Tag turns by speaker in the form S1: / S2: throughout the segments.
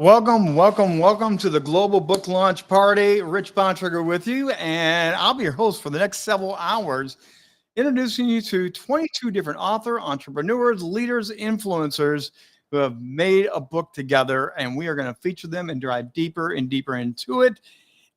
S1: Welcome to the Global Book Launch Party. Rich Bontrager with you, and I'll be your host for the next several hours, introducing you to 22 different entrepreneurs, leaders, influencers who have made a book together, and we are going to feature them and dive deeper and deeper into it.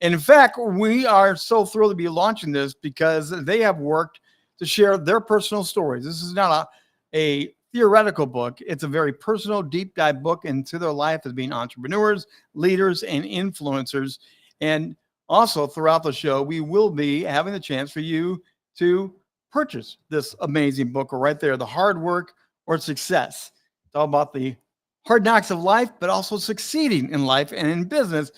S1: And in fact, we are so thrilled to be launching this because they have worked to share their personal stories. This is not a theoretical book. It's a very personal, deep dive book into their life as being entrepreneurs, leaders, and influencers. And also throughout the show, we will be having the chance for you to purchase this amazing book right there, The Hard Work or Success. It's all about the hard knocks of life, but also succeeding in life and in business.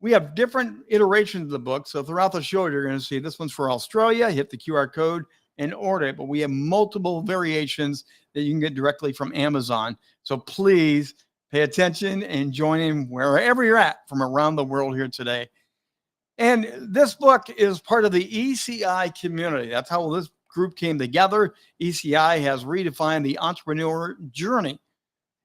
S1: We have different iterations of the book. So throughout the show, you're going to see this one's for Australia. Hit the QR code and order it. But we have multiple variations that you can get directly from Amazon. So please pay attention and join in wherever you're at from around the world here today. And this book is part of the ECI community. That's how this group came together. ECI has redefined the entrepreneur journey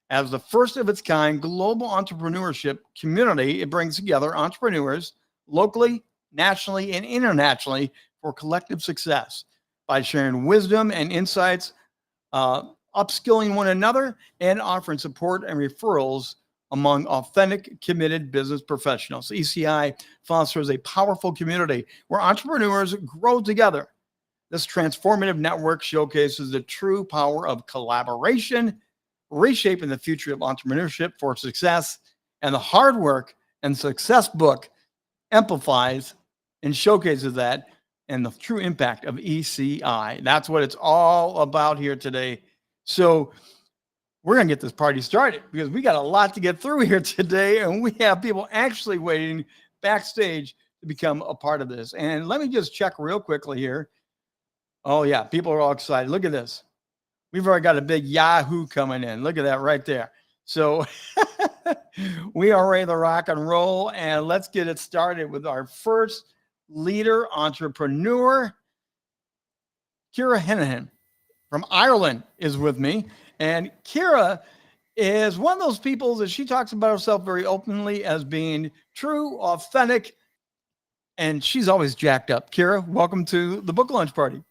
S1: as the first of its kind global entrepreneurship community. It brings together entrepreneurs locally, nationally, and internationally for collective success by sharing wisdom and insights, upskilling one another, and offering support and referrals among authentic, committed business professionals. ECI fosters a powerful community where entrepreneurs grow together. This transformative network showcases the true power of collaboration, reshaping the future of entrepreneurship for success. And the Hard Work and Success book amplifies and showcases that and the true impact of ECI. That's what it's all about here today. So we're going to get this party started because we got a lot to get through here today, and we have people actually waiting backstage to become a part of this. And let me just check real quickly here. Oh, yeah, people are all excited. Look at this. We've already got a big Yahoo coming in. Look at that right there. So we are ready to rock and roll, and let's get it started with our first leader entrepreneur. Kira Hennihan from Ireland is with me. And Kira is one of those people that she talks about herself very openly as being true, authentic, and she's always jacked up. Kira, welcome to the book launch party.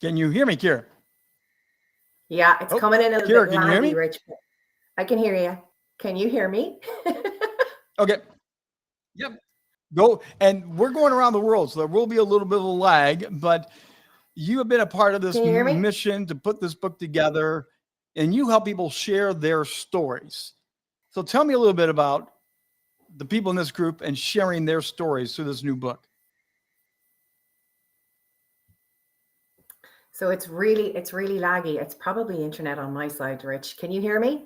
S1: Can you hear me, Kira?
S2: Yeah, it's coming in a little bit laggy, Rich. I can hear you. Can you hear me?
S1: Okay. Yep. Go. And we're going around the world, so there will be a little bit of a lag, but you have been a part of this mission to put this book together, and you help people share their stories. So tell me a little bit about the people in this group and sharing their stories through this new book.
S2: So it's really laggy. It's probably internet on my side, Rich. Can you hear me?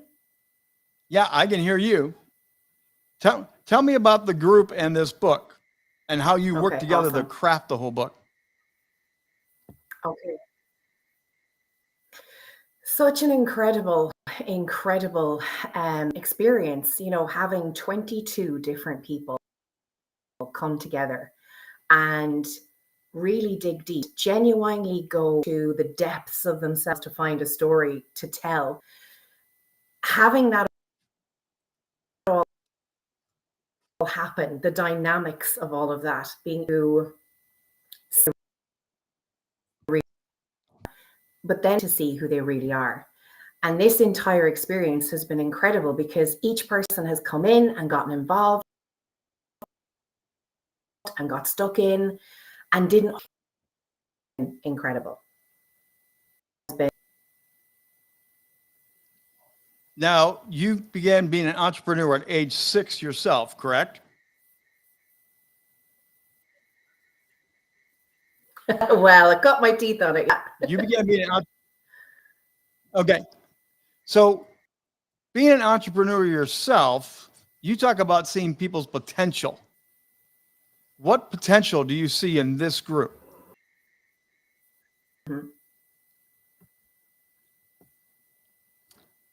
S1: Yeah, I can hear you. Tell me about the group and this book and how you work together to craft the whole book.
S2: Okay. Such an incredible experience, having 22 different people come together and really dig deep, genuinely go to the depths of themselves to find a story to tell. Having that all happen, the dynamics of all of that being but then to see who they really are. And this entire experience has been incredible because each person has come in and gotten involved and got stuck in and didn't. Incredible.
S1: Now, you began being an entrepreneur at age 6 yourself, correct?
S2: Well, I got my teeth on it. Yeah.
S1: You began being an Okay. So being an entrepreneur yourself, you talk about seeing people's potential. What potential do you see in this group?
S2: Mm-hmm.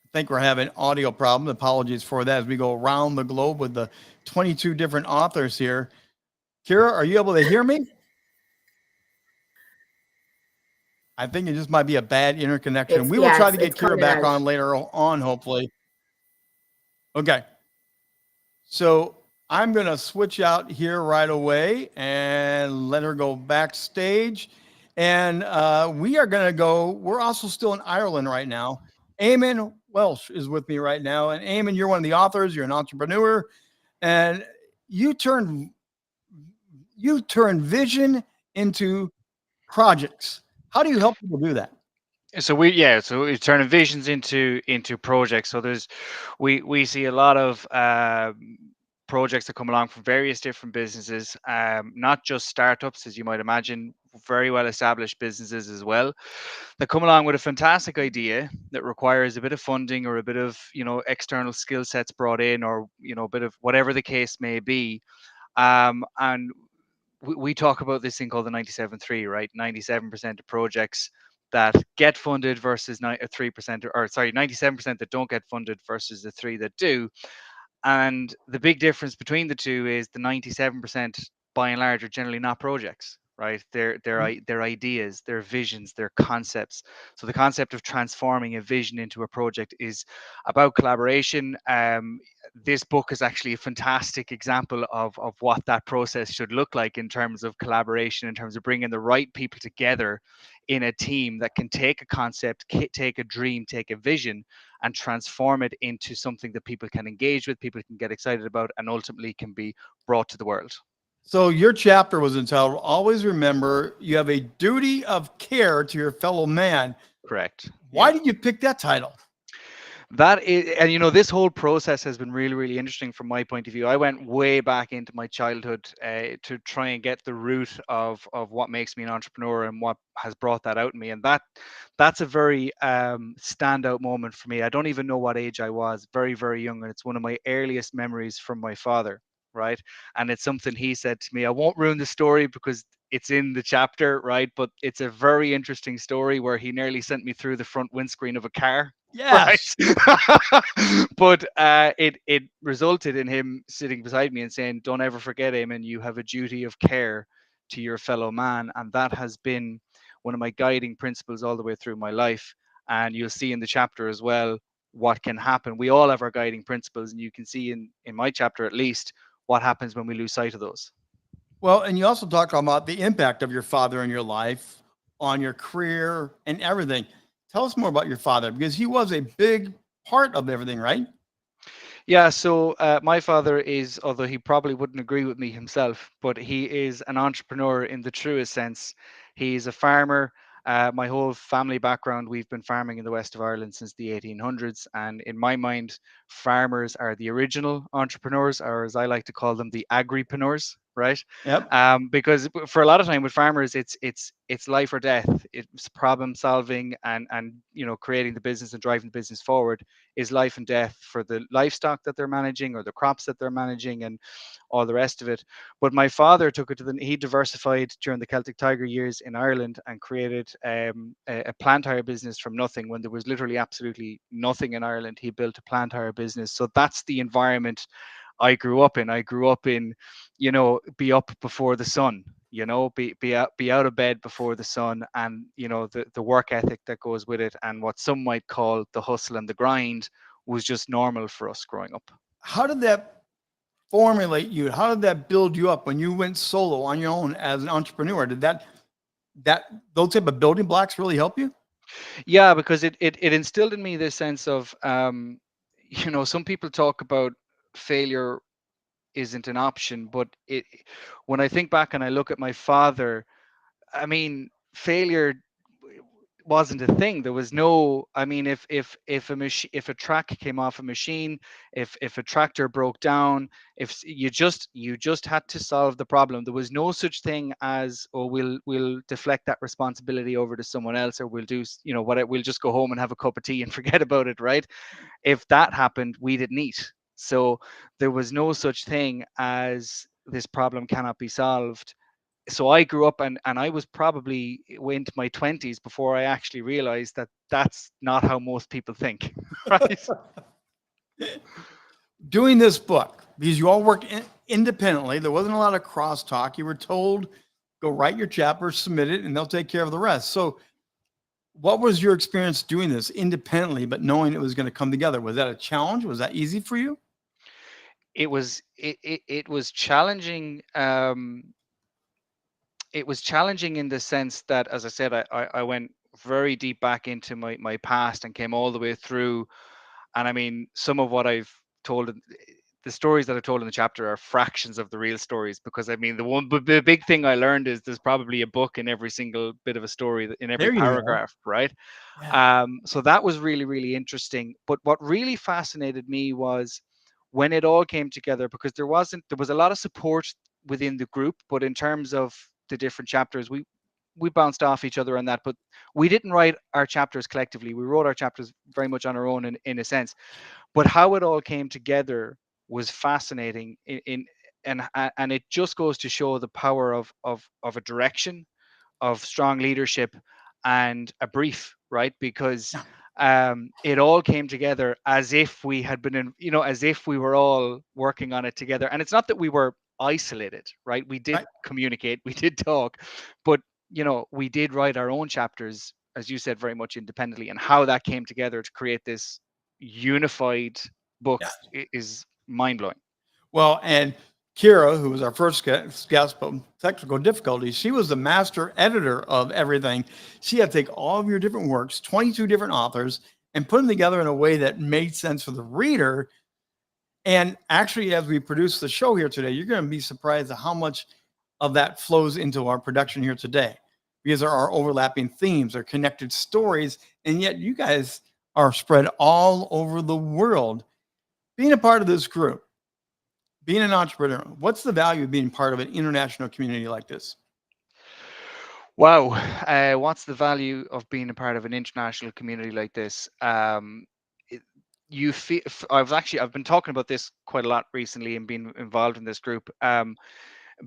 S1: I think we're having audio problem. Apologies for that as we go around the globe with the 22 different authors here. Kira, are you able to hear me? I think it just might be a bad interconnection. We will try to get Kira back on later on, hopefully. Okay. So I'm going to switch out here right away and let her go backstage. And we are going to go, we're also still in Ireland right now. Eamon Welsh is with me right now. And Eamon, you're one of the authors, you're an entrepreneur, and you turn vision into projects. How do you help people do that?
S3: So we turn visions into projects. So we see a lot of projects that come along from various different businesses, not just startups, as you might imagine, very well established businesses as well, that come along with a fantastic idea that requires a bit of funding or a bit of external skill sets brought in, or a bit of whatever the case may be. And we talk about this thing called the 97-3, right? 97% of projects that get funded versus 3%, or sorry, 97% that don't get funded versus the 3 that do. And the big difference between the two is the 97%, by and large, are generally not projects, right? They're ideas, they're visions, they're concepts. So the concept of transforming a vision into a project is about collaboration. This book is actually a fantastic example of what that process should look like in terms of collaboration, in terms of bringing the right people together in a team that can take a concept, take a dream, take a vision, and transform it into something that people can engage with, people can get excited about, and ultimately can be brought to the world.
S1: So your chapter was entitled, Always Remember You Have a Duty of Care to Your Fellow Man.
S3: Correct.
S1: Why
S3: Yeah.
S1: did you pick that title?
S3: That is, and this whole process has been really, really interesting from my point of view. I went way back into my childhood to try and get the root of what makes me an entrepreneur and what has brought that out in me. And that's a very standout moment for me. I don't even know what age I was, very, very young, and it's one of my earliest memories from my father. Right, and it's something he said to me. I won't ruin the story because it's in the chapter, right? But it's a very interesting story where he nearly sent me through the front windscreen of a car.
S1: Yes.
S3: Right. But it resulted in him sitting beside me and saying, "Don't ever forget, Eamon, you have a duty of care to your fellow man." And that has been one of my guiding principles all the way through my life. And you'll see in the chapter as well what can happen. We all have our guiding principles, and you can see in my chapter at least what happens when we lose sight of those.
S1: Well, and you also talk about the impact of your father in your life, on your career and everything. Tell us more about your father, because he was a big part of everything, right?
S3: Yeah, so my father is, although he probably wouldn't agree with me himself, but he is an entrepreneur in the truest sense. He's a farmer. My whole family background, we've been farming in the west of Ireland since the 1800s. And in my mind, farmers are the original entrepreneurs, or as I like to call them, the agripreneurs, right?
S1: Yep.
S3: Because for a lot of time with farmers, it's life or death. It's problem solving and creating the business and driving the business forward is life and death for the livestock that they're managing or the crops that they're managing and all the rest of it. But my father took it he diversified during the Celtic Tiger years in Ireland and created a plant hire business from nothing when there was literally absolutely nothing in Ireland. He built a plant hire business. So that's the environment I grew up in. I grew up in, be up before the sun, be out of bed before the sun, and the work ethic that goes with it, and what some might call the hustle and the grind was just normal for us growing up.
S1: How did that formulate you? How did that build you up when you went solo on your own as an entrepreneur? Did that those type of building blocks really help you?
S3: Yeah, because it instilled in me this sense of some people talk about failure isn't an option, but when I think back and I look at my father, I mean, failure wasn't a thing. There was no, I mean, if a track came off a machine, if a tractor broke down, if you just had to solve the problem. There was no such thing as, oh, we'll deflect that responsibility over to someone else, or we'll do what, we'll just go home and have a cup of tea and forget about it, right? If that happened, we didn't eat. So there was no such thing as this problem cannot be solved. So I grew up and I was probably into my 20s before I actually realized that that's not how most people think, right?
S1: Doing this book, because you all work independently, there wasn't a lot of crosstalk. You were told, go write your chapter, submit it, and they'll take care of the rest. So what was your experience doing this independently, but knowing it was going to come together? Was that a challenge? Was that easy for you?
S3: it was challenging. It was challenging in the sense that, as I said, I went very deep back into my past and came all the way through. And I mean, some of what I've told, the stories that I told in the chapter are fractions of the real stories, because I mean, the big thing I learned is there's probably a book in every single bit of a story, in every
S1: There you go.
S3: paragraph, right?
S1: Yeah.
S3: So that was really, really interesting. But what really fascinated me was when it all came together, because there was a lot of support within the group, but in terms of the different chapters, we bounced off each other on that, but we didn't write our chapters collectively. We wrote our chapters very much on our own in a sense. But how it all came together was fascinating and it just goes to show the power of a direction, of strong leadership, and a brief, right? Because
S1: Yeah.
S3: it all came together as if we had been in, as if we were all working on it together. And it's not that we were isolated, right? We did
S1: Right.
S3: communicate, we did talk, but we did write our own chapters, as you said, very much independently. And how that came together to create this unified book
S1: Yeah.
S3: is mind blowing.
S1: Well, and Kira, who was our first guest, but technical difficulties, she was the master editor of everything. She had to take all of your different works, 22 different authors, and put them together in a way that made sense for the reader. And actually, as we produce the show here today, you're going to be surprised at how much of that flows into our production here today, because there are overlapping themes, there are connected stories, and yet you guys are spread all over the world. Being a part of this group, being an entrepreneur, what's the value of being part of an international community like this?
S3: Wow. What's the value of being a part of an international community like this? It, you feel, I've been talking about this quite a lot recently and been involved in this group.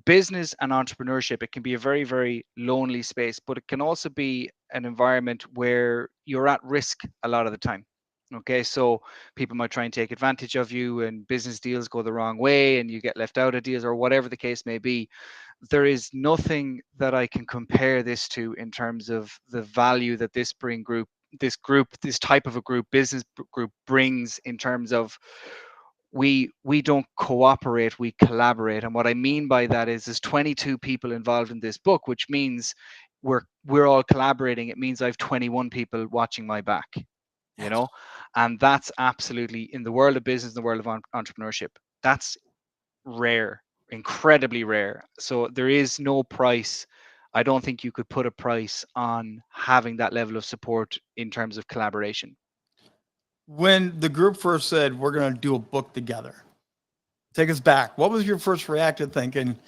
S3: Business and entrepreneurship, it can be a very, very lonely space, but it can also be an environment where you're at risk a lot of the time. Okay, so people might try and take advantage of you, and business deals go the wrong way, and you get left out of deals, or whatever the case may be. There is nothing that I can compare this to in terms of the value that this type of a group, business group, brings, in terms of we don't cooperate, we collaborate. And what I mean by that is there's 22 people involved in this book, which means we're all collaborating. It means I've 21 people watching my back, you
S1: Yes.
S3: know and that's absolutely, in the world of business, in the world of entrepreneurship, that's rare, incredibly rare. So there is no price. I don't think you could put a price on having that level of support in terms of collaboration.
S1: When the group first said, we're going to do a book together, take us back. What was your first reaction thinking,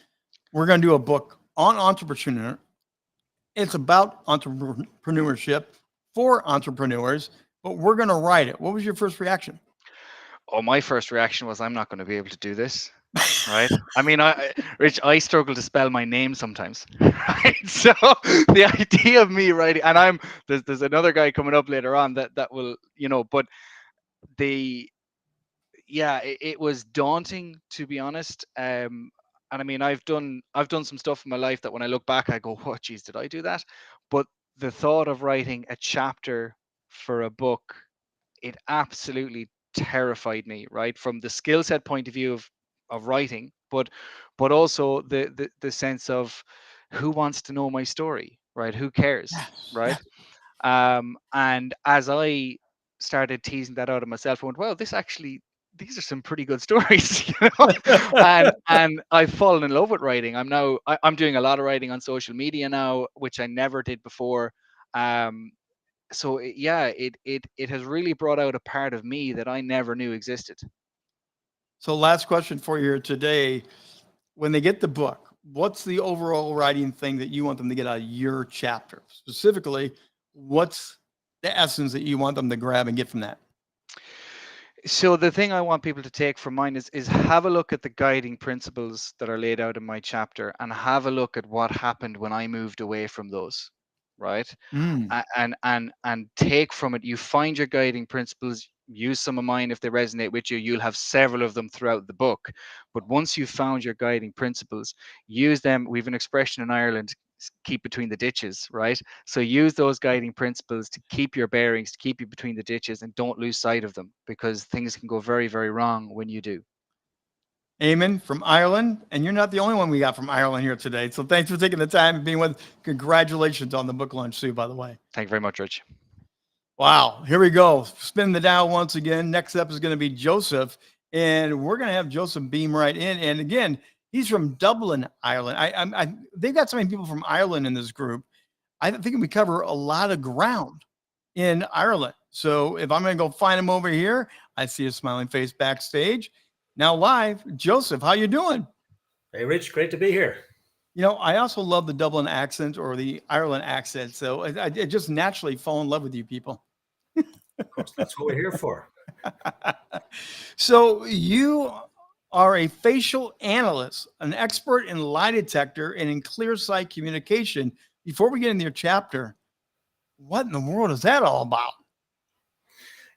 S1: we're going to do a book on entrepreneur? It's about entrepreneurship for entrepreneurs, but we're going to write it. What was your first reaction?
S3: Oh, my first reaction was, I'm not going to be able to do this. Right. I mean, Rich, I struggle to spell my name sometimes. Right. So the idea of me writing, and there's another guy coming up later on that will, but the yeah, it was daunting, to be honest. And I mean, I've done some stuff in my life that when I look back, I go, "What, geez, did I do that?" But the thought of writing a chapter for a book, it absolutely terrified me, right? From the skill set point of view of writing, but also the sense of, who wants to know my story, right? Who cares,
S1: Yes.
S3: right?
S1: Yes.
S3: And as I started teasing that out of myself, I went, well, these are some pretty good stories, and I've fallen in love with writing. I'm doing a lot of writing on social media now, which I never did before. So yeah, it has really brought out a part of me that I never knew existed.
S1: So, last question for you here today. When they get the book, what's the overall writing thing that you want them to get out of your chapter? Specifically, what's the essence that you want them to grab and get from that?
S3: So the thing I want people to take from mine is have a look at the guiding principles that are laid out in my chapter, and have a look at what happened when I moved away from those, right?
S1: Mm.
S3: And take from it. You find your guiding principles, use some of mine if they resonate with you. You'll have several of them throughout the book, but once you've found your guiding principles, use them. We've an expression in Ireland, keep between the ditches, right? So use those guiding principles to keep your bearings, to keep you between the ditches, and don't lose sight of them, because things can go very, very wrong when you do.
S1: Eamon from Ireland, and you're not the only one we got from Ireland here today. So thanks for taking the time and being with. Congratulations on the book launch, Sue, by the way.
S3: Thank you very much, Rich.
S1: Wow, here we go. Spin the dial once again. Next up is going to be Joseph, and we're going to have Joseph beam right in. And again, he's from Dublin, Ireland. They've got so many people from Ireland in this group. I think we cover a lot of ground in Ireland. So if I'm going to go find him over here, I see a smiling face backstage. Now live, Joseph, how you doing?
S4: Hey, Rich, great to be here.
S1: You know, I also love the Dublin accent or the Ireland accent. So I just naturally fall in love with you people.
S4: Of course, that's what we're here for.
S1: So you are a facial analyst, an expert in lie detector and in clear sight communication. Before we get into your chapter, what in the world is that all about?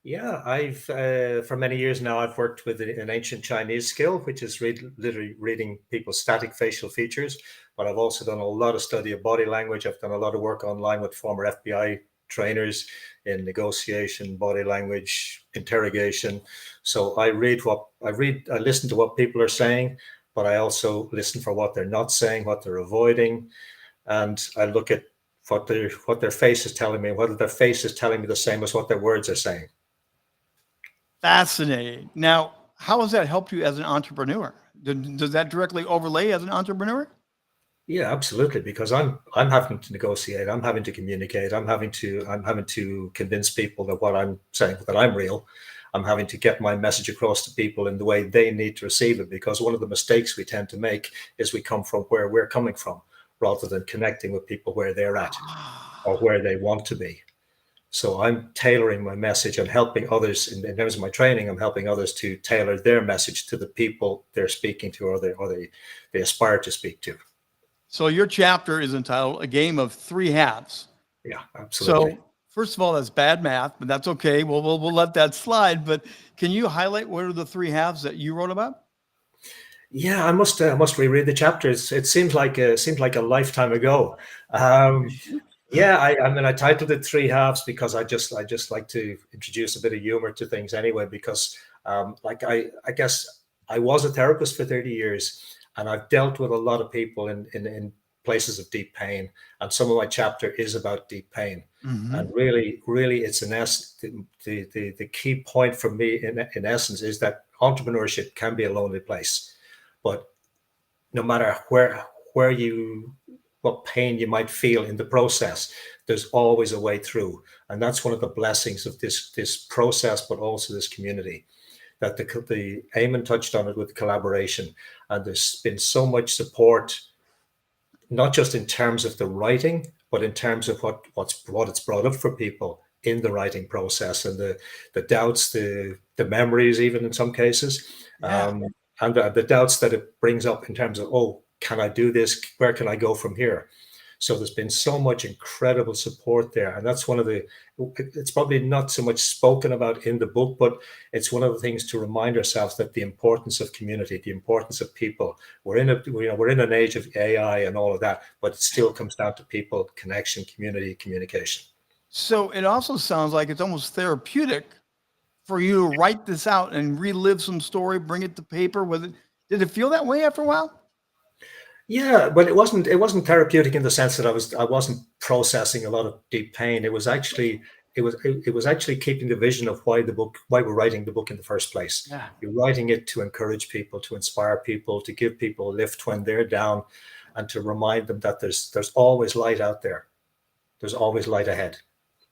S4: Yeah, I've for many years now, I've worked with an ancient Chinese skill, which is literally reading people's static facial features. But I've also done a lot of study of body language. I've done a lot of work online with former FBI trainers in negotiation, body language, interrogation. So I listen to what people are saying, but I also listen for what they're not saying, what they're avoiding, and I look at what their face is telling me, whether their face is telling me the same as what their words are saying. Fascinating.
S1: Now, how has that helped you as an entrepreneur? Does that directly overlay as an entrepreneur?
S4: Yeah, absolutely. Because I'm having to negotiate. I'm having to communicate. I'm having to convince people that what I'm saying, that I'm real. I'm having to get my message across to people in the way they need to receive it. Because one of the mistakes we tend to make is we come from where we're coming from, rather than connecting with people where they're at or where they want to be. So I'm tailoring my message and helping others in terms of my training. I'm helping others to tailor their message to the people they're speaking to, or they aspire to speak to.
S1: So your chapter is entitled "A Game of Three Halves."
S4: Yeah, absolutely.
S1: So first of all, that's bad math, but that's okay. We'll let that slide. But can you highlight what are the three halves that you wrote about?
S4: Yeah, I must reread the chapters. It seems like a lifetime ago. Yeah, I mean, I titled it Three Halves because I just like to introduce a bit of humor to things anyway. Because I guess I was a therapist for 30 years, and I've dealt with a lot of people in places of deep pain, and some of my chapter is about deep pain.
S1: Mm-hmm.
S4: And really, it's the key point for me in essence is that entrepreneurship can be a lonely place. But no matter what pain you might feel in the process, there's always a way through. And that's one of the blessings of this process, but also this community, that the Eamon touched on it with collaboration. And there's been so much support, not just in terms of the writing, but in terms of what it's brought up for people in the writing process, and the doubts, the memories, even in some cases.
S1: Yeah.
S4: And the doubts that it brings up in terms of, oh, can I do this? Where can I go from here? So there's been so much incredible support there. And that's it's probably not so much spoken about in the book, but it's one of the things to remind ourselves that the importance of community, the importance of people. We're in an age of AI and all of that, but it still comes down to people, connection, community, communication.
S1: So it also sounds like it's almost therapeutic for you to write this out and relive some story, bring it to paper. Did it feel that way after a while?
S4: Yeah, but it wasn't therapeutic in the sense that I wasn't processing a lot of deep pain. It was actually keeping the vision of why we're writing the book in the first place.
S1: Yeah.
S4: You're writing it to encourage people, to inspire people, to give people a lift when they're down, and to remind them that there's always light out there. There's always light ahead.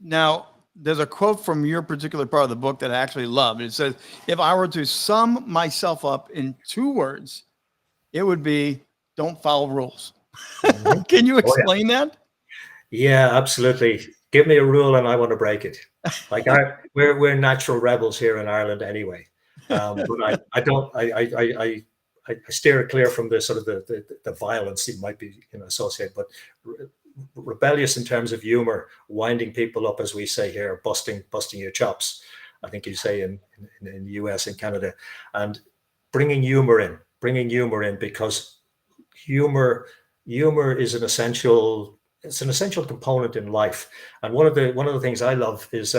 S1: Now, there's a quote from your particular part of the book that I actually loved. It says, if I were to sum myself up in 2 words, it would be, don't follow rules. Mm-hmm. Can you explain that?
S4: Yeah, absolutely. Give me a rule and I want to break it. Like we're natural rebels here in Ireland anyway. But I steer clear from the sort of the violence that might be associated, but rebellious in terms of humor, winding people up, as we say here, busting your chops, I think you say in the US and Canada, and bringing humor in because humor is an essential component in life. And one of the things I love is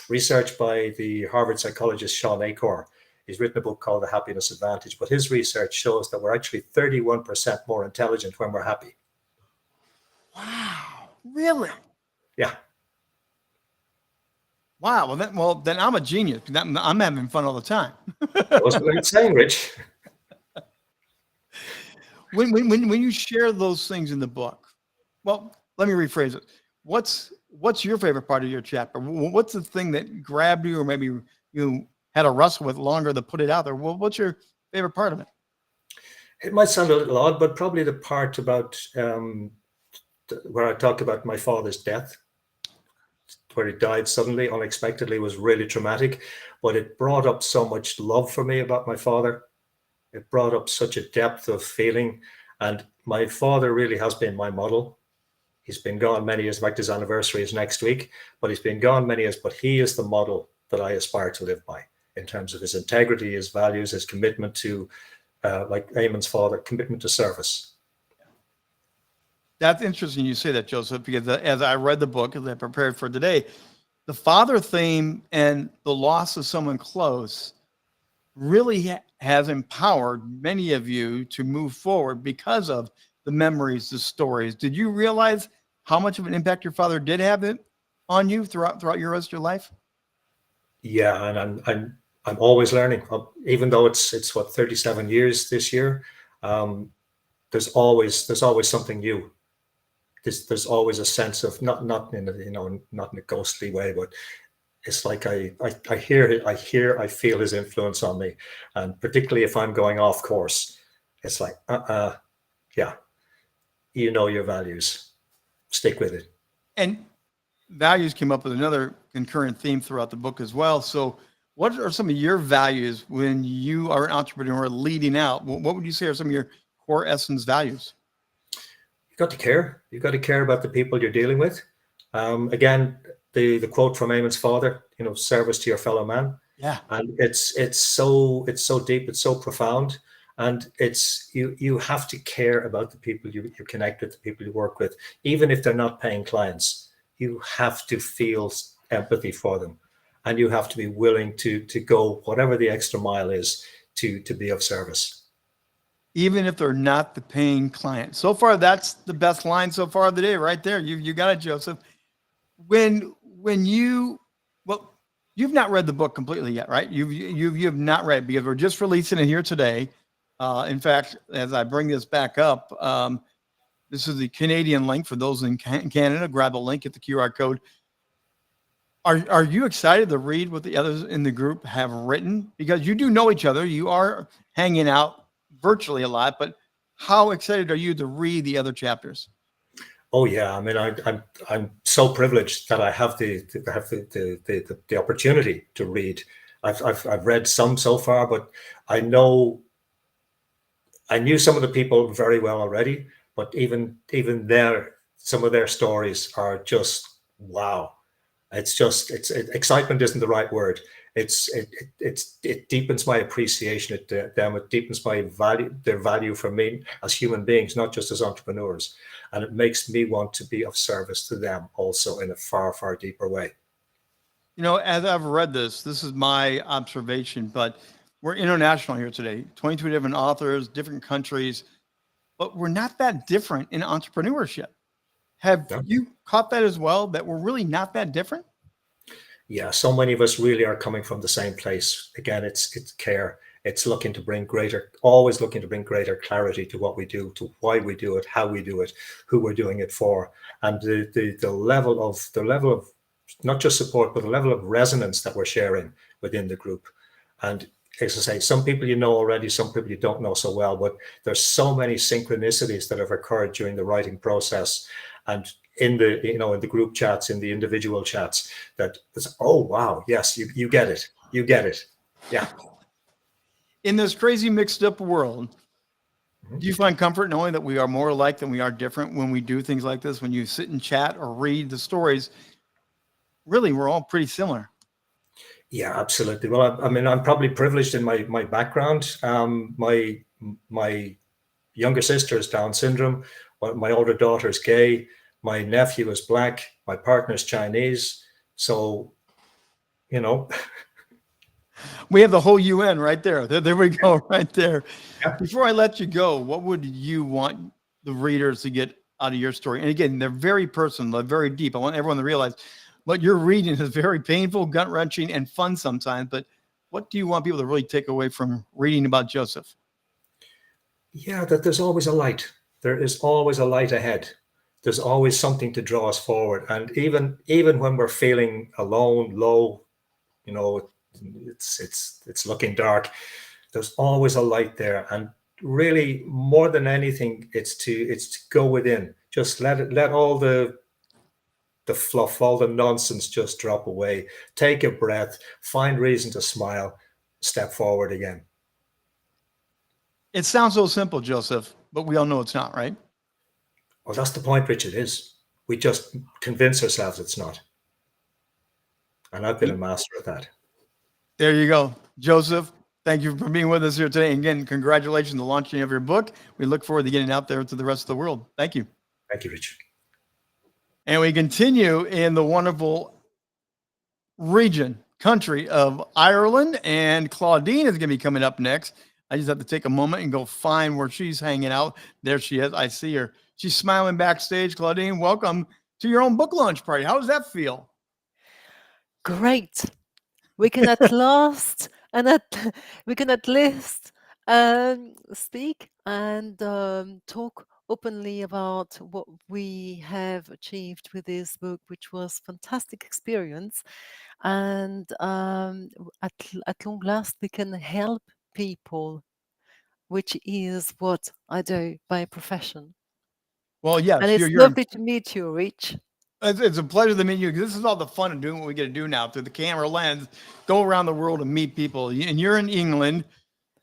S4: research by the Harvard psychologist Sean Achor. He's written a book called The Happiness Advantage, but his research shows that we're actually 31% more intelligent when we're happy.
S1: Wow. Really?
S4: Yeah.
S1: Wow. Well, then I'm a genius. I'm having fun all the time.
S4: That was what I was saying, Rich.
S1: When you share those things in the book, well, let me rephrase it. What's your favorite part of your chapter? What's the thing that grabbed you, or maybe you had to wrestle with longer to put it out there? Well, what's your favorite part of it?
S4: It might sound a little odd, but probably the part about where I talk about my father's death, where he died suddenly, unexpectedly, was really traumatic. But it brought up so much love for me about my father. It brought up such a depth of feeling. And my father really has been my model. He's been gone many years. In fact, his anniversary is next week, but he's been gone many years. But he is the model that I aspire to live by in terms of his integrity, his values, his commitment to, like Eamon's father, commitment to service.
S1: That's interesting you say that, Joseph, because as I read the book, as I prepared for today, the father theme and the loss of someone close really has empowered many of you to move forward because of the memories, the stories. Did you realize how much of an impact your father did have on you throughout your rest of your life?
S4: Yeah, and I'm always learning. Even though it's what, 37 years this year, there's always something new. There's always a sense of not in a ghostly way, but it's like I hear it, I feel his influence on me, and particularly if I'm going off course, it's like yeah, you know your values, stick with it.
S1: And values came up with another concurrent theme throughout the book as well. So what are some of your values when you are an entrepreneur leading out? What would you say are some of your core essence values?
S4: You got to care. You got to care about the people you're dealing with. Again, the quote from Eamon's father, service to your fellow man.
S1: Yeah.
S4: And it's so deep, it's so profound. And it's you have to care about the people you connect with, the people you work with, even if they're not paying clients. You have to feel empathy for them, and you have to be willing to go whatever the extra mile is to be of service.
S1: Even if they're not the paying client. So far, that's the best line so far of the day, right there. You got it, Joseph. When you've not read the book completely yet, right? You have not read, because we're just releasing it here today. In fact, as I bring this back up, this is the Canadian link for those in Canada. Grab the link at the QR code. Are you excited to read what the others in the group have written? Because you do know each other. You are hanging out virtually a lot, but how excited are you to read the other chapters?
S4: Oh yeah, I mean, I'm so privileged that I have the opportunity to read. I've read some so far, but I knew some of the people very well already. But even some of their stories are just wow. Excitement isn't the right word. It deepens my appreciation of them. It deepens their value for me as human beings, not just as entrepreneurs. And it makes me want to be of service to them also in a far, far deeper way.
S1: As I've read this is my observation, but we're international here today, 22 different authors, different countries, but we're not that different in entrepreneurship. Have you caught that as well, that we're really not that different?
S4: Yeah, so many of us really are coming from the same place. Again, it's care. It's always looking to bring greater clarity to what we do, to why we do it, how we do it, who we're doing it for, and the level of not just support, but the level of resonance that we're sharing within the group. And as I say, some people you know already, some people you don't know so well, but there's so many synchronicities that have occurred during the writing process and in the group chats, in the individual chats, that it's, oh wow, yes, you get it, yeah.
S1: In this crazy mixed up world, do you find comfort knowing that we are more alike than we are different when we do things like this? When you sit and chat or read the stories, really, we're all pretty similar.
S4: Yeah, absolutely. Well, I mean, I'm probably privileged in my background. My younger sister is Down syndrome. My older daughter is gay. My nephew is black. My partner is Chinese. So,
S1: We have the whole UN right there. There we go, right there.
S4: Yeah.
S1: Before I let you go, what would you want the readers to get out of your story? And again, they're very personal, they're very deep. I want everyone to realize what you're reading is very painful, gut wrenching, and fun sometimes. But what do you want people to really take away from reading about Joseph?
S4: Yeah, that there's always a light. There is always a light ahead. There's always something to draw us forward. And even when we're feeling alone, low, you know, it's looking dark, there's always a light there. And really, more than anything, it's to go within. Just let all the fluff, all the nonsense just drop away. Take a breath, find reason to smile, step forward again.
S1: It sounds so simple, Joseph, but we all know it's not, right?
S4: Well, that's the point, Richard, is we just convince ourselves it's not. And I've been a master at that.
S1: There you go. Joseph, thank you for being with us here today. And again, congratulations on the launching of your book. We look forward to getting out there to the rest of the world. Thank you.
S4: Thank you, Richard.
S1: And we continue in the wonderful country of Ireland. And Claudine is going to be coming up next. I just have to take a moment and go find where she's hanging out. There she is. I see her. She's smiling backstage. Claudine, welcome to your own book launch party. How does that feel?
S5: Great. We can at last we can at least speak and talk openly about what we have achieved with this book, which was fantastic experience. And at long last, we can help people, which is what I do by profession.
S1: Well, yes,
S5: And it's
S1: you're
S5: lovely to meet you, Rich.
S1: It's a pleasure to meet you. This is all the fun of doing what we get to do now through the camera lens, go around the world and meet people. And you're in England,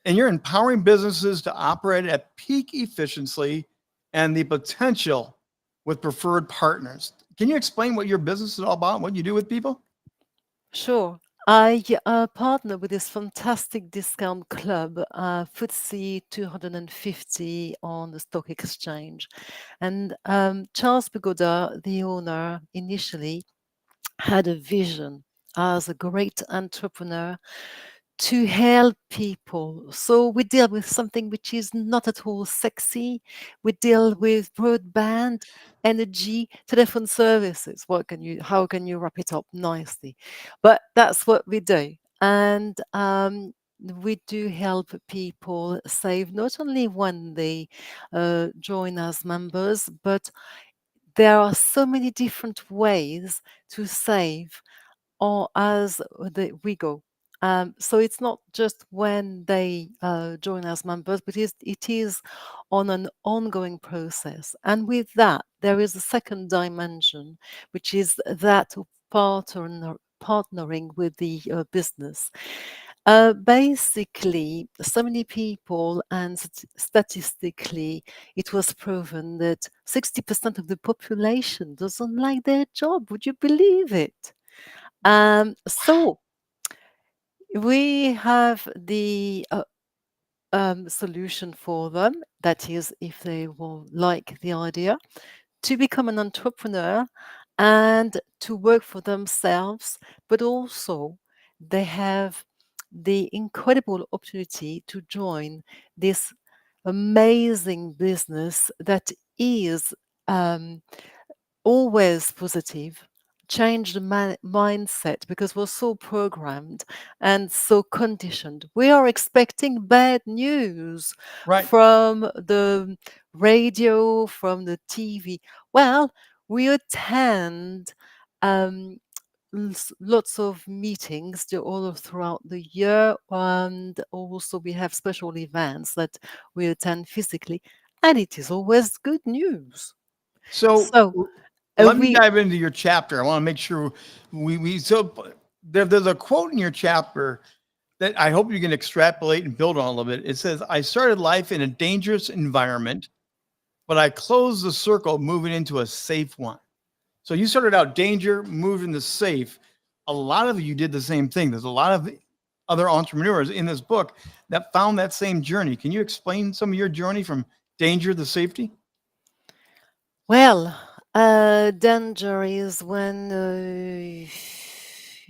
S1: and you're empowering businesses to operate at peak efficiency and the potential with preferred partners. Can you explain what your business is all about, what you do with people?
S5: Sure. I partner with this fantastic discount club, FTSE 250 on the stock exchange. And Charles Pagoda, the owner, initially had a vision as a great entrepreneur to help people. So we deal with something which is not at all sexy. We deal with broadband, energy, telephone services. How can you wrap it up nicely? But that's what we do. And we do help people save not only when they join as members, but there are so many different ways to save or as we go. So it's not just when they join as members, but it is on an ongoing process. And with that, there is a second dimension, which is that of partnering with the business. Basically, so many people, and statistically, it was proven that 60% of the population doesn't like their job. Would you believe it? So we have the solution for them. That is, if they will like the idea, to become an entrepreneur and to work for themselves, but also they have the incredible opportunity to join this amazing business that is always positive, change the mindset, because we're so programmed and so conditioned. We are expecting bad news
S1: Right.
S5: from the radio, from the TV. Well, we attend lots of meetings all throughout the year, and also we have special events that we attend physically, and it is always good news.
S1: So
S5: So
S1: let me
S5: we
S1: dive into your chapter. I want to make sure there's a quote in your chapter that I hope you can extrapolate and build on a little bit. It says, I started life in a dangerous environment, but I closed the circle moving into a safe one. So you started out danger, moved into safe. A lot of you did the same thing. There's a lot of other entrepreneurs in this book that found that same journey. Can you explain some of your journey from danger to safety?
S5: Well, danger is when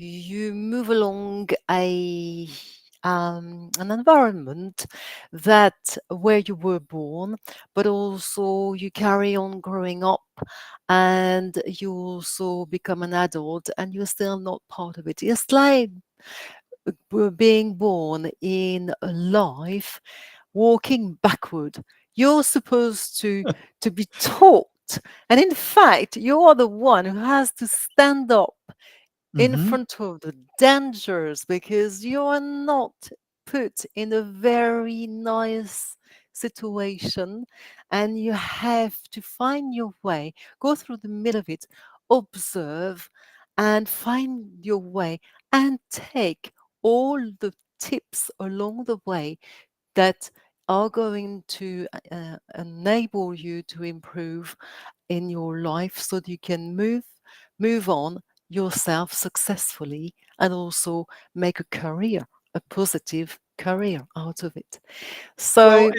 S5: you move along an environment that where you were born, but also you carry on growing up, and you also become an adult, and you're still not part of it. It's like we're being born in a life walking backward. You're supposed to be taught, and in fact, you are the one who has to stand up in
S1: Mm-hmm.
S5: front of the dangers, because you are not put in a very nice situation, and you have to find your way, go through the middle of it, observe, and find your way, and take all the tips along the way that are going to enable you to improve in your life, so that you can move on yourself successfully, and also make a career, a positive career out of it.
S1: Well,
S5: So,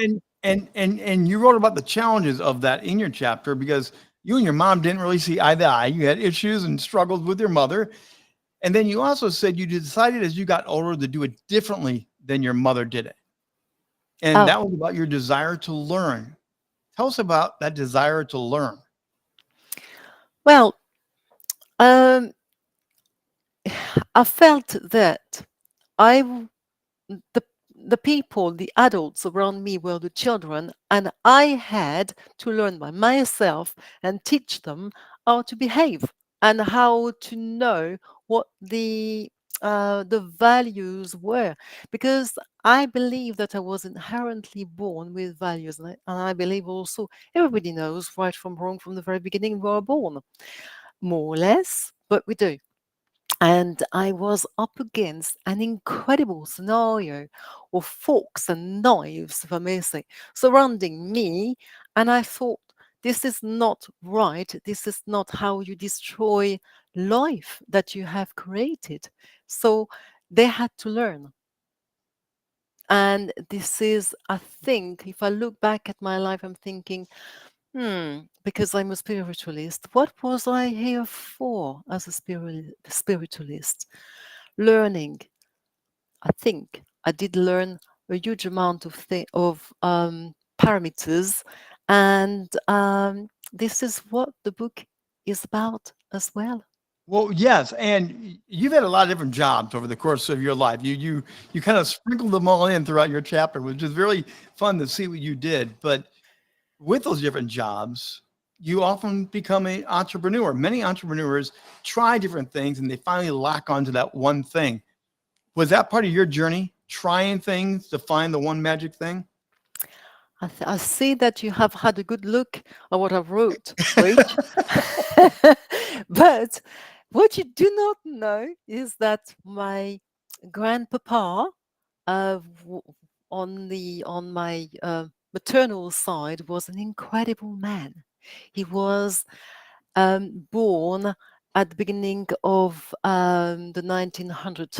S1: and you wrote about the challenges of that in your chapter because you and your mom didn't really see eye to eye. You had issues and struggles with your mother. And then you also said you decided as you got older to do it differently than your mother did it. And
S5: oh,
S1: that was about your desire to learn. Tell us about that desire to learn.
S5: well, um, I felt that I w- the the people, the adults around me were the children, and I had to learn by myself and teach them how to behave, and how to know what the values were, because I believe that I was inherently born with values, and I believe also everybody knows right from wrong from the very beginning. We are born, more or less, but we do. And I was up against an incredible scenario of forks and knives, if I may say, surrounding me. And I thought, this is not right. This is not how you destroy life that you have created. So they had to learn. And this is, I think, if I look back at my life, I'm thinking, because I'm a spiritualist, what was I here for as a spiritualist? Learning. I think I did learn a huge amount of parameters, and this is what the book is about as well.
S1: Well, yes, and you've had a lot of different jobs over the course of your life. You kind of sprinkled them all in throughout your chapter, which is really fun to see what you did. But with those different jobs, you often become an entrepreneur. Many entrepreneurs try different things and they finally lock onto that one thing. Was that part of your journey, trying things to find the one magic thing?
S5: I see that you have had a good look at what I've wrote, Rich. But what you do not know is that my grandpapa, w- on my maternal side, was an incredible man. He was born at the beginning of the 1900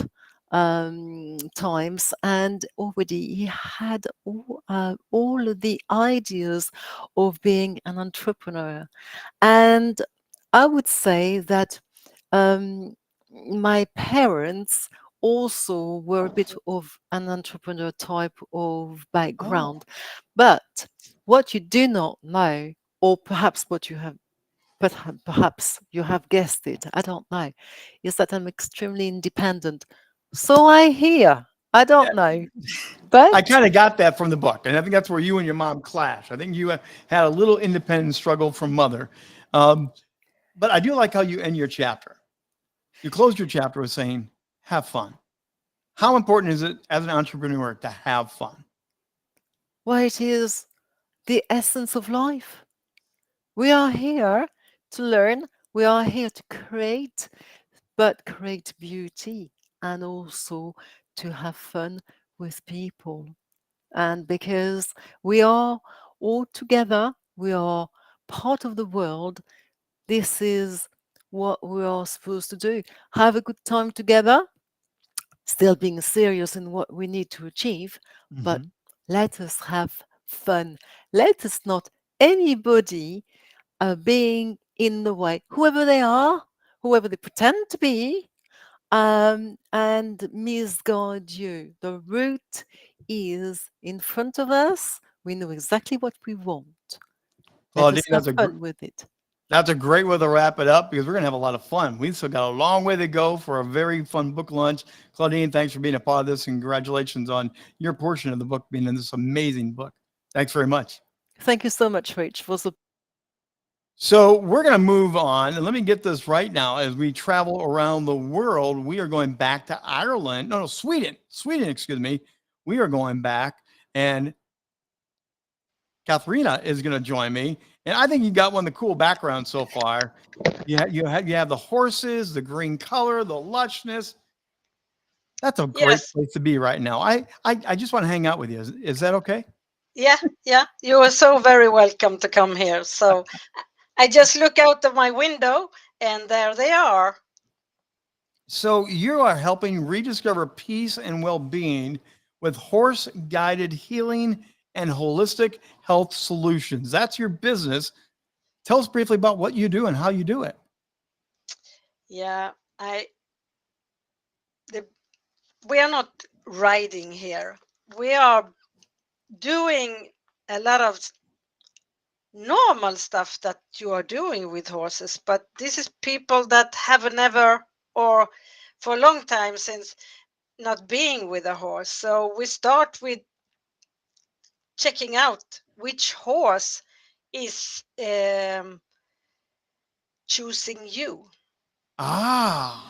S5: times, and already he had all of the ideas of being an entrepreneur. And I would say that um, my parents also were a bit of an entrepreneur type of
S1: Oh,
S5: background. But what you do not know, or perhaps what you have, but perhaps you have guessed it, I don't know, is that I'm extremely independent. So I hear, I
S1: yeah.
S5: don't know,
S1: I
S5: but
S1: kind of got that from the book, and I think that's where you and your mom clash. I think you had a little independent struggle from mother, um, but I do like how you end your chapter. You closed your chapter with saying, "Have fun." How important is it as an entrepreneur to have fun?
S5: well, it is the essence of life. We are here to learn, we are here to create, but create beauty, and also to have fun with people. And because we are all together, we are part of the world, this is what we are supposed to do. Have a good time together, still being serious in what we need to achieve, but
S1: Mhm.
S5: let us have fun. Let us not anybody being in the way, whoever they are, whoever they pretend to be, and misguide you. The route is in front of us. We know exactly what we want. Let
S1: Claudine,
S5: us have fun with it.
S1: that's a great way to wrap it up because we're going to have a lot of fun. We've still got a long way to go for a very fun book launch. Claudine, thanks for being a part of this, and congratulations on your portion of the book being in this amazing book. Thanks very much.
S5: Thank you so much, Rich. It was a
S1: So we're going to move on, and let me get this right now. As we travel around the world, we are going back to Ireland. No, Sweden. Sweden, excuse me. We are going back, and Katharina is going to join me. And I think you got one of the cool backgrounds so far. You have the horses, the green color, the lushness. That's a great
S6: Yes.
S1: place to be right now. I just want to hang out with you. Is that okay?
S6: Yeah. You are so very welcome to come here. So I just look out of my window and there they are.
S1: So you are helping rediscover peace and well-being with horse-guided healing and holistic health solutions. That's your business. Tell us briefly about what you do and how you do it.
S6: Yeah. We are not riding here. We are doing a lot of normal stuff that you are doing with horses, but this is people that have never or for a long time since not being with a horse. So we start with checking out which horse is choosing you.
S1: Ah.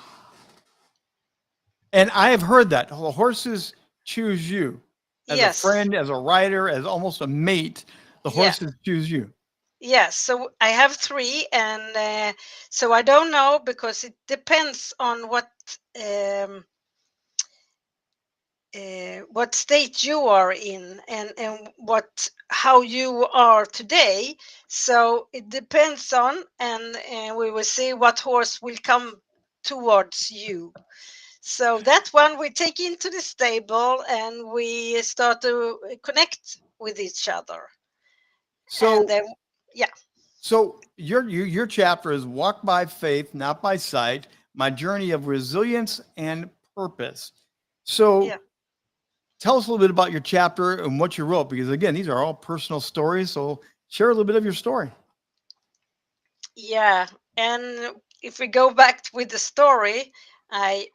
S1: And I have heard that the horses choose you as a
S6: Yes.
S1: friend, as a rider, as almost a mate. The
S6: Yeah.
S1: horses choose you.
S6: Yes, so I have three, and so I don't know because it depends on what state you are in and how you are today. So it depends on, and we will see what horse will come towards you. So that one we take into the stable and we start to connect with each other.
S1: So,
S6: And then, yeah.
S1: so your chapter is Walk by Faith, Not by Sight, My Journey of Resilience and Purpose. So
S6: Yeah.
S1: tell us a little bit about your chapter and what you wrote, because again, these are all personal stories. So share a little bit of your story.
S6: Yeah, and if we go back with the story, I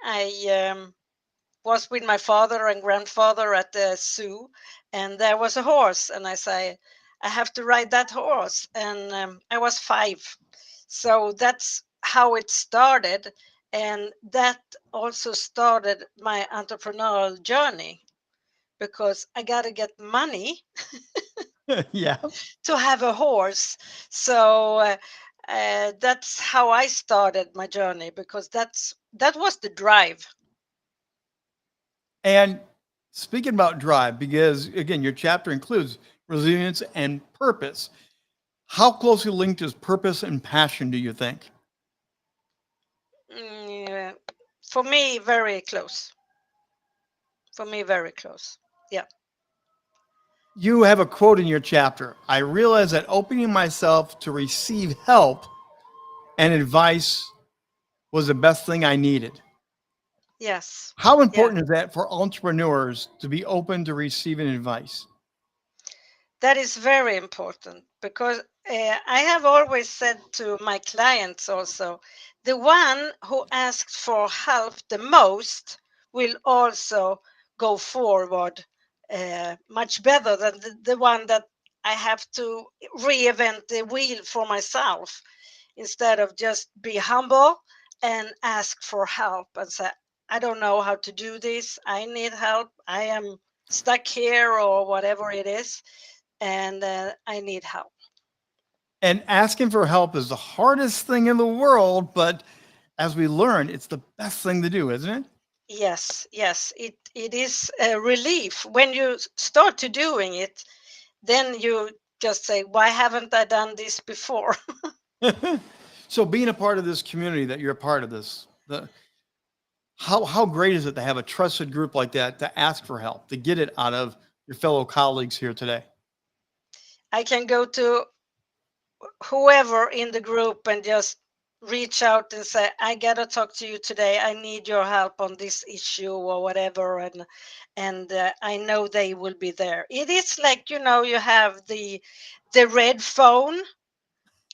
S6: was with my father and grandfather at the zoo, and there was a horse, and I say, I have to ride that horse, and I was 5, so that's how it started, and that also started my entrepreneurial journey because I got to get money
S1: Yeah.
S6: to have a horse. So that's how I started my journey because that was the drive.
S1: And speaking about drive, because again, your chapter includes resilience and purpose. How closely linked is purpose and passion, do you think?
S6: Yeah. For me, very close. For me, very close. Yeah.
S1: You have a quote in your chapter. I realized that opening myself to receive help and advice was the best thing I needed.
S6: Yes.
S1: How
S6: Yeah.
S1: important is that for entrepreneurs to be open to receiving advice?
S6: That is very important because I have always said to my clients also, the one who asks for help the most will also go forward much better than the one that I have to reinvent the wheel for myself instead of just be humble and ask for help and say, I don't know how to do this. I need help. I am stuck here or whatever it is and I need help.
S1: And asking for help is the hardest thing in the world, but as we learn, it's the best thing to do, isn't
S6: Yes, it is a relief when you start to doing it. Then you just say, "Why haven't I done this before?"
S1: it? So being a part of this community that you're a part of this, how great is it to have a trusted group like that to ask for help, to get it out of your fellow colleagues here today?
S6: I can go to whoever in the group and just reach out and say, I gotta talk to you today. I need your help on this issue or whatever, and I know they will be there. It is like, you know, you have the red phone.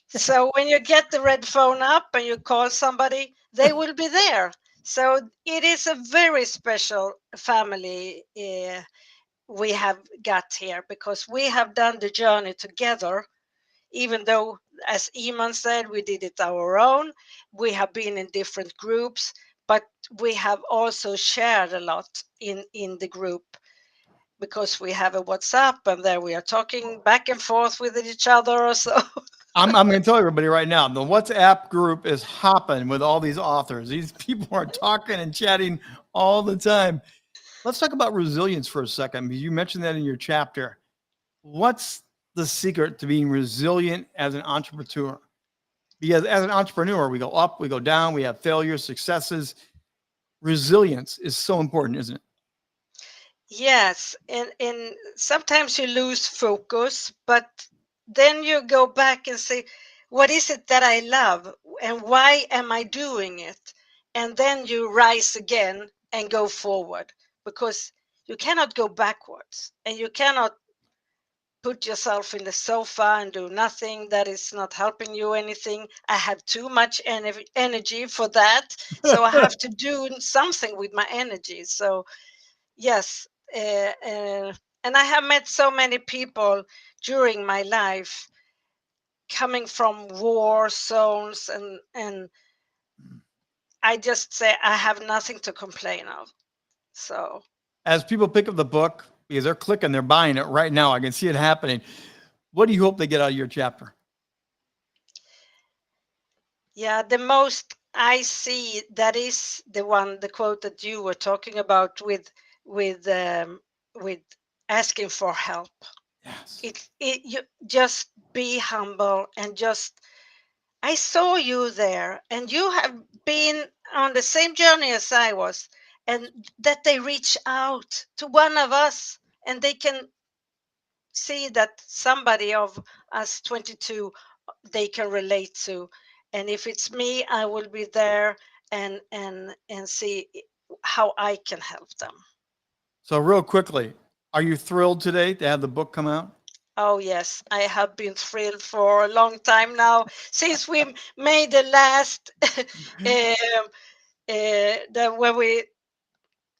S6: So when you get the red phone up and you call somebody, they will be there. So it is a very special family we have got here, because we have done the journey together. Even though, as Iman said, we did it our own, we have been in different groups, but we have also shared a lot in the group, because we have a WhatsApp and there we are talking back and forth with each other. So
S1: I'm going to tell everybody right now, the WhatsApp group is hopping with all these authors. These people are talking and chatting all the time. Let's talk about resilience for a second, because you mentioned that in your chapter. What's the secret to being resilient as an entrepreneur? Because as an entrepreneur, we go up, we go down, we have failures, successes. Resilience is so important, isn't it?
S6: yes, and sometimes you lose focus, but then you go back and say, what is it that I love and why am I doing it? And then you rise again and go forward, because you cannot go backwards, and you cannot put yourself in the sofa and do nothing. That is not helping you anything. I have too much energy for that, so I have to do something with my energy. So yes, and I have met so many people during my life coming from war zones, and I just say I have nothing to complain of. So
S1: As people pick up the book, because they're clicking, they're buying it right now. I can see it happening. What do you hope they get out of your chapter?
S6: yeah, the most I see, that is the quote that you were talking about with with asking for help.
S1: Yes.
S6: It you just be humble and just, I saw you there and you have been on the same journey as I was, and that they reach out to one of us and they can see that somebody of us 22 they can relate to. And if it's me, I will be there and see how I can help them.
S1: So real quickly, are you thrilled today to have the book come out?
S6: Oh yes, I have been thrilled for a long time now, since we made the last where we,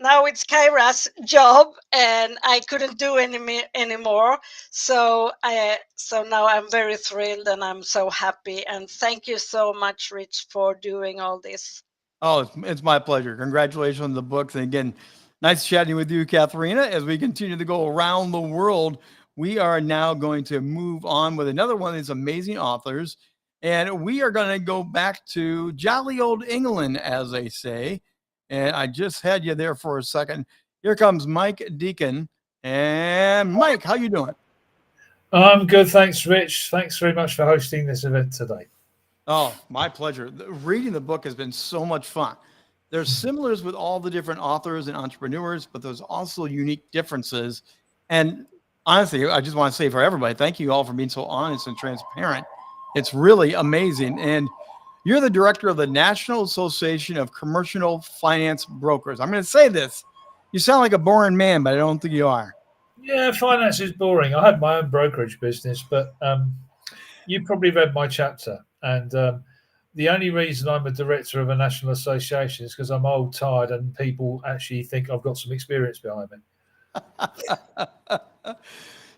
S6: now it's Kyra's job and I couldn't do anymore. So now I'm very thrilled and I'm so happy, and thank you so much, Rich, for doing all this.
S1: Oh, it's my pleasure. Congratulations on the books. And again, nice chatting with you, Katharina. As we continue to go around the world, we are now going to move on with another one of these amazing authors. And we are going to go back to jolly old England, as they say. And I just had you there for a second. Here comes Mike Deacon. And Mike, how you doing?
S7: I'm good, thanks, Rich. Thanks very much for hosting this event today.
S1: Oh, my pleasure. Reading the book has been so much fun. There's similars with all the different authors and entrepreneurs, but there's also unique differences. And honestly, I just want to say for everybody, thank you all for being so honest and transparent. It's really amazing. And you're the director of the National Association of Commercial Finance Brokers. I'm going to say this. You sound like a boring man, but I don't think you are.
S7: Yeah, finance is boring. I had my own brokerage business, but you probably read my chapter. And the only reason I'm a director of a national association is because I'm old, tired, and people actually think I've got some experience behind me.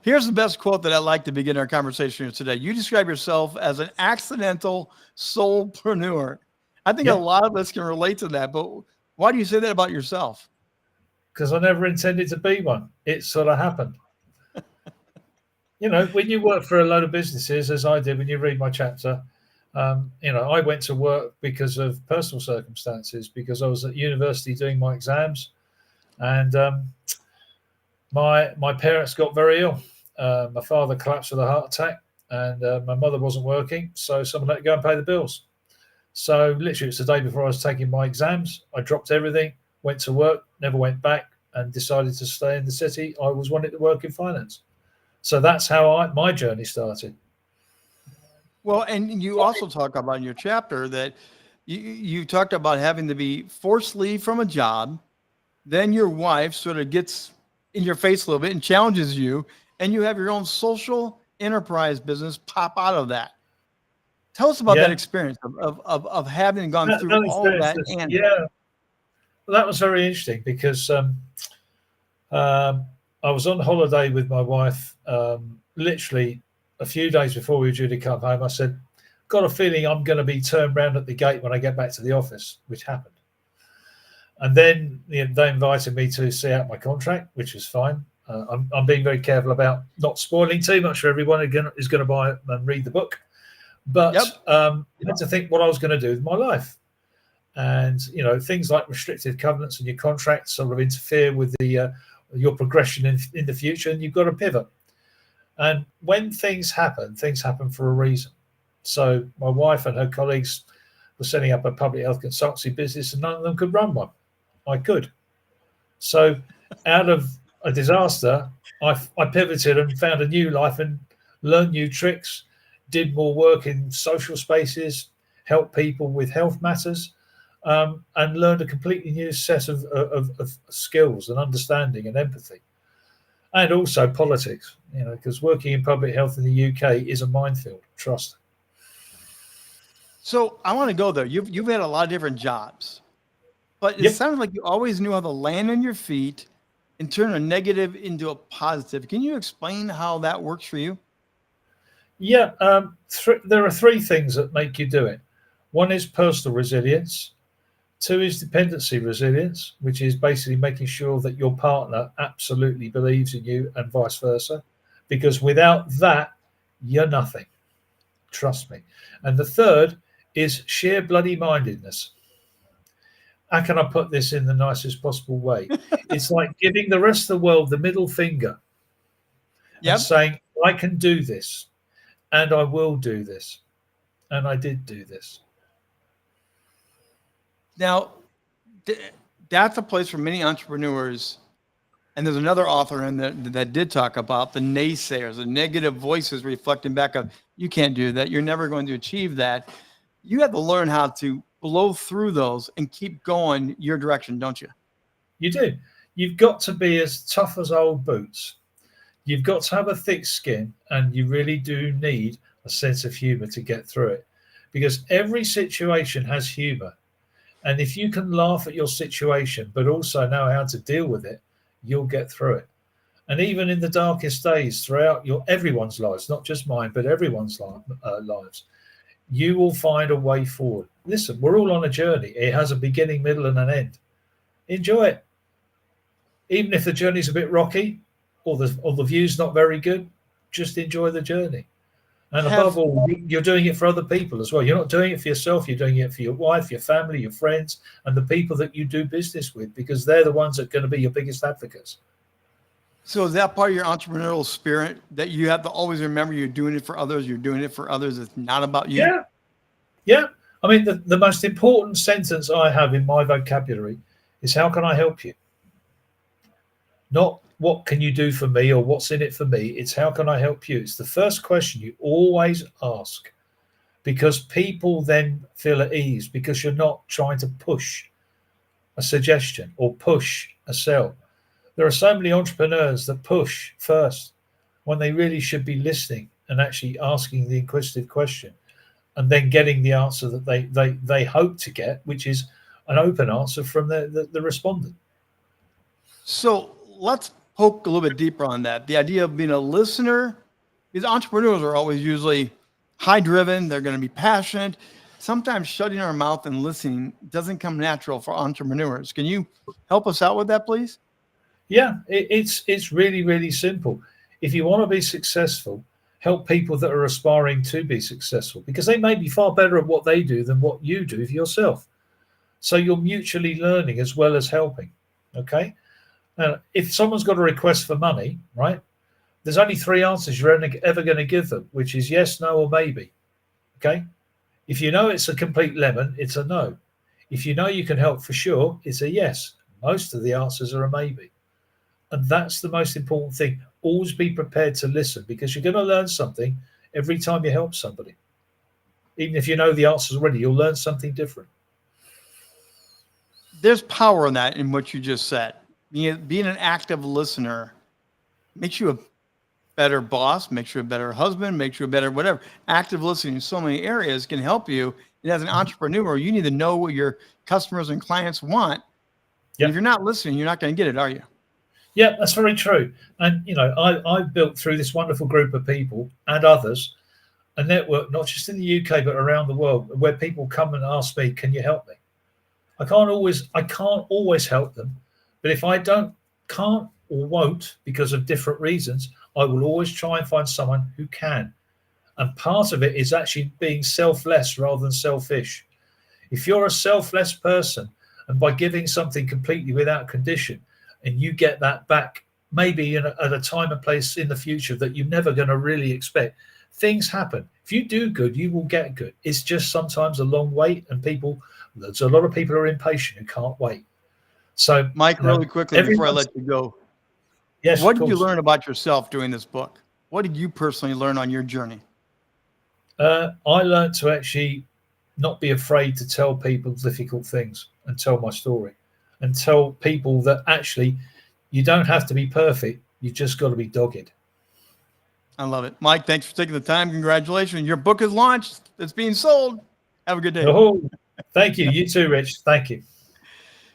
S1: Here's the best quote that I'd like to begin our conversation today. You describe yourself as an accidental soulpreneur. I think a lot of us can relate to that, but why do you say that about yourself?
S7: Because I never intended to be one. It sort of happened. You know, when you work for a load of businesses, as I did when you read my chapter, you know, I went to work because of personal circumstances, because I was at university doing my exams, and my parents got very ill. My father collapsed with a heart attack, and my mother wasn't working, so someone had to go and pay the bills. So literally, it's the day before I was taking my exams. I dropped everything, went to work, never went back, and decided to stay in the city. I was wanting to work in finance. So that's how my journey started.
S1: Well, and you also talk about in your chapter that you talked about having to be forced leave from a job. Then your wife sort of gets in your face a little bit and challenges you, and you have your own social enterprise business pop out of that. Tell us about that
S7: Yeah,
S1: experience of having gone through
S7: that
S1: all of
S7: experience
S1: that.
S7: is,
S1: And
S7: yeah, well, that was very interesting because I was on holiday with my wife literally a few days before we were due to come home. I said, got a feeling I'm going to be turned round at the gate when I get back to the office, which happened. And then they invited me to see out my contract, which was fine. I'm being very careful about not spoiling too much for everyone who is going to buy it and read the book. But
S1: Yep.
S7: I had to think what I was going to do with my life. And, things like restrictive covenants in your contract sort of interfere with your progression in the future, and you've got to pivot. And when things happen for a reason. So my wife and her colleagues were setting up a public health consultancy business, and none of them could run one. I could. So out of a disaster, I pivoted and found a new life and learned new tricks, did more work in social spaces, helped people with health matters, and learned a completely new set of skills and understanding and empathy. And also politics, because working in public health in the UK is a minefield, trust.
S1: so I want to go there. You've had a lot of different jobs, but it
S7: Yep.
S1: sounds like you always knew how to land on your feet and turn a negative into a positive. Can you explain how that works for you?
S7: Yeah, there are three things that make you do it. One is personal resilience. Two is dependency resilience, which is basically making sure that your partner absolutely believes in you and vice versa. Because without that, you're nothing. Trust me. And the third is sheer bloody mindedness. How can I put this in the nicest possible way? It's like giving the rest of the world the middle finger and
S1: Yep.
S7: saying, I can do this and I will do this. And I did do this.
S1: Now, that's a place for many entrepreneurs. And there's another author in that did talk about the naysayers, the negative voices reflecting back of, you can't do that. You're never going to achieve that. You have to learn how to blow through those and keep going your direction, don't you?
S7: You do. You've got to be as tough as old boots. You've got to have a thick skin, and you really do need a sense of humor to get through it, because every situation has humor. And if you can laugh at your situation, but also know how to deal with it, you'll get through it. And even in the darkest days throughout everyone's lives, not just mine, but everyone's lives, you will find a way forward. Listen, we're all on a journey. It has a beginning, middle, and an end. Enjoy it. Even if the journey's a bit rocky or the view's not very good, just enjoy the journey. And above all, you're doing it for other people as well. You're not doing it for yourself. You're doing it for your wife, your family, your friends, and the people that you do business with, because they're the ones that are going to be your biggest advocates.
S1: So is that part of your entrepreneurial spirit that you have to always remember you're doing it for others? You're doing it for others. It's not about you.
S7: Yeah. Yeah. I mean, the most important sentence I have in my vocabulary is, how can I help you? Not what can you do for me or what's in it for me. It's how can I help you? It's the first question you always ask, because people then feel at ease, because you're not trying to push a suggestion or push a sell. There are so many entrepreneurs that push first when they really should be listening and actually asking the inquisitive question, and then getting the answer that they hope to get, which is an open answer from the respondent.
S1: So let's poke a little bit deeper on that. The idea of being a listener, because entrepreneurs are always usually high driven. They're going to be passionate. Sometimes shutting our mouth and listening doesn't come natural for entrepreneurs. Can you help us out with that, please?
S7: Yeah, it's really, really simple. If you want to be successful, help people that are aspiring to be successful, because they may be far better at what they do than what you do for yourself. So you're mutually learning as well as helping. Okay. Now, if someone's got a request for money, right, there's only three answers you're ever going to give them, which is yes, no, or maybe. Okay. If you know it's a complete lemon, it's a no. If you know you can help for sure, it's a yes. Most of the answers are a maybe. And that's the most important thing. Always be prepared to listen, because you're going to learn something every time you help somebody. Even if you know the answers already, you'll learn something different.
S1: There's power in that, in what you just said. Being an active listener makes you a better boss, makes you a better husband, makes you a better whatever. Active listening in so many areas can help you. And as an entrepreneur, you need to know what your customers and clients want. And if you're not listening, you're not going to get it, are you?
S7: Yeah, that's very true. And, you know, I've built through this wonderful group of people and others a network, not just in the UK, but around the world, where people come and ask me, can you help me? I can't always help them. But if I can't or won't because of different reasons, I will always try and find someone who can. And part of it is actually being selfless rather than selfish. If you're a selfless person, and by giving something completely without condition, and you get that back, maybe at a time and place in the future that you're never going to really expect, things happen. If you do good, you will get good. It's just sometimes a long wait, and there's a lot of people who are impatient who can't wait. So,
S1: Mike, really quickly before I let you go,
S7: yes,
S1: what did you learn about yourself doing this book? What did you personally learn on your journey?
S7: I learned to actually not be afraid to tell people difficult things and tell my story, and tell people that actually you don't have to be perfect. You just got to be dogged.
S1: I love it. Mike, thanks for taking the time. Congratulations. Your book is launched. It's being sold. Have a good day.
S7: Oh, thank you. You too, Rich. Thank you.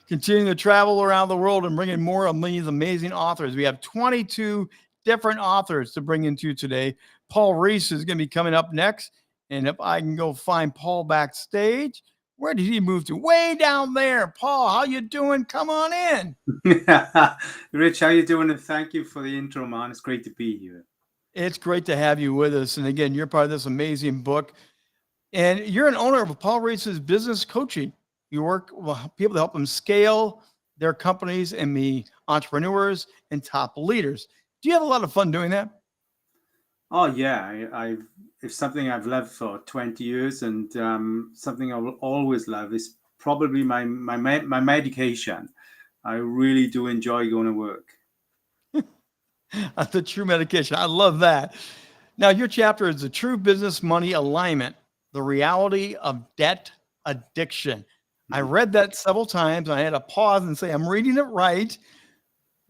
S1: Continuing to travel around the world and bringing more of these amazing authors. We have 22 different authors to bring into today. Paul Reese is going to be coming up next. And if I can go find Paul backstage, where did he move to? Way down there. Paul, how you doing? Come on in.
S8: Rich, how you doing? And thank you for the intro, man. It's great to be here.
S1: It's great to have you with us. And again, you're part of this amazing book. And you're an owner of Paul Reese's Business Coaching. You work with people to help them scale their companies and be entrepreneurs and top leaders. Do you have a lot of fun doing that?
S8: Oh yeah, it's something I've loved for 20 years, and something I will always love is probably my medication. I really do enjoy going to work.
S1: The true medication. I love that. Now, your chapter is the true business money alignment, the reality of debt addiction. I read that several times. And I had to pause and say, I'm reading it right.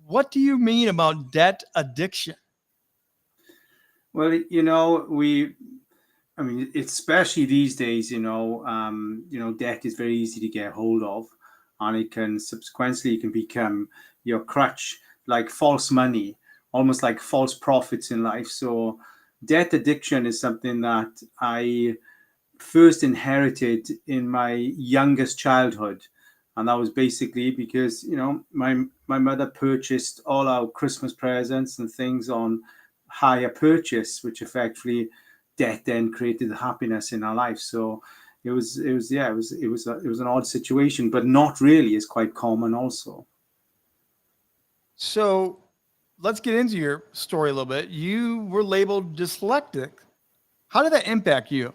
S1: What do you mean about debt addiction?
S8: Well, especially these days, debt is very easy to get hold of, and it can become your crutch, like false money, almost like false profits in life. So debt addiction is something that I first inherited in my youngest childhood. And that was basically because, my mother purchased all our Christmas presents and things on hire purchase, which effectively debt then created the happiness in our life. So it was an odd situation, but not really. It's quite common also.
S1: So let's get into your story a little bit. You were labeled dyslexic. How did that impact you?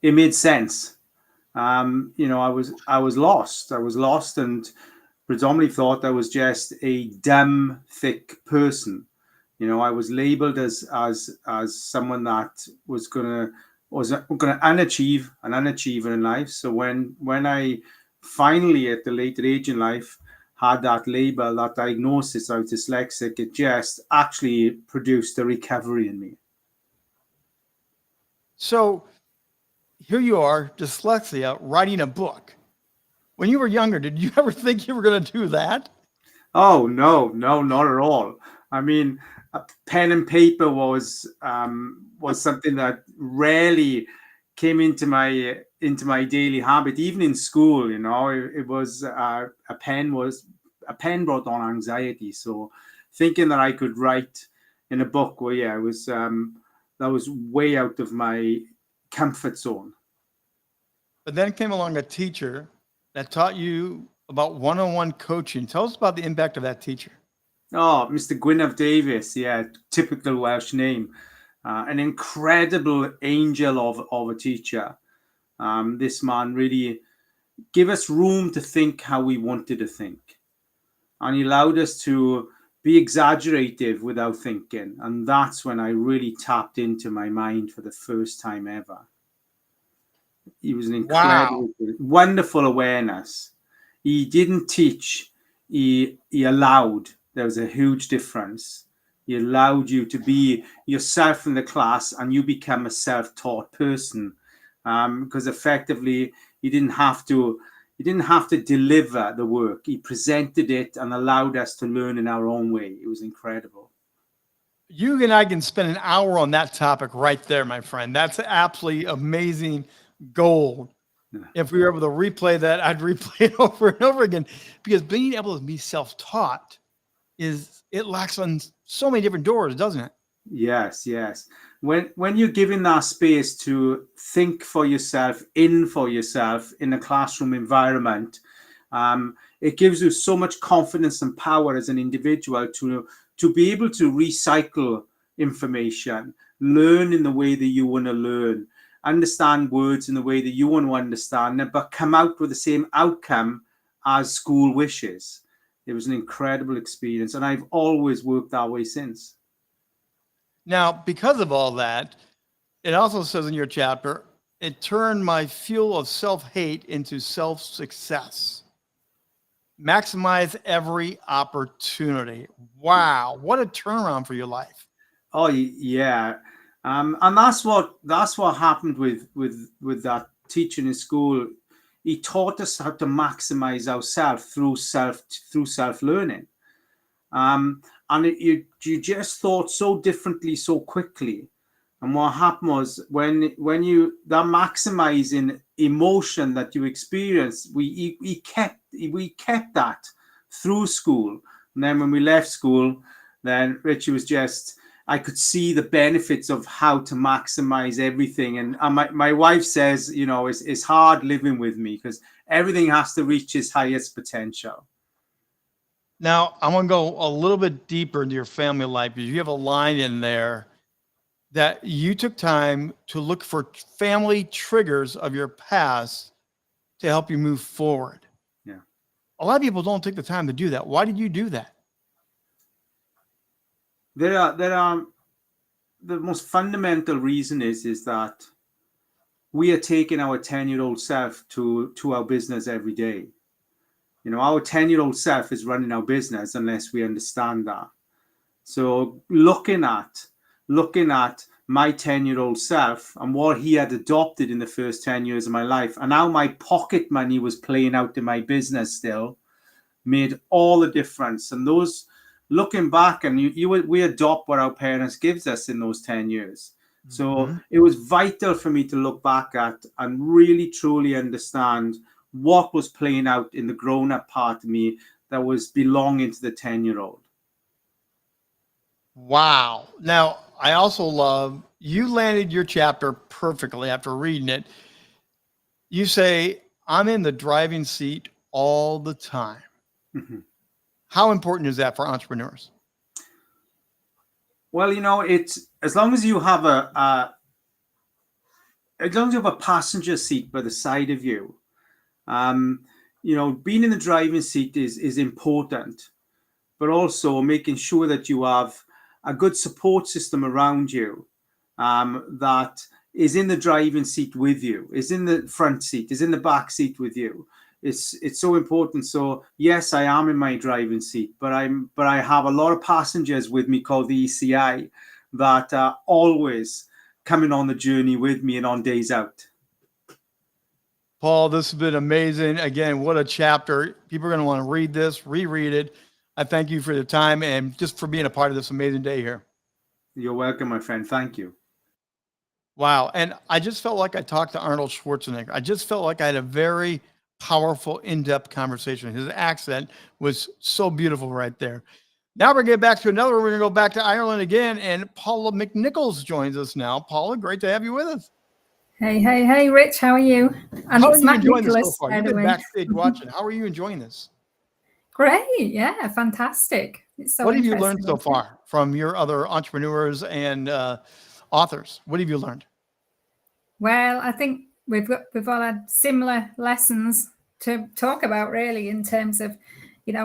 S8: It made sense. I was lost. I was lost and predominantly thought I was just a dumb, thick person. I was labeled as someone that was gonna an unachiever in life. So when I finally, at the later age in life, had that label, that diagnosis, I was dyslexic, it just actually produced a recovery in me.
S1: So here you are, dyslexia, writing a book. When you were younger, did you ever think you were going to do that?
S8: Oh, no, not at all. I mean, pen and paper was something that rarely came into my daily habit. Even in school, it was a pen brought on anxiety. So thinking that I could write in a book, well, yeah, it was that was way out of my comfort zone.
S1: But then came along a teacher that taught you about one-on-one coaching. Tell us about the impact of that teacher.
S8: Oh, Mr. Gwyneth Davis, yeah, typical Welsh name. An incredible angel of a teacher. This man really gave us room to think how we wanted to think. And he allowed us to be exaggerative without thinking. And that's when I really tapped into my mind for the first time ever. He was an incredible, wonderful awareness. He didn't teach, he allowed. There was a huge difference. He allowed you to be yourself in the class, and you become a self-taught person, because effectively he didn't have to deliver the work. He presented it and allowed us to learn in our own way. It was incredible.
S1: You and I can spend an hour on that topic right there, my friend. That's absolutely amazing gold.
S8: Yeah.
S1: If we were able to replay that, I'd replay it over and over again, because being able to be self-taught it locks on so many different doors, doesn't it?
S8: Yes. When you're given that space to think for yourself in a classroom environment, it gives you so much confidence and power as an individual to be able to recycle information, learn in the way that you want to learn, understand words in the way that you want to understand them, but come out with the same outcome as school wishes. It was an incredible experience, and I've always worked that way since.
S1: Now, because of all that, it also says in your chapter, it turned my fuel of self-hate into self-success. Maximize every opportunity. Wow, what a turnaround for your life.
S8: Oh yeah, and that's what happened with that teacher in school. He taught us how to maximize ourselves through self-learning, and you just thought so differently so quickly. And what happened was when you that maximizing emotion that you experienced, we kept that through school. And then when we left school, then Richie was just, I could see the benefits of how to maximize everything. And my wife says, it's hard living with me because everything has to reach its highest potential.
S1: Now, I want to go a little bit deeper into your family life, because you have a line in there that you took time to look for family triggers of your past to help you move forward.
S8: Yeah.
S1: A lot of people don't take the time to do that. Why did you do that?
S8: There are the most fundamental reason is that we are taking our 10-year-old self to our business every day. Our 10-year-old self is running our business unless we understand that. So looking at my 10-year-old self and what he had adopted in the first 10 years of my life, and how my pocket money was playing out in my business still, made all the difference. And those, looking back, and we adopt what our parents gives us in those 10 years. So it was vital for me to look back at and really truly understand what was playing out in the grown-up part of me that was belonging to the 10-year-old.
S1: Wow. Now, I also love, you landed your chapter perfectly after reading it. You say, I'm in the driving seat all the time.
S8: Mm-hmm.
S1: How important is that for entrepreneurs?
S8: Well, it's as long as you have a passenger seat by the side of you, being in the driving seat is important, but also making sure that you have a good support system around you, that is in the driving seat with you, is in the front seat, is in the back seat with you. It's so important. So yes, I am in my driving seat, but I have a lot of passengers with me called the ECI that are always coming on the journey with me and on days out.
S1: Paul, this has been amazing. Again, what a chapter. People are going to want to read this, reread it. I thank you for your time and just for being a part of this amazing day here.
S8: You're welcome, my friend. Thank you.
S1: Wow. And I just felt like I talked to Arnold Schwarzenegger. I just felt like I had a very powerful, in-depth conversation. His accent was so beautiful right there. Now we're going to get back to another. We're going to go back to Ireland again. And Paula McNichols joins us now. Paula, great to have you with us.
S9: Hey, Rich, how are you? And
S1: how
S9: it's
S1: are you
S9: Matt
S1: enjoying
S9: Nicholas,
S1: this so far?
S9: by
S1: You've
S9: the
S1: been
S9: way.
S1: backstage watching. How are you enjoying this?
S9: Great, yeah, fantastic. It's so
S1: what have you learned
S9: interesting,
S1: so far from your other entrepreneurs and authors? What have you learned?
S9: Well, I think we've all had similar lessons to talk about, really, in terms of,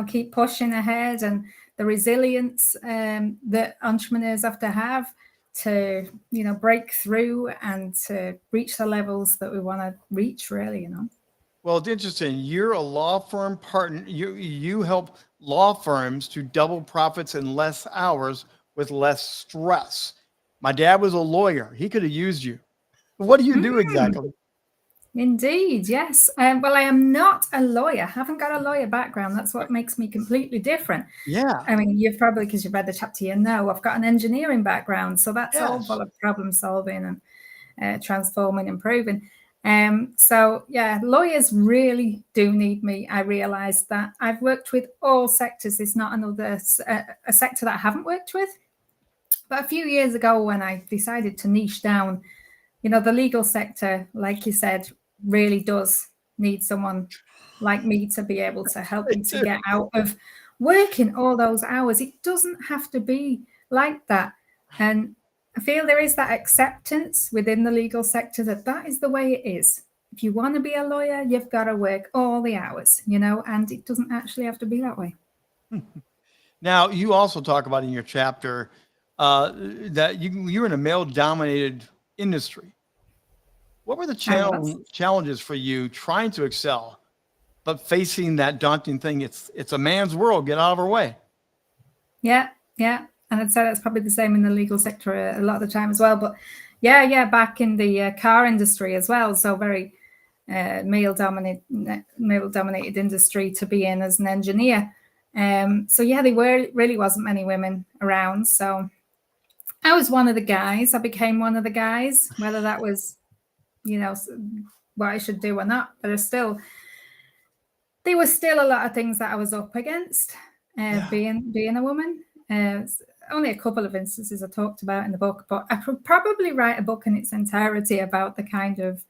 S9: keep pushing ahead and the resilience that entrepreneurs have to have. to, break through and to reach the levels that we want to reach, really,
S1: Well, it's interesting. You're a law firm partner. You help law firms to double profits in less hours with less stress. My dad was a lawyer. He could have used you. What do you do exactly?
S9: Indeed, yes. Well, I am not a lawyer. I haven't got a lawyer background. That's what makes me completely different.
S1: Yeah.
S9: I mean, you've probably, because you've read the chapter, I've got an engineering background. So that's all
S1: Yes.
S9: full of problem solving and transforming, improving. So yeah, lawyers really do need me. I realized that I've worked with all sectors. There's not another a sector that I haven't worked with. But a few years ago, when I decided to niche down, the legal sector, like you said, really does need someone like me to be able to help me to get out of working all those hours. It doesn't have to be like that. And I feel there is that acceptance within the legal sector that is the way it is. If you want to be a lawyer, you've got to work all the hours, and it doesn't actually have to be that way.
S1: Now, you also talk about in your chapter that you're in a male-dominated industry. What were the challenges for you trying to excel, but facing that daunting thing? It's a man's world. Get out of our way.
S9: Yeah. And I'd say that's probably the same in the legal sector a lot of the time as well. But back in the car industry as well. So very male-dominated industry to be in as an engineer. So there really wasn't many women around. So I was one of the guys. I became one of the guys, whether that was, what I should do or not. But there was still a lot of things that I was up against being a woman. Only a couple of instances I talked about in the book, but I could probably write a book in its entirety about the kind of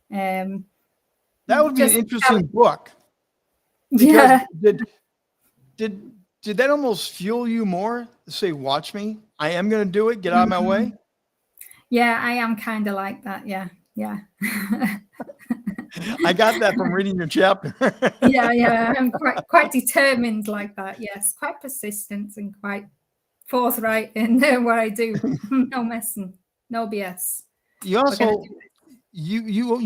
S1: that would be an interesting book.
S9: Yeah.
S1: Did that almost fuel you more to say, watch me, I am going to do it, get out of my way?
S9: Yeah, I am kind of like that. Yeah.
S1: I got that from reading your chapter.
S9: Yeah, I'm quite determined like that. Yes, quite persistent and quite forthright in what I do. No messing, no BS.
S1: You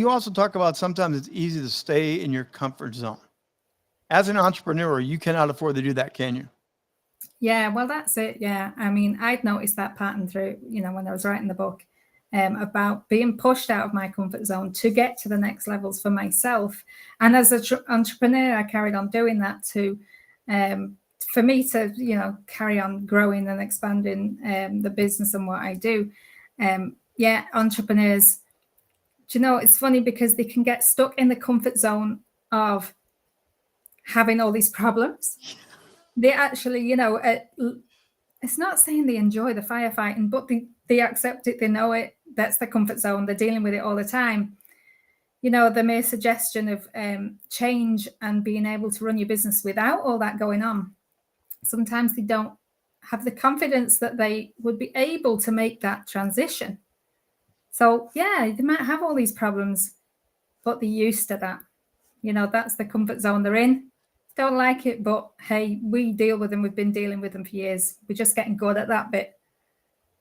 S1: also talk about sometimes it's easy to stay in your comfort zone. As an entrepreneur, you cannot afford to do that, can you?
S9: Yeah, well, that's it. Yeah, I mean, I'd noticed that pattern through, when I was writing the book. About being pushed out of my comfort zone to get to the next levels for myself. And as an entrepreneur, I carried on doing that too. For me to, carry on growing and expanding the business and what I do. Entrepreneurs, it's funny because they can get stuck in the comfort zone of having all these problems. They actually, it's not saying they enjoy the firefighting, but they accept it, they know it, that's the comfort zone, they're dealing with it all the time. The mere suggestion of change and being able to run your business without all that going on, sometimes they don't have the confidence that they would be able to make that transition. So they might have all these problems, but they're used to that. That's the comfort zone they're in. Don't like it, but hey, we deal with them. We've been dealing with them for years. We're just getting good at that bit.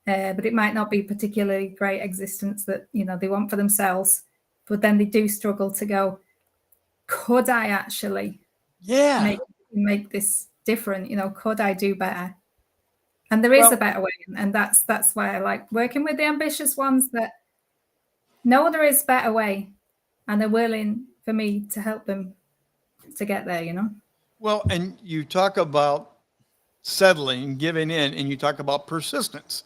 S9: But it might not be particularly great existence that, they want for themselves. But then they do struggle to go, could I actually make this different? Could I do better? And there is a better way. And that's why I like working with the ambitious ones that know there is a better way. And they're willing for me to help them to get there,
S1: Well, and you talk about settling, giving in, and you talk about persistence.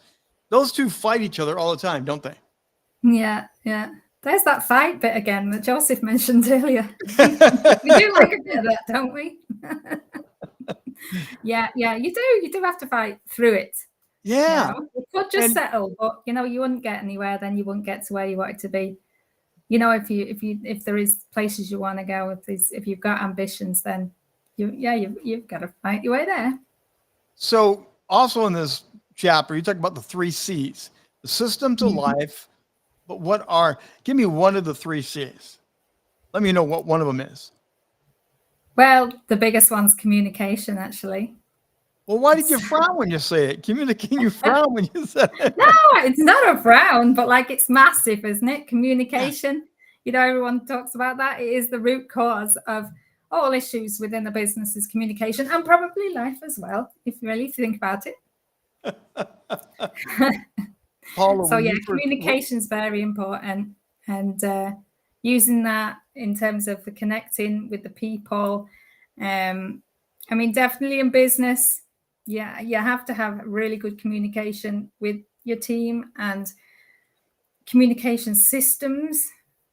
S1: Those two fight each other all the time, don't they?
S9: Yeah. There's that fight bit again that Joseph mentioned earlier. We do like a bit of that, don't we? Yeah, you do. You do have to fight through it.
S1: Yeah.
S9: You could just settle, but you wouldn't get anywhere. Then you wouldn't get to where you wanted to be. If there is places you want to go, if you've got ambitions, then you've got to fight your way there.
S1: So also in this chapter, you talk about the 3 C's, the system to life. But give me one of the 3 C's. Let me know what one of them is.
S9: Well, the biggest one's communication, actually.
S1: Well, why did you frown when you say it? Communicating, you frown when you said it.
S9: No, it's not a frown, but like it's massive, isn't it? Communication. You know, everyone talks about that. It is the root cause of all issues within the business is communication, and probably life as well, if you really think about it.
S1: Paula,
S9: So
S1: when
S9: yeah,
S1: you first-
S9: communication is very important, and using that in terms of the connecting with the people. I mean, definitely in business, yeah, you have to have really good communication with your team and communication systems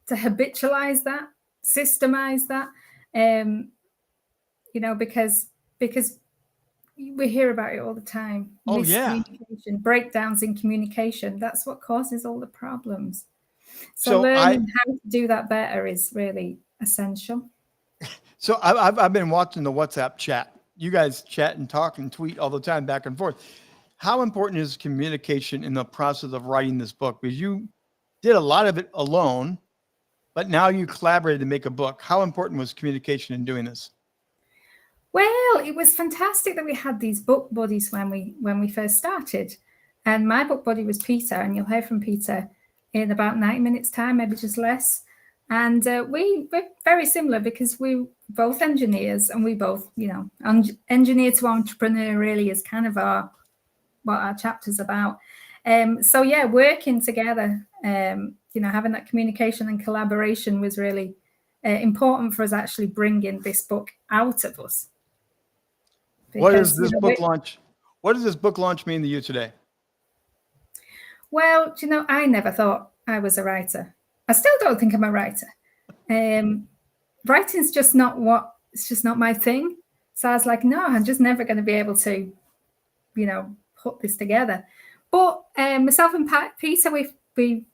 S9: to habitualize that, systemize that. You know, because we hear about it all the time.
S1: Oh, yeah.
S9: Miscommunication, breakdowns in communication. That's what causes all the problems. So
S1: So
S9: learning how to do that better is really essential.
S1: So I've been watching the WhatsApp chat. You guys chat and talk and tweet all the time back and forth. How important is communication in the process of writing this book? Because you did a lot of it alone, but now you collaborated to make a book. How important was communication in doing this?
S9: Well, it was fantastic that we had these book buddies when we first started. And my book buddy was Peter, and you'll hear from Peter in about 90 minutes time, maybe just less. And we're very similar because we're both engineers, and we both, you know, engineer to entrepreneur really is kind of what our chapter's about. So yeah, working together, you know, having that communication and collaboration was really important for us actually bringing this book out of us.
S1: What does
S9: Because,
S1: this book launch? What does this book launch mean to you today?
S9: Well, you know, I never thought I was a writer. I still don't think I'm a writer. Writing's just not it's just not my thing. So I was like, no, I'm just never going to be able to, you know, put this together. But myself and Peter, we've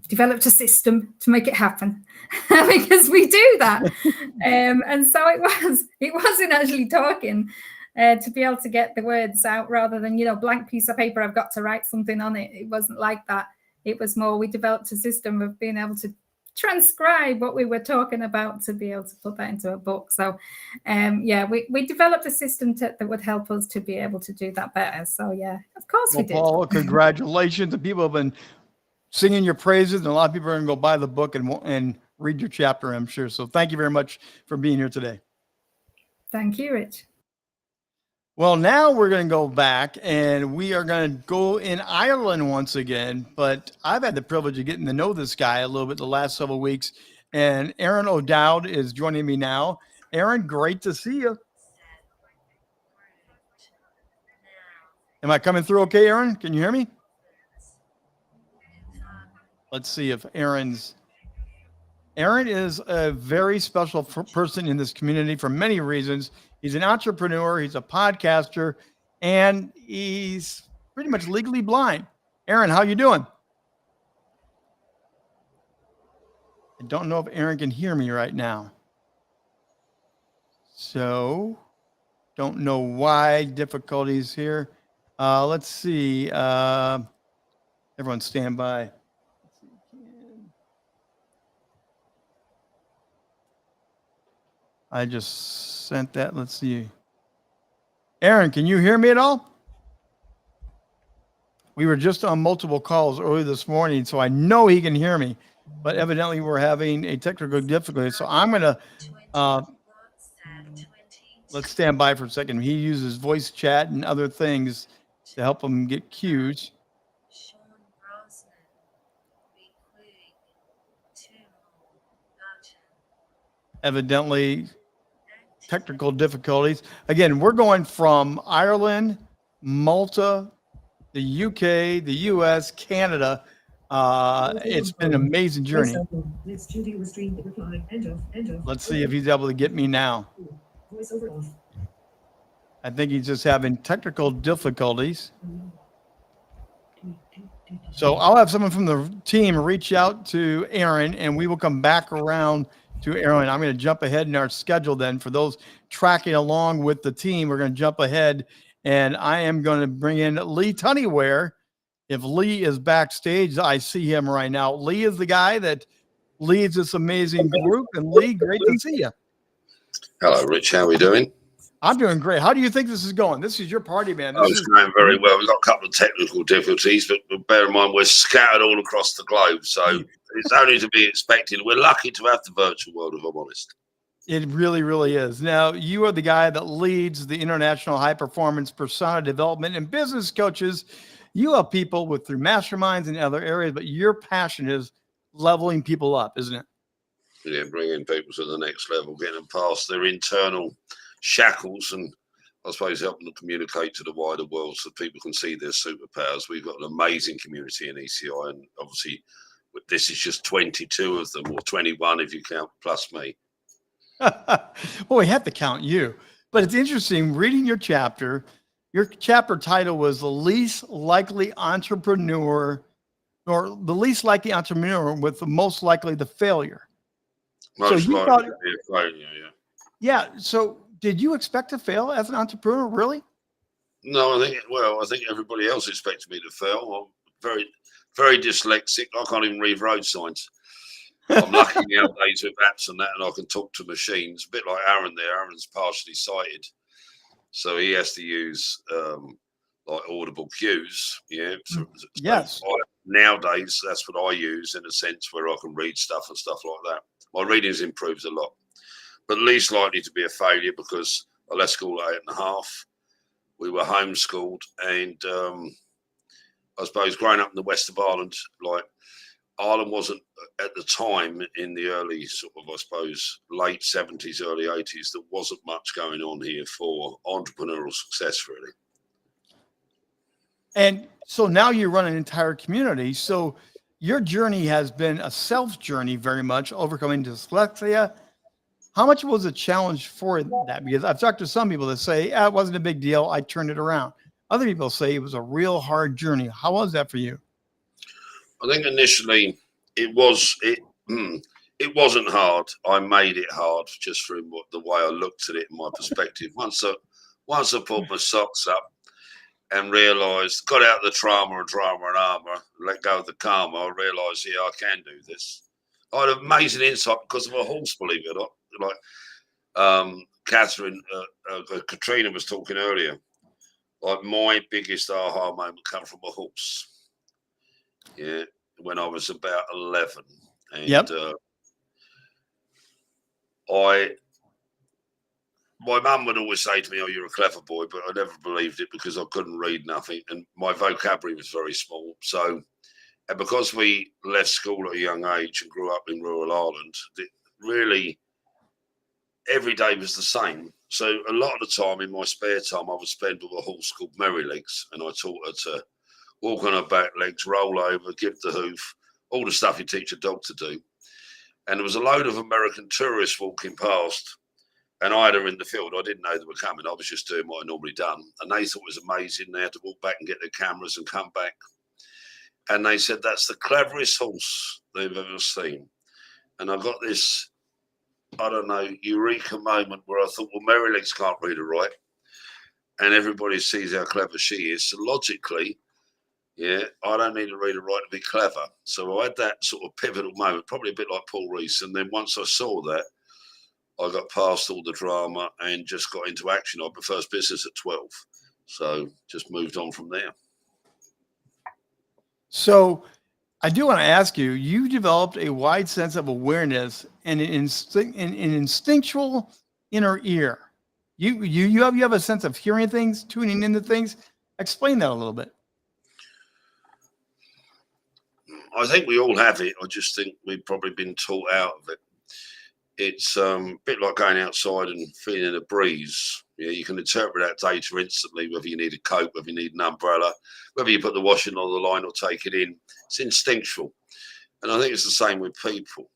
S9: developed a system to make it happen because we do that. And so it wasn't actually talking to be able to get the words out rather than, you know, blank piece of paper, I've got to write something on it. It wasn't like that. It was more, we developed a system of being able to transcribe what we were talking about to be able to put that into a book. So yeah, we developed a system that would help us to be able to do that better. So yeah, of course we did.
S1: Paula, congratulations. The people have been singing your praises, and a lot of people are going to go buy the book and read your chapter, I'm sure. So thank you very much for being here today.
S9: Thank you, Rich.
S1: Well, now we're going to go back, and we are going to go in Ireland once again. But I've had the privilege of getting to know this guy a little bit the last several weeks. And Aaron O'Dowd is joining me now. Aaron, great to see you. Am I coming through okay, Aaron? Can you hear me? Let's see if Aaron is a very special person in this community for many reasons. He's an entrepreneur, he's a podcaster, and he's pretty much legally blind. Aaron, how you doing? I don't know if Aaron can hear me right now. So, don't know why, difficulties here. Let's see. Everyone stand by. I just sent that. Let's see. Aaron, can you hear me at all? We were just on multiple calls early this morning, so I know he can hear me, but evidently we're having a technical difficulty. So I'm going to, let's stand by for a second. He uses voice chat and other things to help him get cues. Evidently, technical difficulties. Again, we're going from Ireland, Malta, the UK, the US, Canada. It's been an amazing journey. Let's see if he's able to get me now. I think he's just having technical difficulties. So I'll have someone from the team reach out to Aaron, and we will come back around to Aaron. I'm going to jump ahead in our schedule then. For those tracking along with the team, we're going to jump ahead, and I am going to bring in Lee Tunnyware. If Lee is backstage, I see him right now. Lee is the guy that leads this amazing group. And Lee, great to see you.
S10: Hello, Rich. How are we doing?
S1: I'm doing great. How do you think this is going? This is your party, man. This
S10: It's
S1: is
S10: going very well. We've got a couple of technical difficulties, but bear in mind we're scattered all across the globe, so it's only to be expected. We're lucky to have the virtual world, if I'm honest.
S1: It really, really is. Now, you are the guy that leads the International High Performance Persona Development and Business Coaches. You have people through masterminds and other areas, but your passion is leveling people up, isn't it?
S10: Yeah, bringing people to the next level, getting them past their internal shackles, and I suppose helping them communicate to the wider world so people can see their superpowers. We've got an amazing community in ECI, and obviously this is just 22 of them, or 21 if you count plus me.
S1: Well, we have to count you. But it's interesting reading your chapter. Your chapter title was The Least Likely Entrepreneur, or The Least Likely Entrepreneur with the Most Likely the Failure.
S10: Most
S1: you
S10: likely
S1: thought,
S10: to be a failure, yeah.
S1: Yeah. So did you expect to fail as an entrepreneur, really?
S10: No, I think everybody else expected me to fail. I'm very, very dyslexic. I can't even read road signs. I'm lucky nowadays with apps and that, and I can talk to machines. A bit like Aaron there. Aaron's partially sighted, so he has to use like audible cues. Yeah.
S1: Yes.
S10: Nowadays, that's what I use in a sense where I can read stuff and stuff like that. My reading's improved a lot, but least likely to be a failure because I left school at 8.5. We were homeschooled, and I suppose growing up in the west of Ireland, like Ireland wasn't at the time in the early sort of, I suppose, late 70s, early 80s, there wasn't much going on here for entrepreneurial success, really.
S1: And so now you run an entire community. So your journey has been a self journey, very much overcoming dyslexia. How much was a challenge for that? Because I've talked to some people that say, it wasn't a big deal, I turned it around. Other people say it was a real hard journey. How was that for you?
S10: I think initially it wasn't hard. I made it hard just from the way I looked at it and my perspective. Once I pulled my socks up and realised, got out of the drama and armour, let go of the karma, I realised, yeah, I can do this. I had amazing insight because of a horse, believe it or not. Like Katrina was talking earlier. Like my biggest aha moment came from a horse. Yeah, when I was about 11, and my mum would always say to me, "Oh, you're a clever boy," but I never believed it because I couldn't read nothing, and my vocabulary was very small. So, and because we left school at a young age and grew up in rural Ireland, really every day was the same. So a lot of the time in my spare time, I would spend with a horse called Merrylegs, and I taught her to walk on her back legs, roll over, give the hoof, all the stuff you teach a dog to do. And there was a load of American tourists walking past, and I had her in the field. I didn't know they were coming. I was just doing what I normally done. And they thought it was amazing. They had to walk back and get their cameras and come back. And they said, that's the cleverest horse they've ever seen. And I got this, I don't know, eureka moment where I thought, well, Merrylegs can't read or write. And everybody sees how clever she is. So logically, yeah, I don't need to read or write to be clever. So I had that sort of pivotal moment, probably a bit like Paul Rees. And then once I saw that, I got past all the drama and just got into action. I had my first business at 12. So just moved on from there.
S1: So I do want to ask you, you developed a wide sense of awareness and an instinctual inner ear. You have a sense of hearing things, tuning into things. Explain that a little bit.
S10: I think we all have it. I just think we've probably been taught out of it. It's a bit like going outside and feeling a breeze. Yeah, you can interpret that data instantly, whether you need a coat, whether you need an umbrella, whether you put the washing on the line or take it in. It's instinctual. And I think it's the same with people.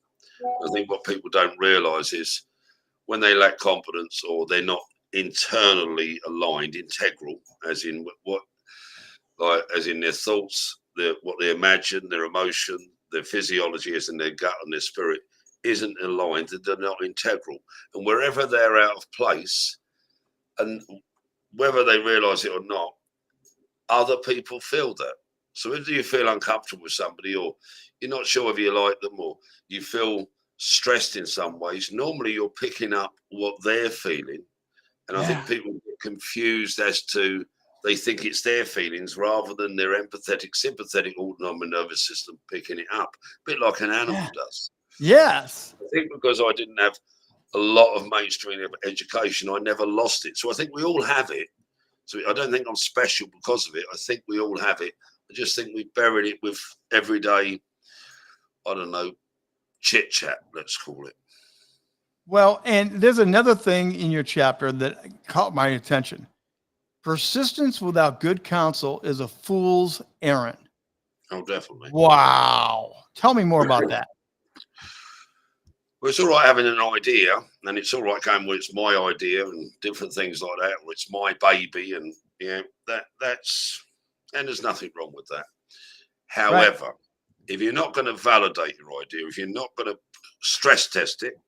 S10: I think what people don't realise is when they lack confidence or they're not internally aligned, integral, as in as in their thoughts, what they imagine, their emotion, their physiology is in their gut and their spirit isn't aligned, that they're not integral. And wherever they're out of place, and whether they realise it or not, other people feel that. So if you feel uncomfortable with somebody, or you're not sure if you like them, or you feel stressed in some ways, normally you're picking up what they're feeling And I think people get confused as to, they think it's their feelings rather than their empathetic, sympathetic autonomic nervous system picking it up, a bit like an animal does.
S1: Yes.
S10: I think because I didn't have a lot of mainstream education, I never lost it. So I think we all have it. So I don't think I'm special because of it. I think we all have it. I just think we buried it with everyday, I don't know, chit chat, let's call it.
S1: Well, and there's another thing in your chapter that caught my attention. Persistence without good counsel is a fool's errand.
S10: Oh, definitely.
S1: Wow. Tell me more about that.
S10: Well, it's all right having an idea, and it's all right going, well, it's my idea and different things like that, or it's my baby, and that's, and there's nothing wrong with that. However, if you're not going to validate your idea, if you're not going to stress test it,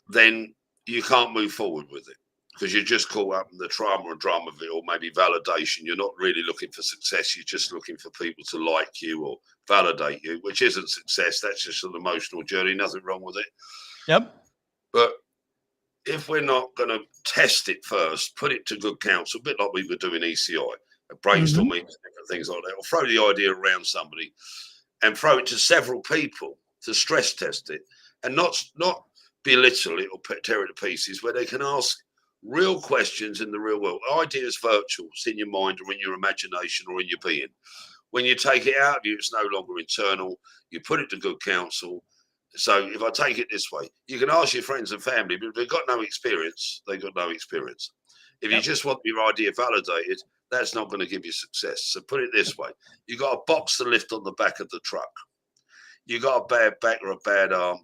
S10: then you can't move forward with it, because you're just caught up in the trauma and drama of it, or maybe validation. You're not really looking for success. You're just looking for people to like you or validate you, which isn't success. That's just an emotional journey. Nothing wrong with it.
S1: Yep.
S10: But if we're not going to test it first, put it to good counsel, a bit like we were doing ECI, brainstorming, different things like that, or throw the idea around somebody and throw it to several people to stress test it, and not belittle it or tear it to pieces, where they can ask real questions in the real world. Ideas virtual, it's in your mind or in your imagination or in your being. When you take it out of you, it's no longer internal. You put it to good counsel. So if I take it this way, you can ask your friends and family, but if they've got no experience, they've got no experience. If you just want your idea validated, that's not going to give you success. So put it this way, you got a box to lift on the back of the truck. You got a bad back or a bad arm,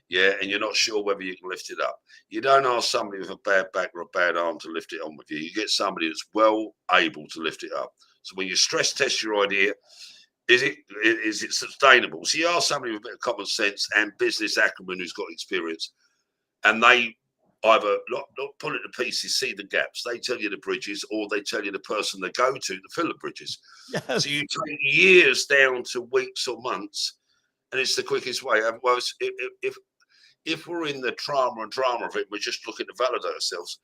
S10: and you're not sure whether you can lift it up. You don't ask somebody with a bad back or a bad arm to lift it on with you. You get somebody that's well able to lift it up. So when you stress test your idea, is it sustainable? So you ask somebody with a bit of common sense and business acumen who's got experience, and they either not pull it to pieces, see the gaps. They tell you the bridges, or they tell you the person they go to fill the bridges.
S1: Yes.
S10: So you take years down to weeks or months, and it's the quickest way. Otherwise, if we're in the trauma and drama of it, we're just looking to validate ourselves.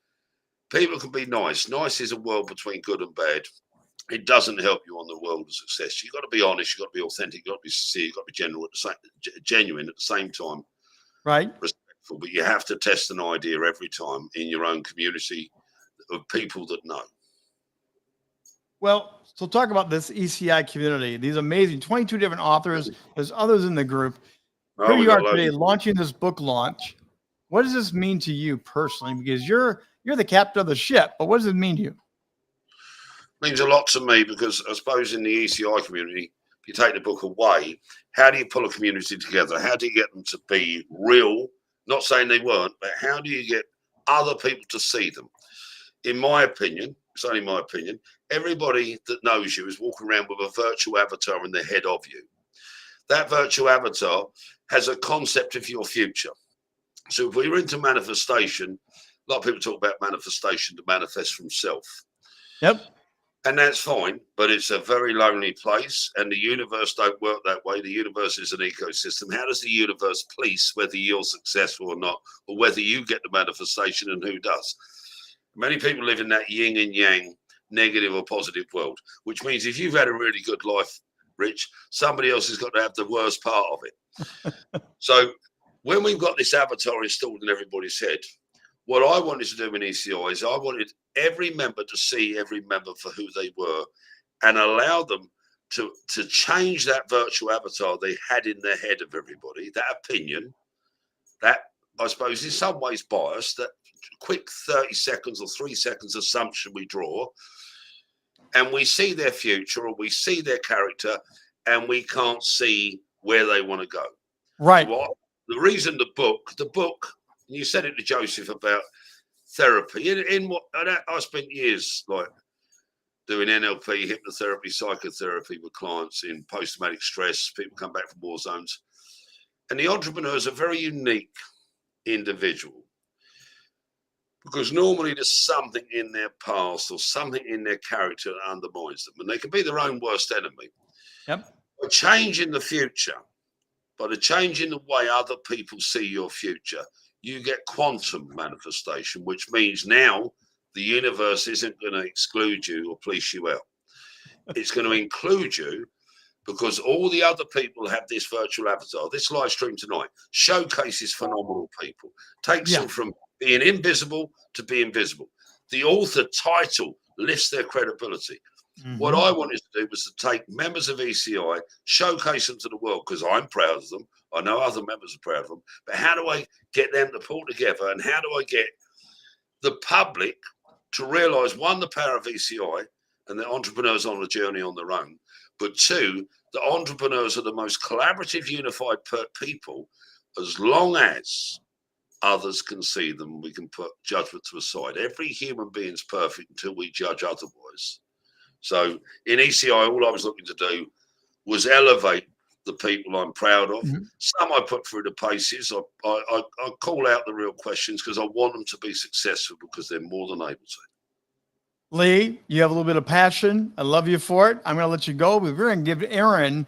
S10: People can be nice. Nice is a world between good and bad. It doesn't help you on the world of success. You've got to be honest. You've got to be authentic. You've got to be sincere. You've got to be genuine at the same time.
S1: Right.
S10: Respectful. But you have to test an idea every time in your own community of people that know.
S1: Well, so talk about this ECI community. These amazing 22 different authors. There's others in the group. Here you are today launching this book launch. What does this mean to you personally? Because you're the captain of the ship, but what does it mean to you?
S10: It means a lot to me, because I suppose in the ECI community, if you take the book away, how do you pull a community together? How do you get them to be real? Not saying they weren't, but how do you get other people to see them? In my opinion, it's only my opinion, everybody that knows you is walking around with a virtual avatar in the head of you. That virtual avatar has a concept of your future. So if we're into manifestation, a lot of people talk about manifestation to manifest from self.
S1: Yep.
S10: And that's fine, but it's a very lonely place, and the universe don't work that way. The universe is an ecosystem. How does the universe police whether you're successful or not, or whether you get the manifestation, and who does? Many people live in that yin and yang, negative or positive world, which means if you've had a really good life, Rich, somebody else has got to have the worst part of it. So when we've got this avatar installed in everybody's head, what I wanted to do in ECI is I wanted every member to see every member for who they were, and allow them to change that virtual avatar they had in their head of everybody, that opinion, that I suppose in some ways biased, that quick 30 seconds or 3 seconds assumption we draw, and we see their future or we see their character, and we can't see where they want to go.
S1: Right.
S10: So the reason the book, you said it to Joseph about therapy. In what I spent years like doing NLP, hypnotherapy, psychotherapy with clients in post-traumatic stress. People come back from war zones, and the entrepreneur is a very unique individual, because normally there's something in their past or something in their character that undermines them, and they can be their own worst enemy.
S1: Yep.
S10: A change in the future by the change in the way other people see your future, you get quantum manifestation, which means now the universe isn't going to exclude you or police you out. It's going to include you, because all the other people have this virtual avatar. This live stream tonight showcases phenomenal people, takes them from being invisible to being visible. The author title lifts their credibility. What I wanted to do was to take members of ECI, showcase them to the world, because I'm proud of them. I know other members are proud of them. But how do I get them to pull together, and how do I get the public to realise, one, the power of ECI and that entrepreneurs on a journey on their own, but two, that entrepreneurs are the most collaborative, unified people, as long as others can see them. We can put judgment to a side. Every human being's perfect until we judge otherwise. So in ECI, all I was looking to do was elevate the people I'm proud of. Some I put through the paces. I call out the real questions because I want them to be successful, because they're more than able to.
S1: Lee, you have a little bit of passion. I love you for it. I'm going to let you go, but we're going to give Aaron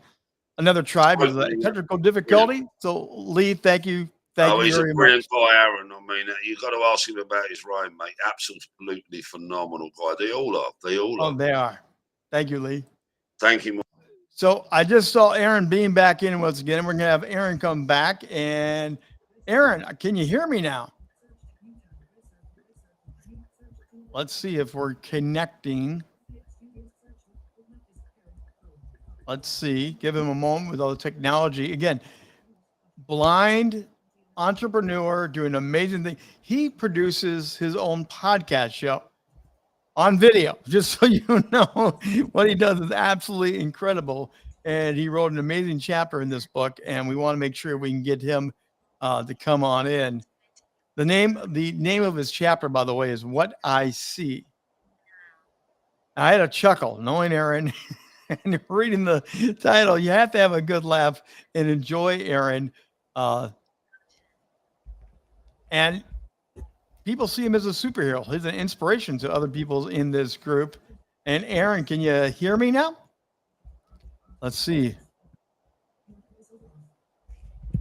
S1: another try because of the technical difficulty. So, Lee, thank you. Thank you
S10: he's
S1: very
S10: a brilliant
S1: much.
S10: guy, Aaron. I mean, you've got to ask him about his reign, mate. Absolutely phenomenal guy. They all are. They all are.
S1: They are. Thank you, Lee.
S10: Thank you.
S1: So I just saw Aaron beam back in once again. We're going to have Aaron come back. And Aaron, can you hear me now? Let's see if we're connecting. Let's see. Give him a moment with all the technology. Again, blind entrepreneur doing amazing thing. He produces his own podcast show on video, just so you know. What he does is absolutely incredible. And he wrote an amazing chapter in this book, and we want to make sure we can get him to come on in. The name of his chapter, by the way, is What I See. I had a chuckle knowing Aaron and reading the title. You have to have a good laugh and enjoy Aaron. And people see him as a superhero. He's an inspiration to other people in this group. And Aaron, can you hear me now? Let's see.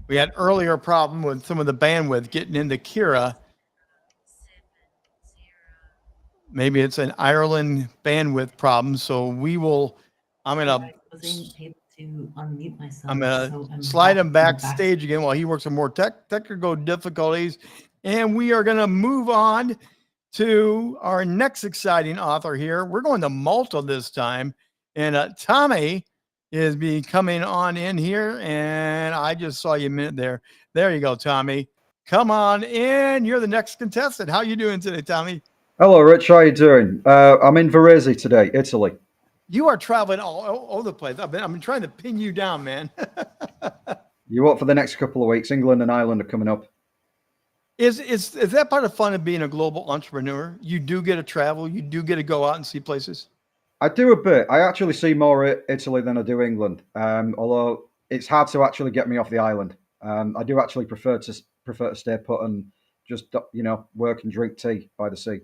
S1: We had earlier problem with some of the bandwidth getting into Kira. Maybe it's an Ireland bandwidth problem. So we will, I'm going to slide him backstage again while he works on more technical difficulties. And we are going to move on to our next exciting author here. We're going to Malta this time. And Tommy is coming on in here. And I just saw you a minute there. There you go, Tommy. Come on in. You're the next contestant. How you doing today, Tommy?
S11: Hello, Rich. How are you doing? I'm in Varese today, Italy.
S1: You are traveling all over the place. I've been trying to pin you down, man.
S11: You what for the next couple of weeks? England and Ireland are coming up.
S1: Is that part of fun of being a global entrepreneur? You do get to travel. You do get to go out and see places.
S11: I do a bit. I actually see more Italy than I do England. Although it's hard to actually get me off the island. I do actually prefer to stay put and just work and drink tea by the sea.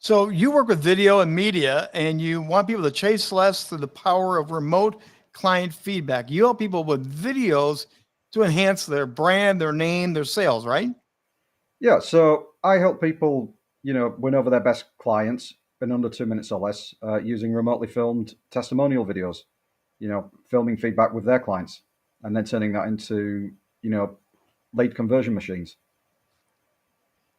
S1: So you work with video and media, and you want people to chase less through the power of remote client feedback. You help people with videos to enhance their brand, their name, their sales, right?
S11: Yeah. So I help people, win over their best clients in under 2 minutes or less using remotely filmed testimonial videos, filming feedback with their clients and then turning that into, lead conversion machines.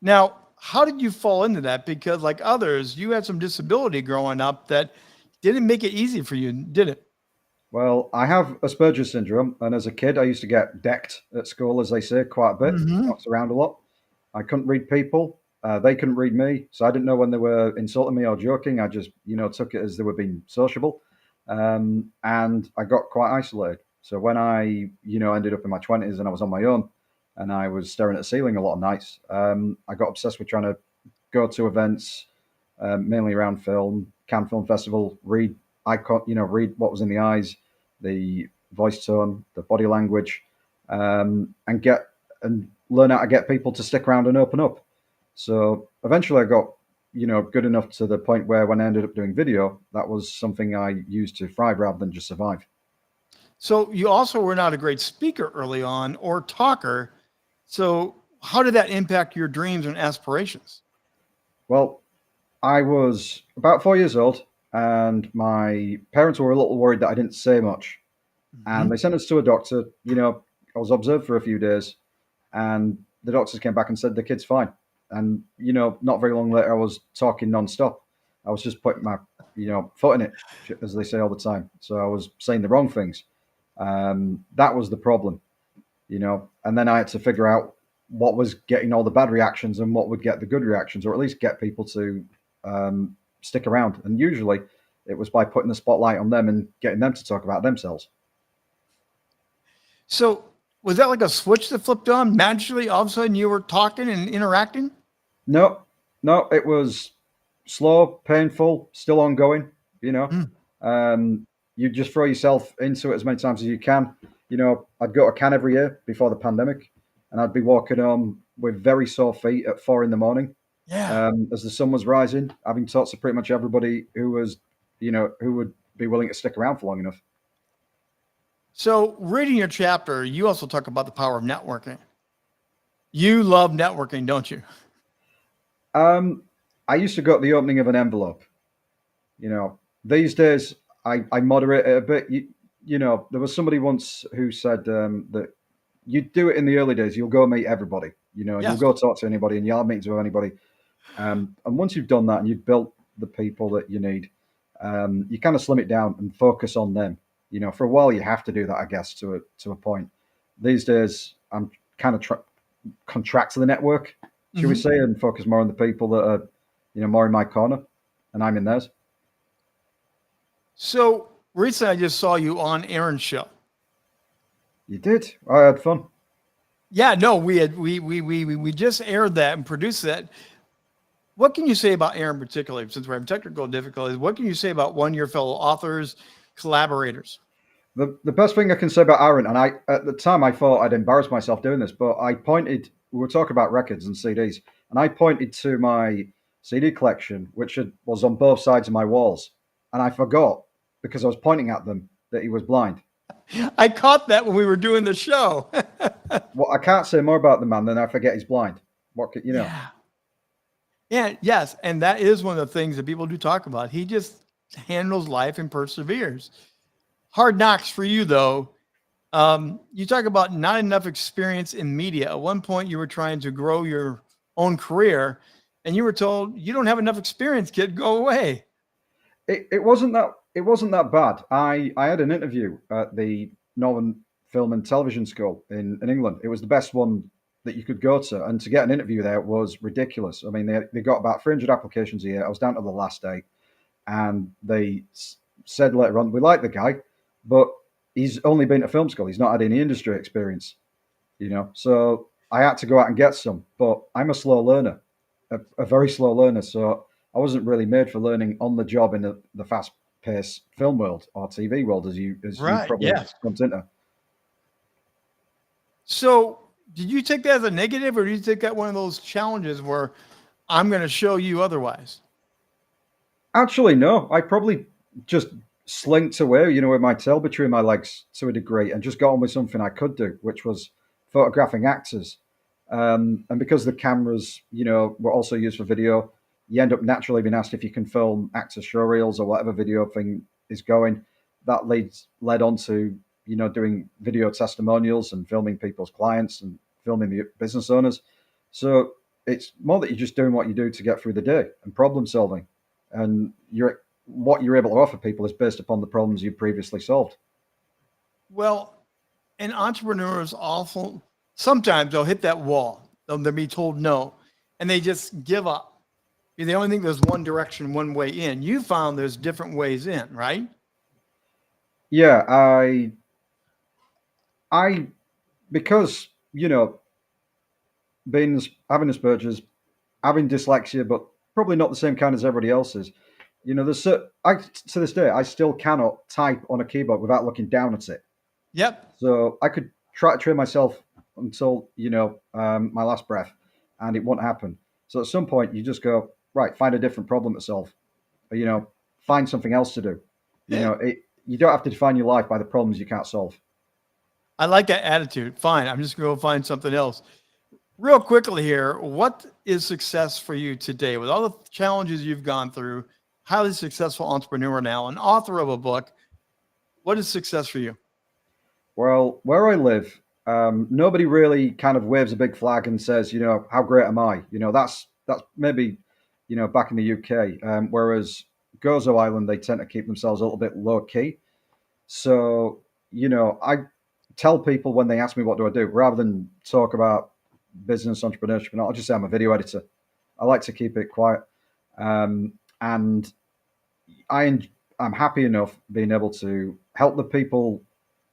S1: Now, how did you fall into that? Because like others, you had some disability growing up that didn't make it easy for you, did it?
S11: Well, I have Asperger's syndrome, and as a kid, I used to get decked at school, as they say, quite a bit, knocked around a lot. I couldn't read people. They couldn't read me, so I didn't know when they were insulting me or joking. I just, took it as they were being sociable, and I got quite isolated. So when I, ended up in my 20s and I was on my own, and I was staring at the ceiling a lot of nights, I got obsessed with trying to go to events, mainly around film, Cannes Film Festival, read what was in the eyes, the voice tone, the body language, and learn how to get people to stick around and open up. So eventually I got, good enough to the point where when I ended up doing video, that was something I used to thrive rather than just survive.
S1: So you also were not a great speaker early on or talker. So how did that impact your dreams and aspirations?
S11: Well, I was about 4 years old, and my parents were a little worried that I didn't say much. And they sent us to a doctor. I was observed for a few days, and the doctors came back and said the kid's fine. And not very long later, I was talking nonstop. I was just putting my foot in it, as they say all the time. So I was saying the wrong things. That was the problem, And then I had to figure out what was getting all the bad reactions and what would get the good reactions, or at least get people to stick around. And usually, it was by putting the spotlight on them and getting them to talk about themselves.
S1: So was that like a switch that flipped on magically? All of a sudden you were talking and interacting?
S11: No, it was slow, painful, still ongoing. You just throw yourself into it as many times as you can. I'd go to Cannes every year before the pandemic, and I'd be walking home with very sore feet at 4 a.m.
S1: Yeah.
S11: As the sun was rising, having talked to pretty much everybody who would be willing to stick around for long enough.
S1: So reading your chapter, you also talk about the power of networking. You love networking, don't you?
S11: I used to go at the opening of an envelope. These days I moderate it a bit. There was somebody once who said that you do it in the early days. You'll go meet everybody. You'll go talk to anybody, and you'll have meetings with anybody. And once you've done that and you've built the people that you need, you kind of slim it down and focus on them. For a while you have to do that, I guess, to a point. These days I'm kind of contract to the network, should we say, and focus more on the people that are, more in my corner, and I'm in theirs.
S1: So recently I just saw you on Aaron's show.
S11: You did? I had fun.
S1: Yeah, no, we just aired that and produced that. What can you say about Aaron particularly, since we're having technical difficulties? What can you say about one of your fellow authors, collaborators?
S11: The best thing I can say about Aaron, and at the time I thought I'd embarrass myself doing this, but we were talking about records and CDs, and I pointed to my CD collection, which was on both sides of my walls, and I forgot, because I was pointing at them, that he was blind.
S1: I caught that when we were doing the show.
S11: Well, I can't say more about the man than I forget he's blind.
S1: Yeah, yes, and that is one of the things that people do talk about. He just handles life and perseveres. Hard knocks for you, though. You talk about not enough experience in media. At one point, you were trying to grow your own career, and you were told, "You don't have enough experience, kid. Go away."
S11: It wasn't that bad. I had an interview at the Northern Film and Television School in England. It was the best one that you could go to, and to get an interview there was ridiculous. I mean, they got about 300 applications a year. I was down to the last day, and they said later on, "We like the guy, but he's only been to film school. He's not had any industry experience." So I had to go out and get some. But I'm a slow learner, a very slow learner. So I wasn't really made for learning on the job in the fast-paced film world or TV world, as you probably jumped into.
S1: So did you take that as a negative, or did you take that one of those challenges where I'm going to show you otherwise?
S11: Actually, no. I probably just slinked away, with my tail between my legs to a degree, and just got on with something I could do, which was photographing actors. And because the cameras, were also used for video, you end up naturally being asked if you can film actor show reels or whatever video thing is going. That led on to, doing video testimonials and filming people's clients and filming the business owners. So it's more that you're just doing what you do to get through the day and problem solving. And what you're able to offer people is based upon the problems you previously solved.
S1: Well, and entrepreneurs also, sometimes they'll hit that wall. They'll be told no, and they just give up. They only think there's one direction, one way in. You found there's different ways in, right?
S11: Yeah, because, having Asperger's, having dyslexia, but probably not the same kind as everybody else's. To this day, I still cannot type on a keyboard without looking down at it.
S1: Yep.
S11: So I could try to train myself until, my last breath, and it won't happen. So at some point, you just go, right, find a different problem to solve. Or, find something else to do. you don't have to define your life by the problems you can't solve.
S1: I like that attitude. Fine, I'm just going to go find something else. Real quickly here, what is success for you today with all the challenges you've gone through? Highly successful entrepreneur now, an author of a book. What is success for you?
S11: Well, where I live, nobody really kind of waves a big flag and says, you know, how great am I? You know, that's maybe, you know, back in the UK. Whereas Gozo Island, they tend to keep themselves a little bit low key. So, you know, I tell people when they ask me what do I do, rather than talk about business entrepreneurship, and I'll just say I'm a video editor. I like to keep it quiet, and I'm happy enough being able to help the people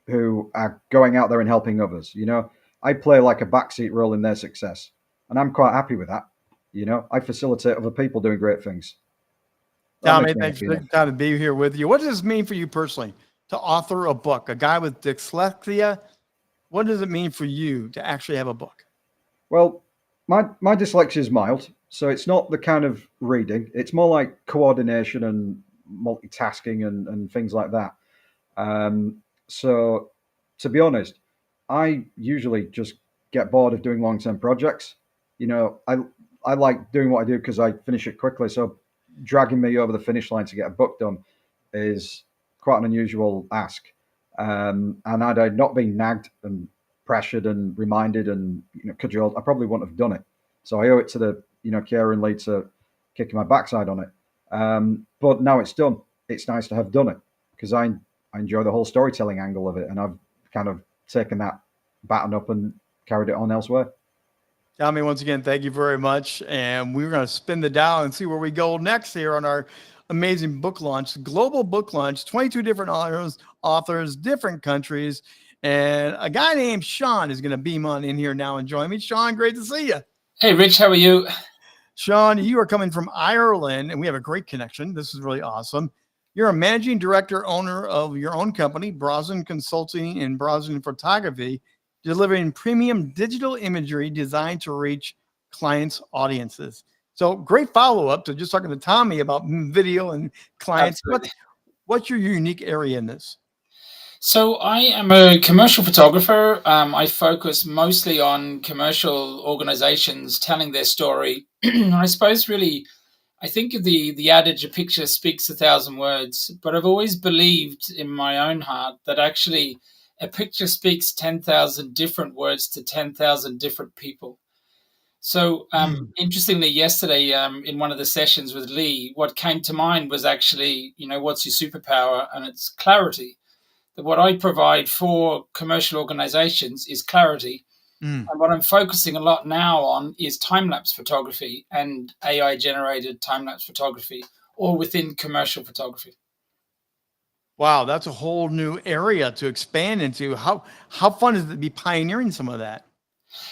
S11: who are going out there and helping others. You know, I play like a backseat role in their success, and I'm quite happy with that. You know, I facilitate other people doing great things.
S1: Tommy, thanks for taking time to be here with you. What does this mean for you personally to author a book? A guy with dyslexia, what does it mean for you to actually have a book?
S11: Well, my dyslexia is mild, so it's not the kind of reading. It's more like coordination and multitasking and things like that. So, to be honest, I usually just get bored of doing long-term projects. You know, I like doing what I do because I finish it quickly. So, dragging me over the finish line to get a book done is quite an unusual ask. And had I not been nagged and pressured and reminded and, you know, cajoled, I probably wouldn't have done it. So I owe it to the, you know, Kiera and Lee to kicking my backside on it. But now it's done. It's nice to have done it because I enjoy the whole storytelling angle of it, and I've kind of taken that baton up and carried it on elsewhere.
S1: Tommy, once again, thank you very much. And we're going to spin the dial and see where we go next here on our amazing book launch, global book launch, 22 different authors, different countries. And a guy named Sean is going to beam on in here now and join me. Sean, great to see you.
S12: Hey, Rich, how are you?
S1: Sean, you are coming from Ireland, and we have a great connection. This is really awesome. You're a managing director, owner of your own company, Brosnan Consulting and Brosnan Photography, delivering premium digital imagery designed to reach clients' audiences. So great follow-up to just talking to Tommy about video and clients. What's your unique area in this?
S12: So I am a commercial photographer. I focus mostly on commercial organizations telling their story. I suppose really, I think of the adage, a picture speaks 1,000 words, but I've always believed in my own heart that actually a picture speaks 10,000 different words to 10,000 different people. So interestingly, yesterday in one of the sessions with Lee, what came to mind was actually, you know, what's your superpower? And it's clarity. That what I provide for commercial organizations is clarity. And what I'm focusing a lot now on is time-lapse photography and AI-generated time-lapse photography, all within commercial photography.
S1: Wow, that's a whole new area to expand into. How fun is it to be pioneering some of that?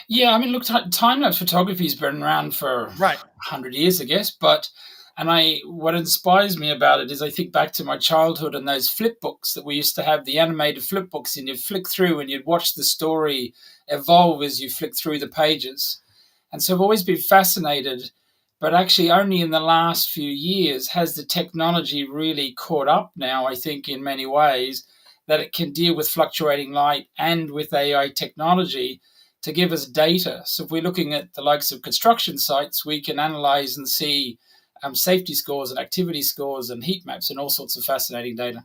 S12: Yeah, I mean, look, time-lapse photography has been around for 100 years, I guess. What inspires me about it is I think back to my childhood and those flip books that we used to have, the animated flip books, and you'd flick through and you'd watch the story evolve as you flick through the pages. And so I've always been fascinated, but actually only in the last few years has the technology really caught up now, I think, in many ways, that it can deal with fluctuating light and with AI technology to give us data. So if we're looking at the likes of construction sites, we can analyze and see safety scores and activity scores and heat maps and all sorts of fascinating data.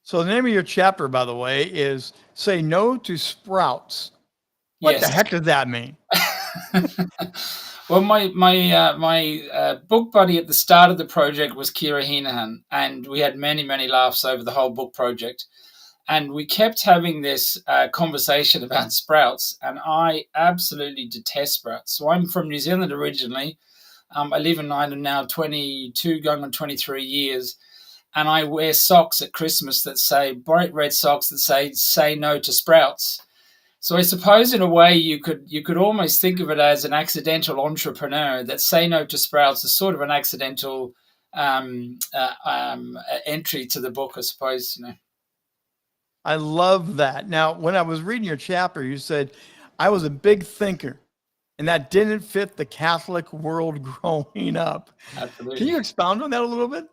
S1: So the name of your chapter, by the way, is Say No to Sprouts. What the heck does that mean?
S12: Well, my book buddy at the start of the project was Kira Heenahan, and we had many, many laughs over the whole book project. And we kept having this conversation about sprouts, and I absolutely detest sprouts. So I'm from New Zealand originally. I live in Ireland now 22, going on 23 years. And I wear socks at Christmas that say, bright red socks that say no to sprouts. So I suppose in a way you could almost think of it as an accidental entrepreneur, that say no to sprouts is sort of an accidental entry to the book, I suppose, you know.
S1: I love that. Now, when I was reading your chapter, you said, I was a big thinker, and that didn't fit the Catholic world growing up.
S12: Absolutely.
S1: Can you expound on that a little bit?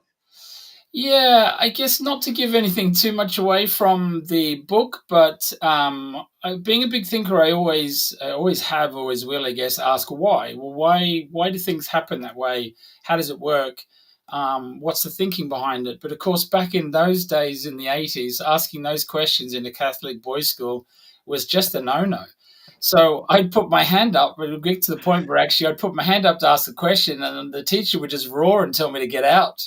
S12: Yeah, I guess not to give anything too much away from the book, but being a big thinker, I always have, always will, I guess, ask why. Well, why do things happen that way? How does it work? What's the thinking behind it? But of course, back in those days in the 80s, asking those questions in a Catholic boys' school was just a no-no. So I'd put my hand up, but it would get to the point where actually I'd put my hand up to ask the question, and the teacher would just roar and tell me to get out.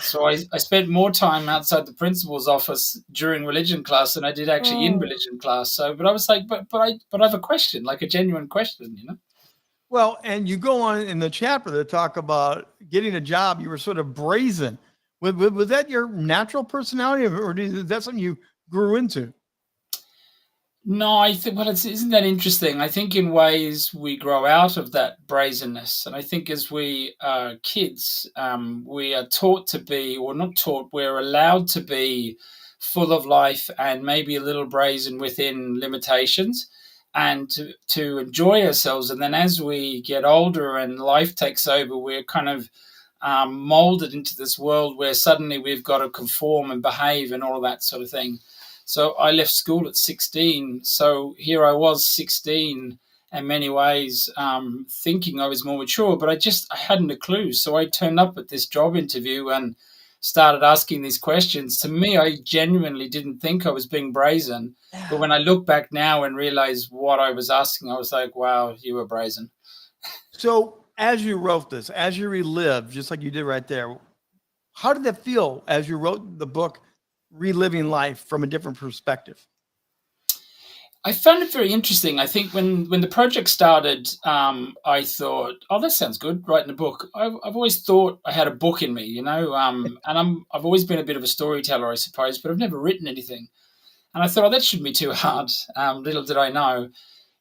S12: So I spent more time outside the principal's office during religion class than I did actually in religion class. So, but I was like, but I have a question, like a genuine question, you know?
S1: Well, and you go on in the chapter to talk about getting a job. You were sort of brazen. Was that your natural personality, or is that something you grew into?
S12: No, I think, well, isn't that interesting? I think in ways we grow out of that brazenness. And I think as we are kids, we are taught to be, or not taught, we're allowed to be full of life and maybe a little brazen within limitations and to enjoy ourselves. And then as we get older and life takes over, we're kind of molded into this world where suddenly we've got to conform and behave and all of that sort of thing. So I left school at 16. So here I was 16 in many ways, thinking I was more mature, but I hadn't a clue. So I turned up at this job interview and started asking these questions. To me, I genuinely didn't think I was being brazen. Yeah. But when I look back now and realize what I was asking, I was like, wow, you were brazen.
S1: So as you wrote this, as you relived, just like you did right there, how did that feel as you wrote the book, reliving life from a different perspective?
S12: I found it very interesting. I think when the project started, I thought, oh, that sounds good, writing a book. I've always thought I had a book in me, you know, and I've always been a bit of a storyteller, I suppose, but I've never written anything. And I thought, oh, that shouldn't be too hard. Little did I know.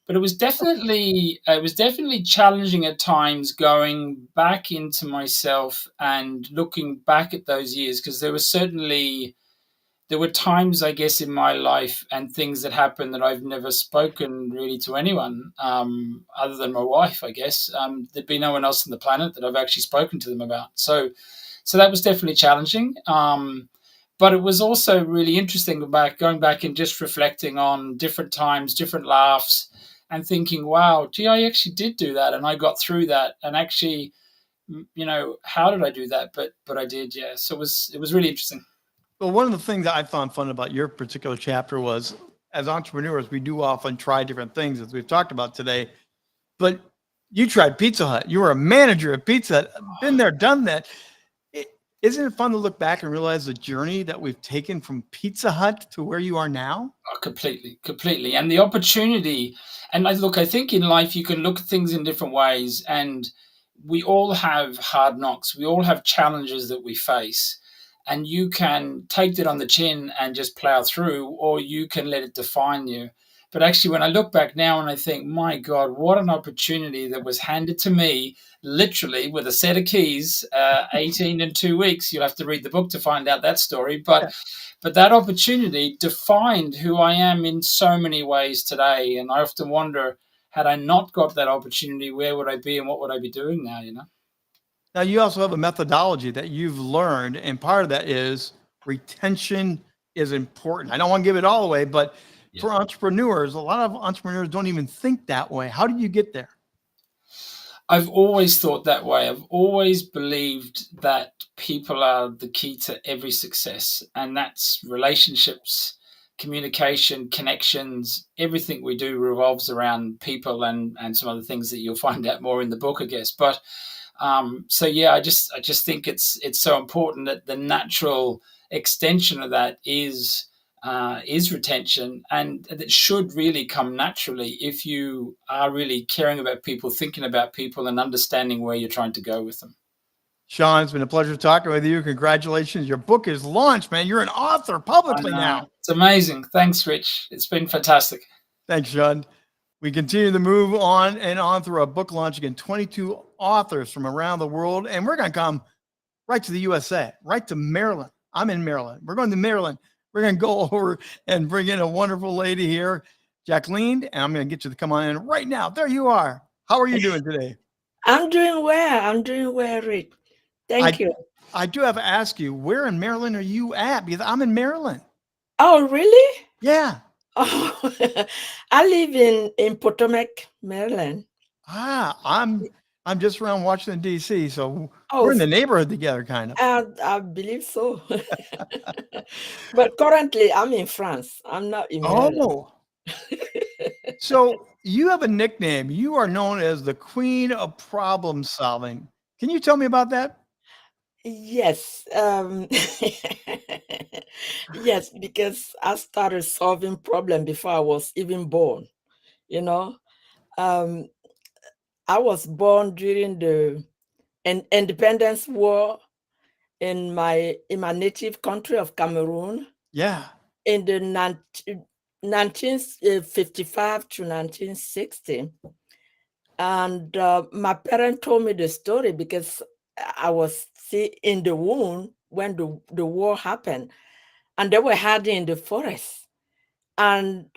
S12: But it was definitely challenging at times, going back into myself and looking back at those years, because there were times, I guess, in my life and things that happened that I've never spoken really to anyone other than my wife, I guess. There'd be no one else on the planet that I've actually spoken to them about. So that was definitely challenging. But it was also really interesting going back and just reflecting on different times, different laughs, and thinking, wow, gee, I actually did do that, and I got through that, and actually, you know, how did I do that? But I did, yeah. So it was really interesting.
S1: Well, one of the things that I found fun about your particular chapter was, as entrepreneurs, we do often try different things, as we've talked about today. But you tried Pizza Hut. You were a manager at Pizza Hut. Been there, done that. Isn't it fun to look back and realize the journey that we've taken from Pizza Hut to where you are now?
S12: Oh, completely. And the opportunity. And I think in life you can look at things in different ways. And we all have hard knocks. We all have challenges that we face. And you can take that on the chin and just plow through, or you can let it define you. But actually, when I look back now and I think, my God, what an opportunity that was handed to me, literally with a set of keys, 18 in 2 weeks. You'll have to read the book to find out that story. But that opportunity defined who I am in so many ways today. And I often wonder, had I not got that opportunity, where would I be and what would I be doing now, you know?
S1: Now, you also have a methodology that you've learned, and part of that is retention is important. I don't want to give it all away, but for entrepreneurs, a lot of entrepreneurs don't even think that way. How did you get there?
S12: I've always thought that way. I've always believed that people are the key to every success, and that's relationships, communication, connections. Everything we do revolves around people and some other things that you'll find out more in the book, I guess. But so yeah, I just think it's so important that the natural extension of that is retention, and that should really come naturally if you are really caring about people, thinking about people, and understanding where you're trying to go with them.
S1: Sean, it's been a pleasure talking with you. Congratulations. Your book is launched, man. You're an author publicly now.
S12: It's amazing. Thanks, Rich. It's been fantastic.
S1: Thanks, Sean. We continue to move on and on through our book launch. Again, 22 authors from around the world. And we're going to come right to the USA, right to Maryland. I'm in Maryland. We're going to Maryland. We're going to go over and bring in a wonderful lady here, Jacqueline. And I'm going to get you to come on in right now. There you are. How are you doing today?
S13: I'm doing well. Rick. Thank you.
S1: I do have to ask you, where in Maryland are you at? Because I'm in Maryland.
S13: Oh, really?
S1: Yeah.
S13: Oh, I live in Potomac, Maryland.
S1: I'm just around Washington D.C., so we're
S13: Oh,
S1: in the neighborhood together, kind of.
S13: I believe so. But currently, I'm in France. I'm not in Maryland.
S1: Oh, so you have a nickname. You are known as the Queen of Problem Solving. Can you tell me about that?
S13: Yes. Yes, because I started solving problem before I was even born. You know, um, I was born during the independence war in my native country of Cameroon
S1: Yeah.
S13: in the 1955 to 1960. And my parents told me the story because I was still in the womb when the war happened, and they were hiding in the forest. And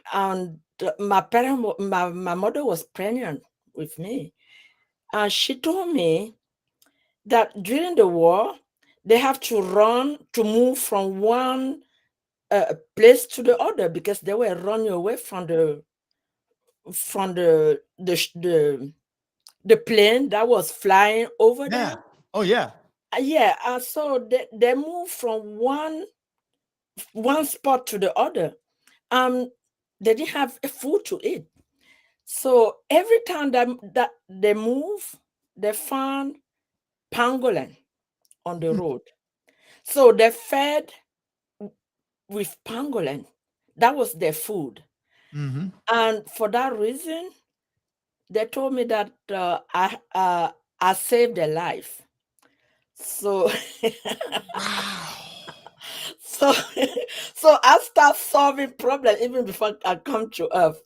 S13: my mother was pregnant with me, and she told me that during the war they have to run to move from one place to the other because they were running away from the plane that was flying over
S1: Yeah.
S13: them.
S1: Oh, yeah.
S13: Yeah, so they moved from one spot to the other. They didn't have food to eat. So every time that they move, they found pangolin on the road. So they fed with pangolin. That was their food.
S1: Mm-hmm.
S13: And for that reason, they told me that I saved their life. So so so I start solving problem even before I come to Earth.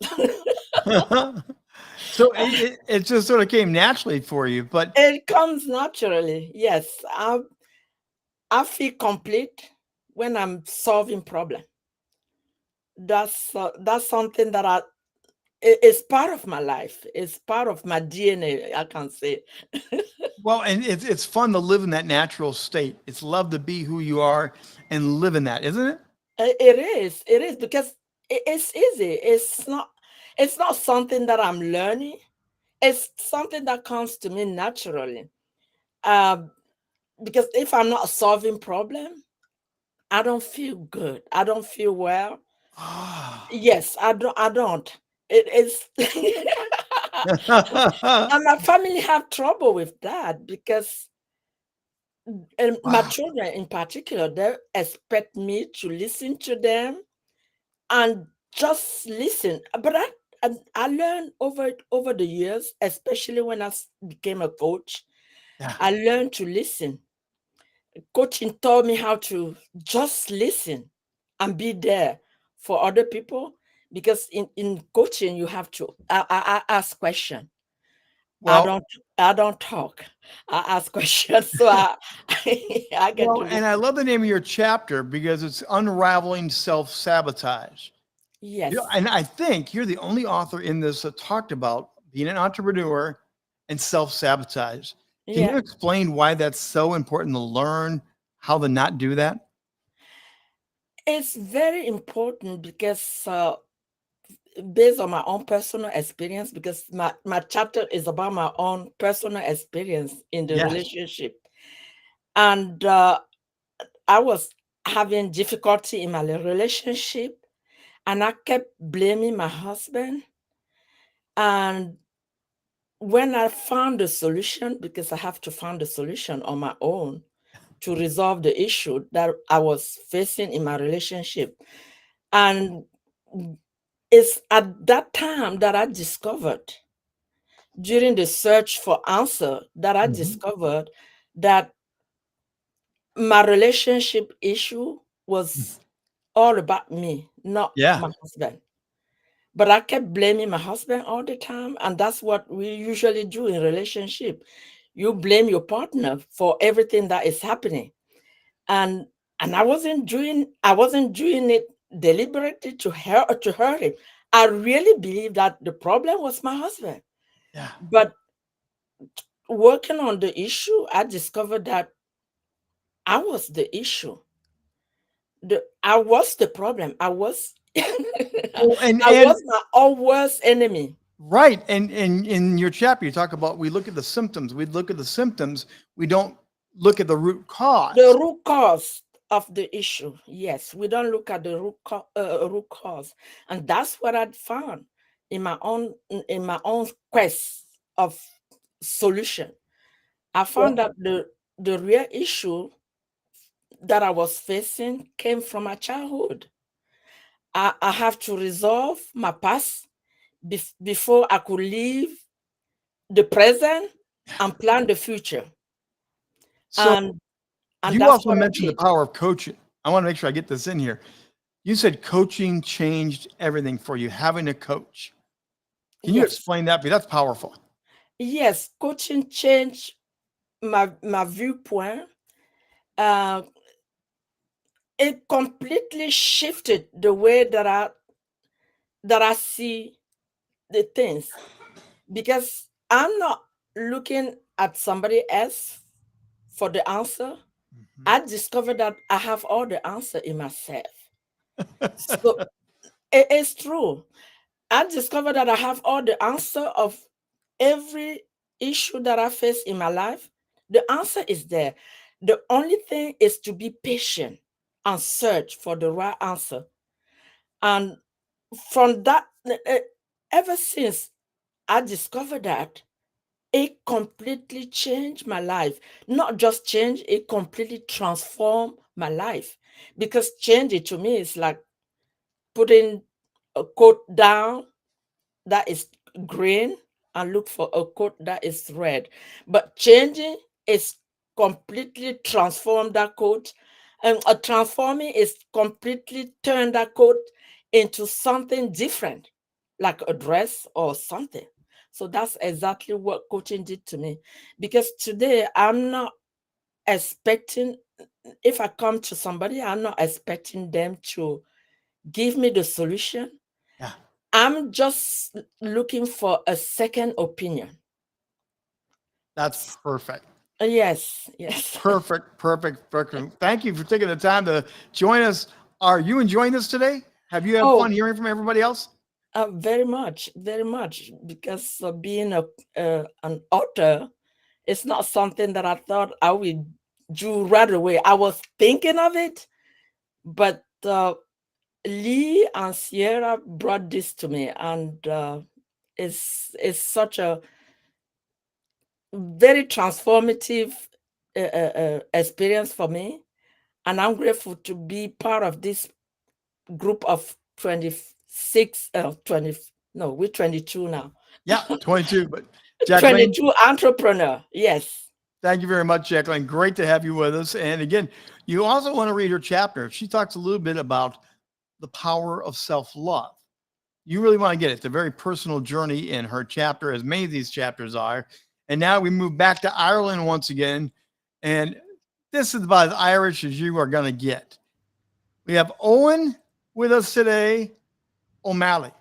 S1: So it just sort of came naturally for you, but
S13: It comes naturally. Yes, I feel complete when I'm solving problem. That's something that it's part of my life. It's part of my DNA, I can say.
S1: well, and it's fun to live in that natural state. It's love to be who you are and live in that, isn't it?
S13: It is because it's easy. It's not something that I'm learning. It's something that comes to me naturally. Um, because if I'm not solving problem, I don't feel good. I don't feel well. Yes, I don't. It is and my family have trouble with that because my
S1: Wow.
S13: children in particular, they expect me to listen to them and just listen. But I learned over the years, especially when became a coach,
S1: Yeah.
S13: I learned to listen. Coaching taught me how to just listen and be there for other people because in coaching you have to I ask questions.
S1: Well,
S13: I don't talk. I ask questions, so I get to
S1: well, and I
S13: listen.
S1: love the name of your chapter because it's unraveling self-sabotage.
S13: Yes.
S1: And I think you're the only author in this that talked about being an entrepreneur and self-sabotage. Can you
S13: Yeah.
S1: explain why that's so important to learn how to not do that?
S13: It's very important because based on my own personal experience, because my chapter is about my own personal experience in the
S1: Yes.
S13: relationship. And I was having difficulty in my relationship, and I kept blaming my husband. And when I found the solution, because I have to find the solution on my own to resolve the issue that I was facing in my relationship. And it's at that time that I discovered, during the search for answer, that I
S1: Mhm.
S13: discovered that my relationship issue was all about me, not
S1: Yeah.
S13: my husband. But I kept blaming my husband all the time, and that's what we usually do in relationship. You blame your partner for everything that is happening, and I wasn't doing it deliberately to hurt him. I really believe that the problem was my husband.
S1: Yeah.
S13: But working on the issue, I discovered that I was the issue. I was the problem. I was
S1: Well,
S13: I was my own worst enemy.
S1: right. And in your chapter, you talk about we look at the symptoms. We look at the symptoms. We don't look at the root cause.
S13: The root cause of the issue. Yes, we don't look at the root cause, and that's what I found in my own quest of solution. I found that the real issue that I was facing came from my childhood. I have to resolve my past before I could live the present and plan the future.
S1: So
S13: And
S1: you
S13: that's
S1: also
S13: what I
S1: mentioned the
S13: did.
S1: power of coaching. I want to make sure I get this in here. You said coaching changed everything for you, having a coach. Can you
S13: Yes.
S1: explain that? Because that's powerful.
S13: Yes, coaching changed my viewpoint. It completely shifted the way that I see the things, because I'm not looking at somebody else for the answer. I discovered that I have all the answer in myself. So it is true. I discovered that I have all the answer of every issue that I face in my life. The answer is there. The only thing is to be patient and search for the right answer. And from that, ever since I discovered that, it completely changed my life. Not just change, it completely transformed my life. Because change it to me is like putting a coat down that is green and look for a coat that is red. But changing is completely transform that coat. And transforming is completely turn that coat into something different, like a dress or something. So that's exactly what coaching did to me. Because today I'm not expecting, if I come to somebody, I'm not expecting them to give me the solution.
S1: Yeah.
S13: I'm just looking for a second opinion.
S1: That's perfect.
S13: Yes, yes.
S1: Perfect. Thank you for taking the time to join us. Are you enjoying this today? Have you had fun hearing from everybody else?
S13: Very much, because being an author, it's not something that I thought I would do right away. I was thinking of it, but Lee and Sierra brought this to me, and it's such a very transformative experience for me, and I'm grateful to be part of this group of 26 20 no, we're 22 now.
S1: Yeah, 22, but Jacqueline,
S13: 22 entrepreneur. Yes.
S1: thank you very much, Jacqueline. Great to have you with us. And again, you also want to read her chapter. She talks a little bit about the power of self-love. You really want to get it. It's a very personal journey in her chapter, as many of these chapters are. And now we move back to Ireland once again. And this is about as Irish as you are going to get. We have Owen with us today, O'Malley.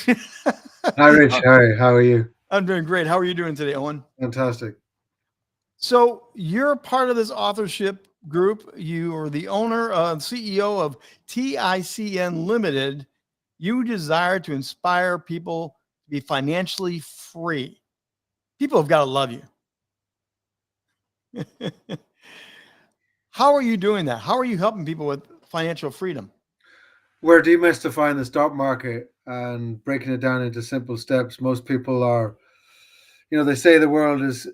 S14: Hi, Rich. Hi, how are you?
S1: I'm doing great. How are you doing today, Owen?
S14: Fantastic.
S1: So you're part of this authorship group. You are the owner and CEO of TICN Limited. You desire to inspire people to be financially free. People have got to love you. How are you doing that? How are you helping people with financial freedom?
S14: We're demystifying the stock market and breaking it down into simple steps. Most people are, they say the world is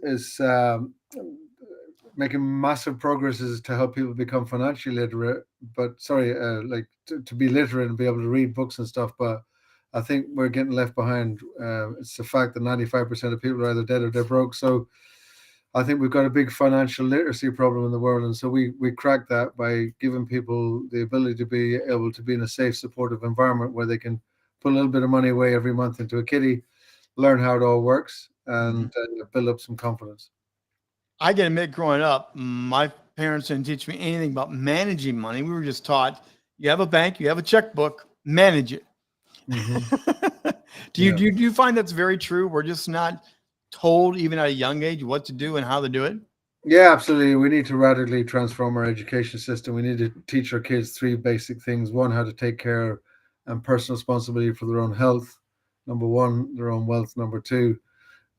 S14: making massive progresses to help people become financially literate, but to be literate and be able to read books and stuff. But I think we're getting left behind. It's the fact that 95% of people are either dead or they're broke. So I think we've got a big financial literacy problem in the world. And so we crack that by giving people the ability to be able to be in a safe, supportive environment where they can put a little bit of money away every month into a kitty, learn how it all works, and build up some confidence.
S1: I can admit, growing up, my parents didn't teach me anything about managing money. We were just taught, you have a bank, you have a checkbook, manage it.
S14: Mm-hmm.
S1: Do you find that's very true? We're just not told, even at a young age, what to do and how to do it?
S14: Yeah, absolutely. We need to radically transform our education system. We need to teach our kids three basic things. One, how to take care and personal responsibility for their own health. Number one, their own wealth. Number two,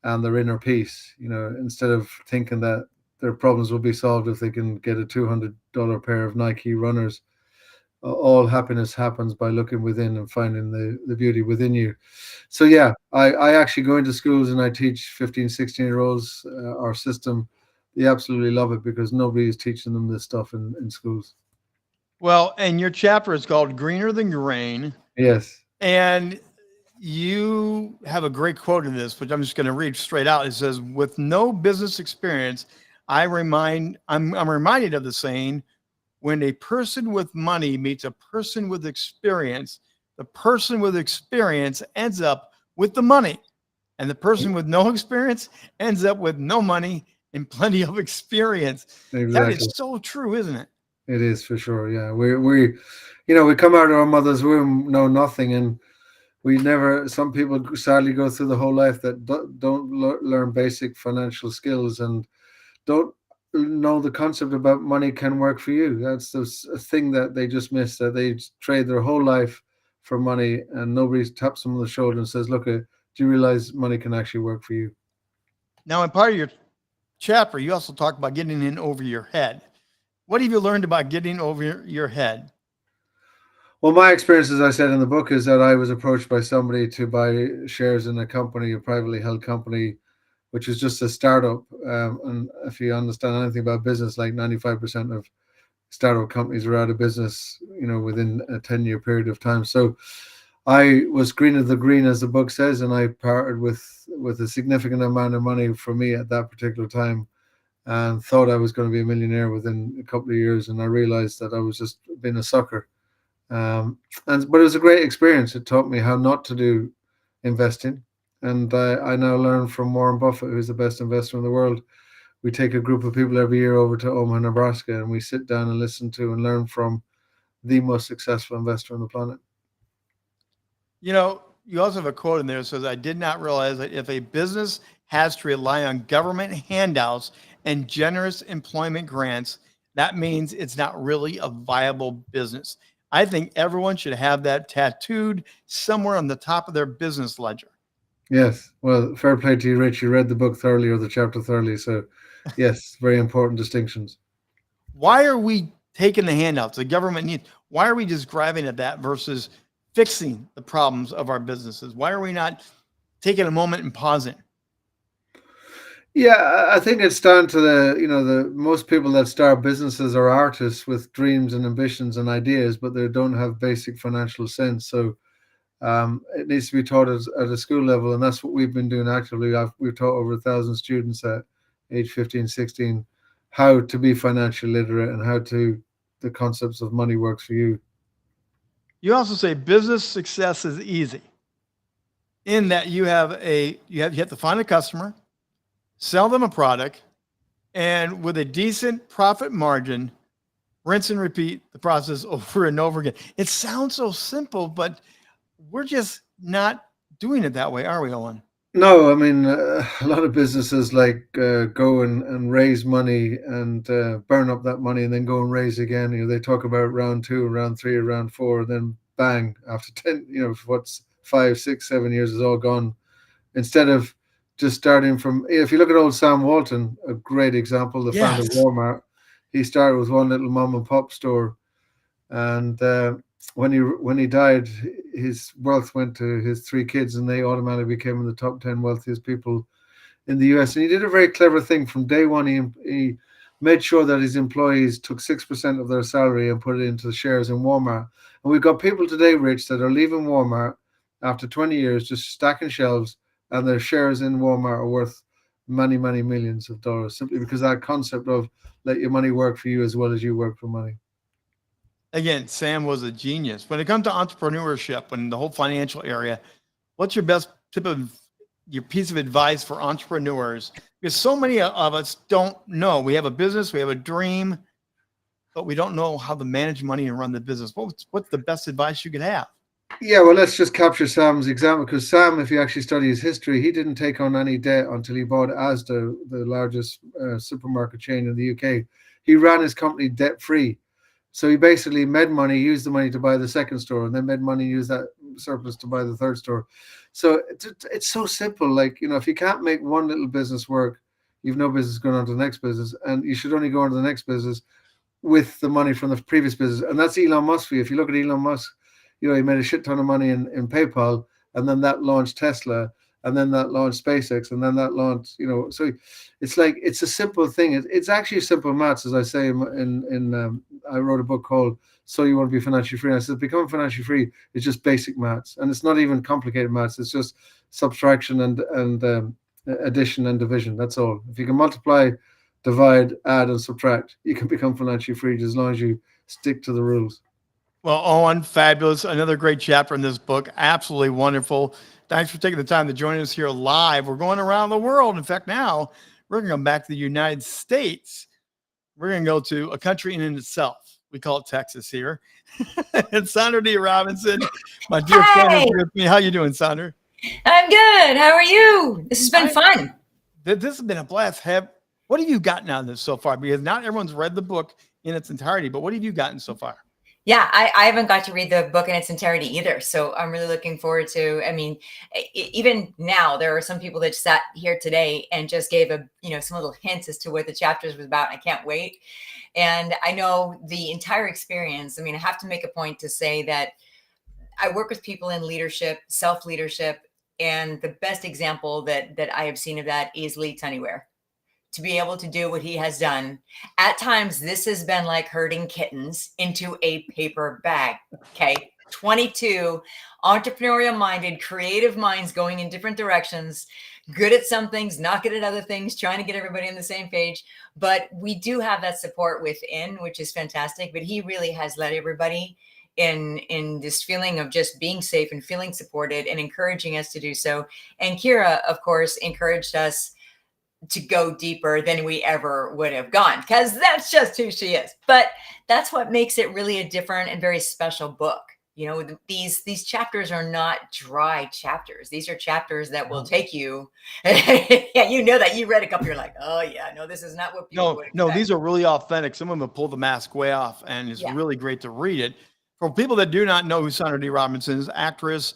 S14: and their inner peace. You know, instead of thinking that their problems will be solved if they can get a $200 pair of Nike runners. All happiness happens by looking within and finding the beauty within you. So yeah, I actually go into schools and I teach 15, 16-year-olds our system. They absolutely love it because nobody is teaching them this stuff in schools.
S1: Well, and your chapter is called Greener Than Grain.
S14: Yes.
S1: And you have a great quote in this, which I'm just going to read straight out. It says, with no business experience, I'm reminded of the saying, when a person with money meets a person with experience, the person with experience ends up with the money, and the person with no experience ends up with no money and plenty of experience.
S14: Exactly.
S1: That is so true, isn't it?
S14: It is, for sure. Yeah, we we come out of our mother's womb know nothing, and we never. Some people sadly go through the whole life that don't learn basic financial skills and don't know the concept about money can work for you. That's the thing that they just miss, that they trade their whole life for money, and nobody taps them on the shoulder and says, look, do you realize money can actually work for you?
S1: Now, in part of your chapter, you also talk about getting in over your head. What have you learned about getting over your head?
S14: Well, my experience, as I said in the book, is that I was approached by somebody to buy shares in a company, a privately held company, which is just a startup. And if you understand anything about business, like 95% of startup companies are out of business, within a 10-year period of time. So I was greener than green, as the book says, and I parted with a significant amount of money for me at that particular time, and thought I was going to be a millionaire within a couple of years. And I realized that I was just being a sucker. But it was a great experience. It taught me how not to do investing. And I now learn from Warren Buffett, who's the best investor in the world. We take a group of people every year over to Omaha, Nebraska, and we sit down and listen to and learn from the most successful investor on the planet.
S1: You also have a quote in there that says, I did not realize that if a business has to rely on government handouts and generous employment grants, that means it's not really a viable business. I think everyone should have that tattooed somewhere on the top of their business ledger.
S14: Yes. Well, fair play to you, Rich. You read the book thoroughly, or the chapter thoroughly. So, yes, very important distinctions.
S1: Why are we taking the handouts the government needs? Why are we just grabbing at that versus fixing the problems of our businesses? Why are we not taking a moment and pausing?
S14: Yeah, I think it's down to the most people that start businesses are artists with dreams and ambitions and ideas, but they don't have basic financial sense. So it needs to be taught at a school level, and that's what we've been doing actively. We've taught over 1,000 students at age 15, 16 how to be financially literate and how the concepts of money works for you.
S1: You also say business success is easy in that you have to find a customer, sell them a product, and with a decent profit margin, rinse and repeat the process over and over again. It sounds so simple, but we're just not doing it that way, are we, Owen?
S14: No, I mean, a lot of businesses go and raise money and burn up that money and then go and raise again. They talk about round 2, round 3, round 4, and then bang, after 10, what's 5, 6, 7 years is all gone. Instead of just starting from, if you look at old Sam Walton, a great example, the founder of Walmart, he started with one little mom and pop store, and when he died, his wealth went to his 3 kids, and they automatically became in the top 10 wealthiest people in the US. And he did a very clever thing from day one. He made sure that his employees took 6% of their salary and put it into shares in Walmart. And we've got people today, Rich, that are leaving Walmart after 20 years, just stacking shelves, and their shares in Walmart are worth many, many millions of dollars, simply because that concept of let your money work for you as well as you work for money.
S1: Again, Sam was a genius. When it comes to entrepreneurship and the whole financial area, what's your best your piece of advice for entrepreneurs? Because so many of us don't know. We have a business, we have a dream, but we don't know how to manage money and run the business. What's the best advice you could have?
S14: Yeah, well, let's just capture Sam's example, because Sam, if you actually study his history, he didn't take on any debt until he bought Asda, the largest supermarket chain in the UK. He ran his company debt free. So he basically made money, used the money to buy the second store, and then made money, used that surplus to buy the third store. So it's so simple. Like, you know, if you can't make one little business work, you've no business going on to the next business, and you should only go on to the next business with the money from the previous business. And that's Elon Musk for you. If you look at Elon Musk, you know, he made a shit ton of money in PayPal, and then that launched Tesla, and then that launched SpaceX, and then that launched, you know, so it's like, it's a simple thing. It's actually simple maths, as I say I wrote a book called So You Want to Be Financially Free. And I said, becoming financially free is just basic maths, and it's not even complicated maths. It's just subtraction and addition and division. That's all. If you can multiply, divide, add, and subtract, you can become financially free as long as you stick to the rules.
S1: Well, Owen, fabulous. Another great chapter in this book. Absolutely wonderful. Thanks for taking the time to join us here live. We're going around the world. In fact, now we're going to go back to the United States. We're going to go to a country in itself. We call it Texas here. And Sandra D. Robinson, my dear friend, is with me. How you doing, Sandra?
S15: I'm good. How are you? This has been fun.
S1: This has been a blast. What have you gotten out of this so far? Because not everyone's read the book in its entirety, but what have you gotten so far?
S15: Yeah, I haven't got to read the book in its entirety either. So I'm really looking forward to, I mean, even now, there are some people that sat here today and just gave some little hints as to what the chapters was about. I can't wait. And I know the entire experience. I mean, I have to make a point to say that I work with people in leadership, self-leadership, and the best example that I have seen of that is Lee Anywhere. To be able to do what he has done. At times, this has been like herding kittens into a paper bag. Okay. 22 entrepreneurial minded, creative minds going in different directions, good at some things, not good at other things, trying to get everybody on the same page. But we do have that support within, which is fantastic. But he really has led everybody in this feeling of just being safe and feeling supported and encouraging us to do so. And Kira, of course, encouraged us to go deeper than we ever would have gone, because that's just who she is. But that's what makes it really a different and very special book. You know, these chapters are not dry chapters. These are chapters that will take you. Yeah, you know that you read a couple. You're like, oh yeah, no, this is not what people would expect.
S1: No, these are really authentic. Some of them pull the mask way off, and it's really great to read it. For people that do not know who Sandra D. Robinson is, actress.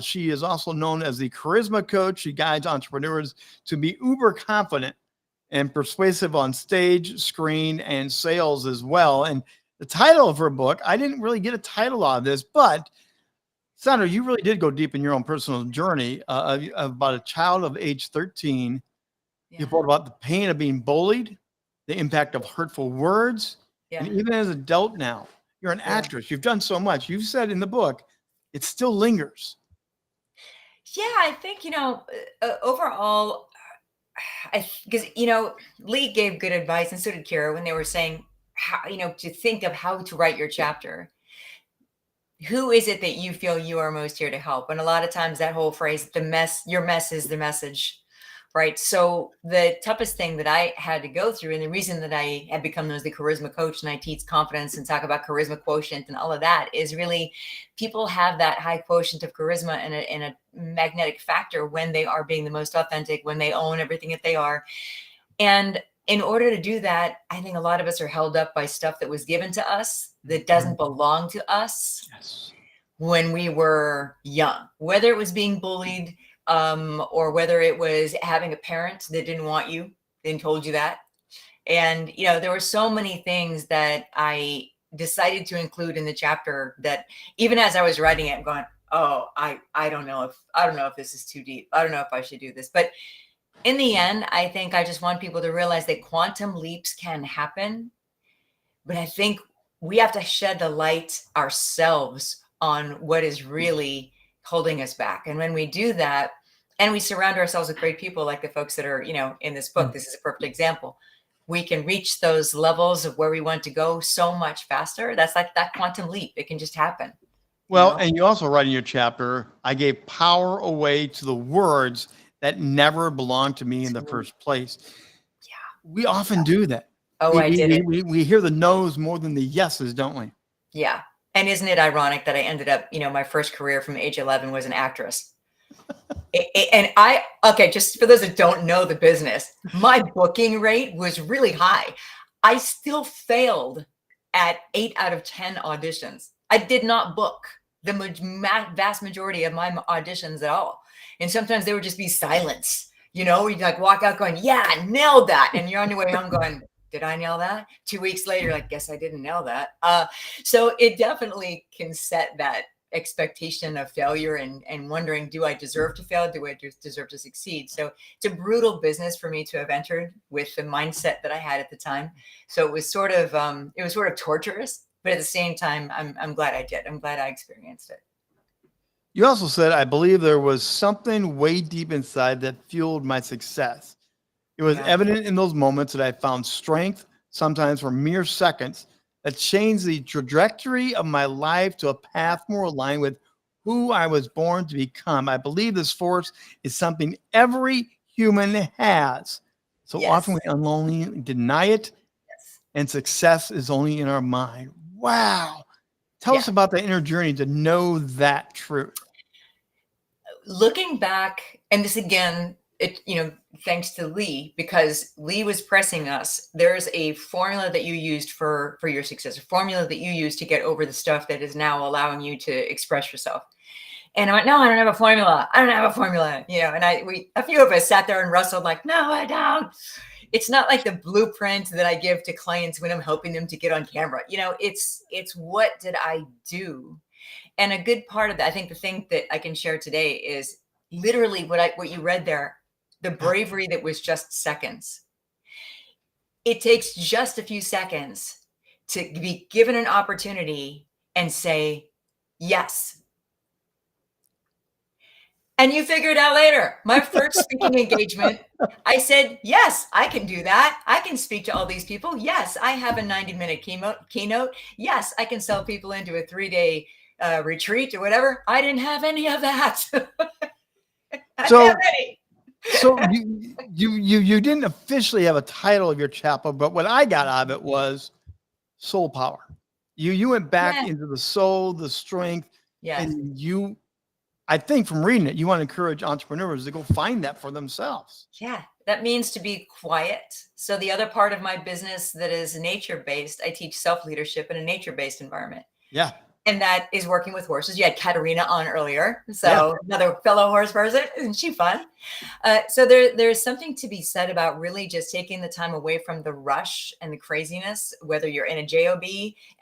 S1: She is also known as the charisma coach. She guides entrepreneurs to be uber confident and persuasive on stage, screen, and sales as well. And the title of her book, I didn't really get a title out of this, but Sandra, you really did go deep in your own personal journey about a child of age 13. Yeah. You wrote about the pain of being bullied, the impact of hurtful words, and even as an adult now, you're an actress. You've done so much. You've said in the book, it still lingers.
S15: Yeah, I think, overall, because, Lee gave good advice, and so did Kira, when they were saying, how, to think of how to write your chapter. Who is it that you feel you are most here to help? And a lot of times that whole phrase, your mess is the message. Right. So the toughest thing that I had to go through, and the reason that I have become known as the charisma coach, and I teach confidence and talk about charisma quotient and all of that, is really people have that high quotient of charisma and a magnetic factor when they are being the most authentic, when they own everything that they are. And in order to do that, I think a lot of us are held up by stuff that was given to us that doesn't belong to us when we were young, whether it was being bullied, or whether it was having a parent that didn't want you, then told you that. And, there were so many things that I decided to include in the chapter that even as I was writing it, I'm going, oh, I don't know if this is too deep. I don't know if I should do this. But in the end, I think I just want people to realize that quantum leaps can happen. But I think we have to shed the light ourselves on what is really holding us back. And when we do that, and we surround ourselves with great people like the folks that are, in this book, this is a perfect example. We can reach those levels of where we want to go so much faster. That's like that quantum leap. It can just happen.
S1: Well, and you also write in your chapter, I gave power away to the words that never belonged to me in the first place. Yeah. We often do that.
S15: Oh, I did it.
S1: We hear the no's more than the yeses, don't we?
S15: Yeah. And isn't it ironic that I ended up, my first career from age 11 was an actress. Okay, just for those that don't know the business, my booking rate was really high. I still failed at 8 out of 10 auditions. I did not book the vast majority of my auditions at all. And sometimes there would just be silence. You'd like walk out going, yeah, I nailed that. And you're on your way home going, did I nail that? 2 weeks later, like, guess I didn't nail that. So it definitely can set that expectation of failure and wondering, do I deserve to fail? Do I deserve to succeed? So it's a brutal business for me to have entered with the mindset that I had at the time. So it was sort of torturous, but at the same time, I'm glad I did. I'm glad I experienced it.
S1: You also said, I believe there was something way deep inside that fueled my success. It was evident in those moments that I found strength, sometimes for mere seconds, that changed the trajectory of my life to a path more aligned with who I was born to become. I believe this force is something every human has. So often we unknowingly deny it, and success is only in our mind. Wow. Tell us about the inner journey to know that truth.
S15: Looking back, and this again, thanks to Lee, because Lee was pressing us. There's a formula that you used for your success, a formula that you used to get over the stuff that is now allowing you to express yourself. And I went, no, I don't have a formula. I don't have a formula. And a few of us sat there and wrestled like, no, I don't. It's not like the blueprint that I give to clients when I'm helping them to get on camera. It's what did I do? And a good part of that, I think the thing that I can share today is literally what you read there, the bravery that was just seconds. It takes just a few seconds to be given an opportunity and say, yes. And you figure it out later. My first speaking engagement, I said, yes, I can do that. I can speak to all these people. Yes, I have a 90-minute keynote. Yes, I can sell people into a 3-day retreat or whatever. I didn't have any of that.
S1: So you didn't officially have a title of your chapel, but what I got out of it was soul power. You went back into the soul, the strength, and I think from reading it, you want to encourage entrepreneurs to go find that for themselves.
S15: Yeah, that means to be quiet. So the other part of my business that is nature-based, I teach self-leadership in a nature-based environment.
S1: Yeah.
S15: And that is working with horses. You had Katerina on earlier. So another fellow horse person. Isn't she fun? So there's something to be said about really just taking the time away from the rush and the craziness, whether you're in a job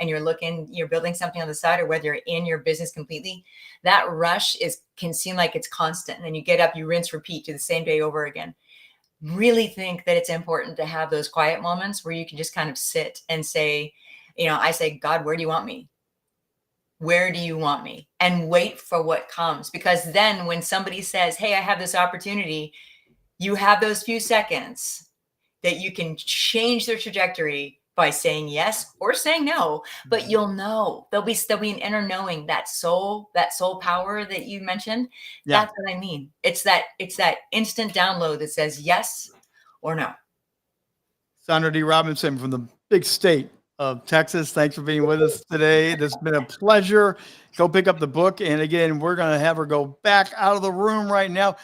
S15: and you're building something on the side, or whether you're in your business completely. That rush can seem like it's constant. And then you get up, you rinse, repeat, do the same day over again. Really think that it's important to have those quiet moments where you can just kind of sit and say, I say, God, where do you want me? Where do you want me? And wait for what comes. Because then when somebody says, hey, I have this opportunity, you have those few seconds that you can change their trajectory by saying yes or saying no, but you'll know. There'll be an inner knowing, that soul power that you mentioned. Yeah. That's what I mean. It's that instant download that says yes or no.
S1: Sandra D. Robinson from the big state of Texas. Thanks for being with us today. It's been a pleasure. Go pick up the book. And again, we're going to have her go back out of the room right now.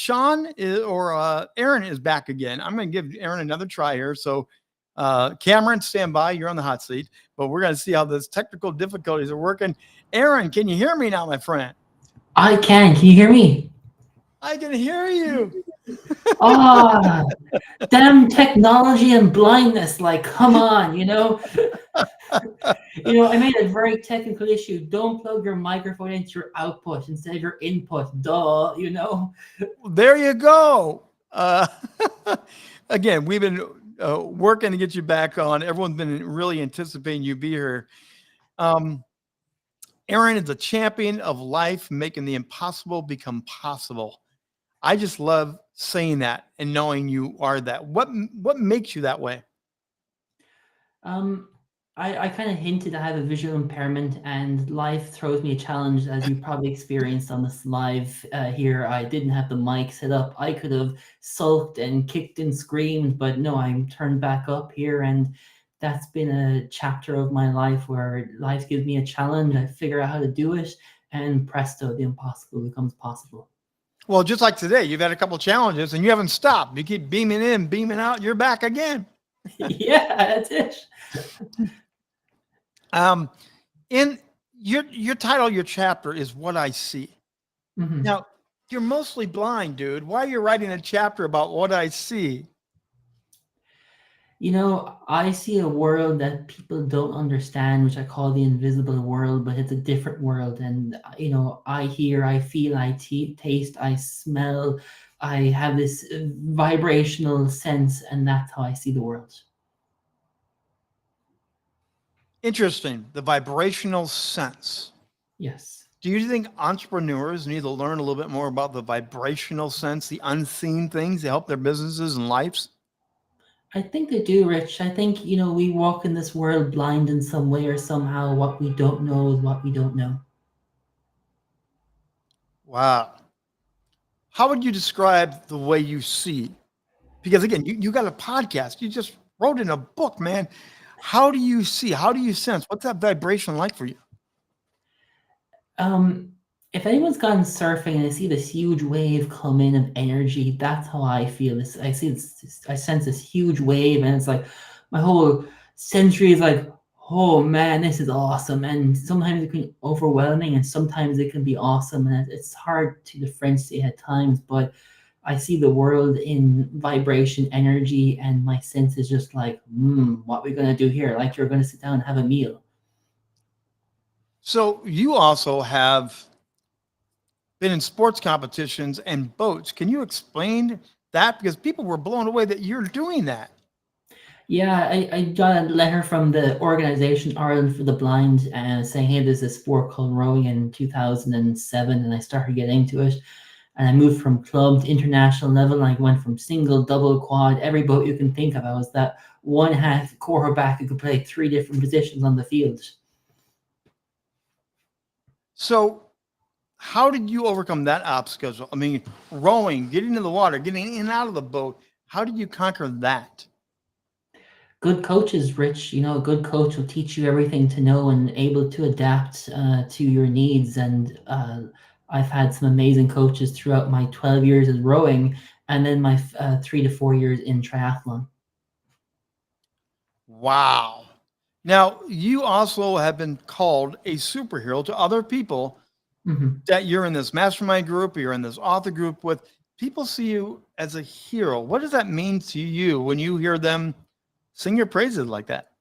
S1: Aaron is back again. I'm going to give Aaron another try here. So Cameron, stand by. You're on the hot seat, but we're going to see how those technical difficulties are working. Aaron, can you hear me now, my friend?
S16: I can. Can you hear me?
S1: I can hear you.
S16: Oh, damn technology and blindness. Like, come on, I made a very technical issue. Don't plug your microphone into your output instead of your input. Duh,
S1: There you go. Again, we've been working to get you back on. Everyone's been really anticipating you be here. Aaron is a champion of life, making the impossible become possible. I just love saying that and knowing you are that. What makes you that way?
S16: I kind of hinted I have a visual impairment, and life throws me a challenge, as you probably experienced on this live here. I didn't have the mic set up. I could have sulked and kicked and screamed, but no, I'm turned back up here, and that's been a chapter of my life where life gives me a challenge, I figure out how to do it, and presto, the impossible becomes possible.
S1: Well, just like today, you've had a couple challenges and you haven't stopped. You keep beaming in, beaming out, you're back again.
S16: Yeah, that's it.
S1: In your title, your chapter is What I See.
S16: Mhm.
S1: Now, you're mostly blind, dude. Why are you writing a chapter about what I see?
S16: You know, I see a world that people don't understand, which I call the invisible world, but it's a different world. And, you know, I hear, I feel, I taste, I smell, I have this vibrational sense, and that's how I see the world.
S1: Interesting. The vibrational sense.
S16: Yes.
S1: Do you think entrepreneurs need to learn a little bit more about the vibrational sense, the unseen things to help their businesses and lives?
S16: I think they do, Rich. I think, you know, we walk in this world blind in some way or somehow. What we don't know is what we don't know.
S1: Wow. How would you describe the way you see? Because again, you got a podcast. You just wrote in a book, man. How do you see? How do you sense? What's that vibration like for you?
S16: If anyone's gone surfing and they see this huge wave come in of energy, that's how I feel. This I see this, I sense this huge wave, and it's like my whole sensory is like, oh man, this is awesome. And sometimes it can be overwhelming, and sometimes it can be awesome, and it's hard to differentiate at times. But I see the world in vibration, energy, and my sense is just like, what we're gonna do here? Like you're gonna sit down and have a meal.
S1: So you also have been in sports competitions and boats. Can you explain that? Because people were blown away that you're doing that.
S16: Yeah, I got a letter from the organization Ireland for the Blind saying, hey, there's a sport called rowing in 2007, and I started getting into it. And I moved from club to international level, and I went from single, double, quad, every boat you can think of. I was that one half quarterback who could play 3 different positions on the field.
S1: So how did you overcome that obstacle? I mean, rowing, getting in the water, getting in and out of the boat. How did you conquer that?
S16: Good coaches, Rich. You know, a good coach will teach you everything to know and able to adapt to your needs. And I've had some amazing coaches throughout my 12 years of rowing, and then my 3 to 4 years in triathlon.
S1: Wow. Now, you also have been called a superhero to other people that you're in this mastermind group, you're in this author group with. People see you as a hero. What does that mean to you when you hear them sing your praises like that?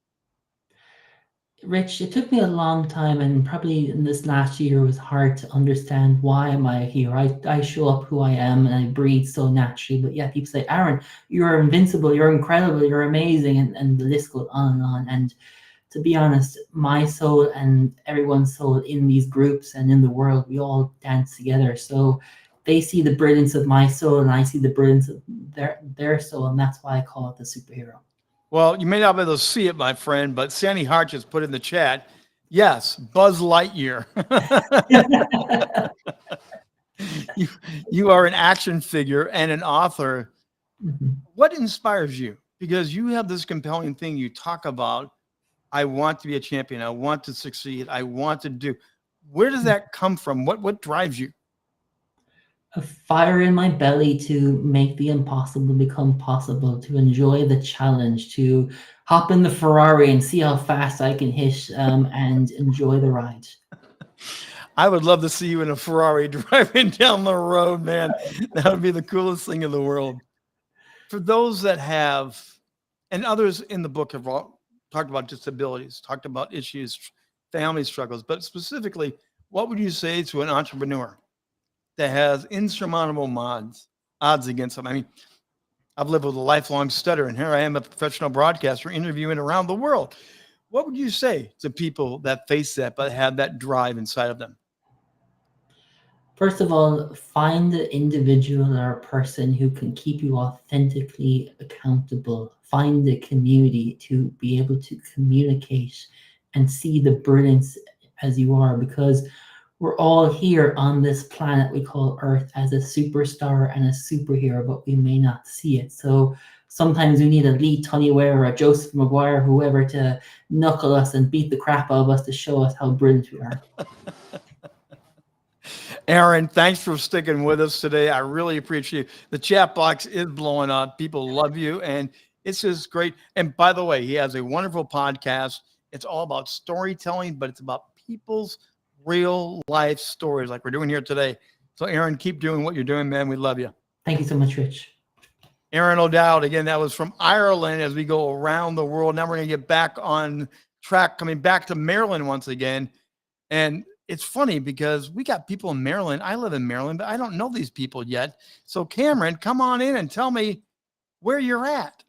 S16: Rich, it took me a long time, and probably in this last year it was hard to understand why am I here. I show up who I am and I breathe so naturally. But yeah, people say, Aaron, you're invincible, you're incredible, you're amazing, and the list goes on and on. And to be honest, my soul and everyone's soul in these groups and in the world, we all dance together. So they see the brilliance of my soul, and I see the brilliance of their soul, and that's why I call it the superhero.
S1: Well, you may not be able to see it, my friend, but Sandy Hart just put in the chat, yes, Buzz Lightyear. you are an action figure and an author. What inspires you? Because you have this compelling thing you talk about. I want to be a champion. I want to succeed. I want to do. Where does that come from? What drives you?
S16: A fire in my belly to make the impossible become possible, to enjoy the challenge, to hop in the Ferrari and see how fast I can hit and enjoy the ride.
S1: I would love to see you in a Ferrari driving down the road, man. That would be the coolest thing in the world. For those that have, and others in the book have talked about disabilities, talked about issues, family struggles, but specifically, what would you say to an entrepreneur that has insurmountable odds against them? I mean, I've lived with a lifelong stutter, and here I am, a professional broadcaster interviewing around the world. What would you say to people that face that but have that drive inside of them?
S16: First of all, find the individual or person who can keep you authentically accountable. Find the community to be able to communicate and see the brilliance as you are, because we're all here on this planet we call Earth as a superstar and a superhero, but we may not see it. So sometimes we need a Lee Tunnyware or a Joseph Maguire, whoever, to knuckle us and beat the crap out of us to show us how brilliant we are.
S1: Aaron, thanks for sticking with us today. I really appreciate it. The chat box is blowing up. People love you, and it's just great. And by the way, he has a wonderful podcast. It's all about storytelling, but it's about people's real life stories like we're doing here today. So, Aaron, keep doing what you're doing, man. We love you.
S16: Thank you so much, Rich.
S1: Aaron O'Dowd, again, that was from Ireland as we go around the world. Now we're going to get back on track, coming back to Maryland once again. And it's funny because we got people in Maryland. I live in Maryland, but I don't know these people yet. So, Cameron, come on in and tell me where you're at.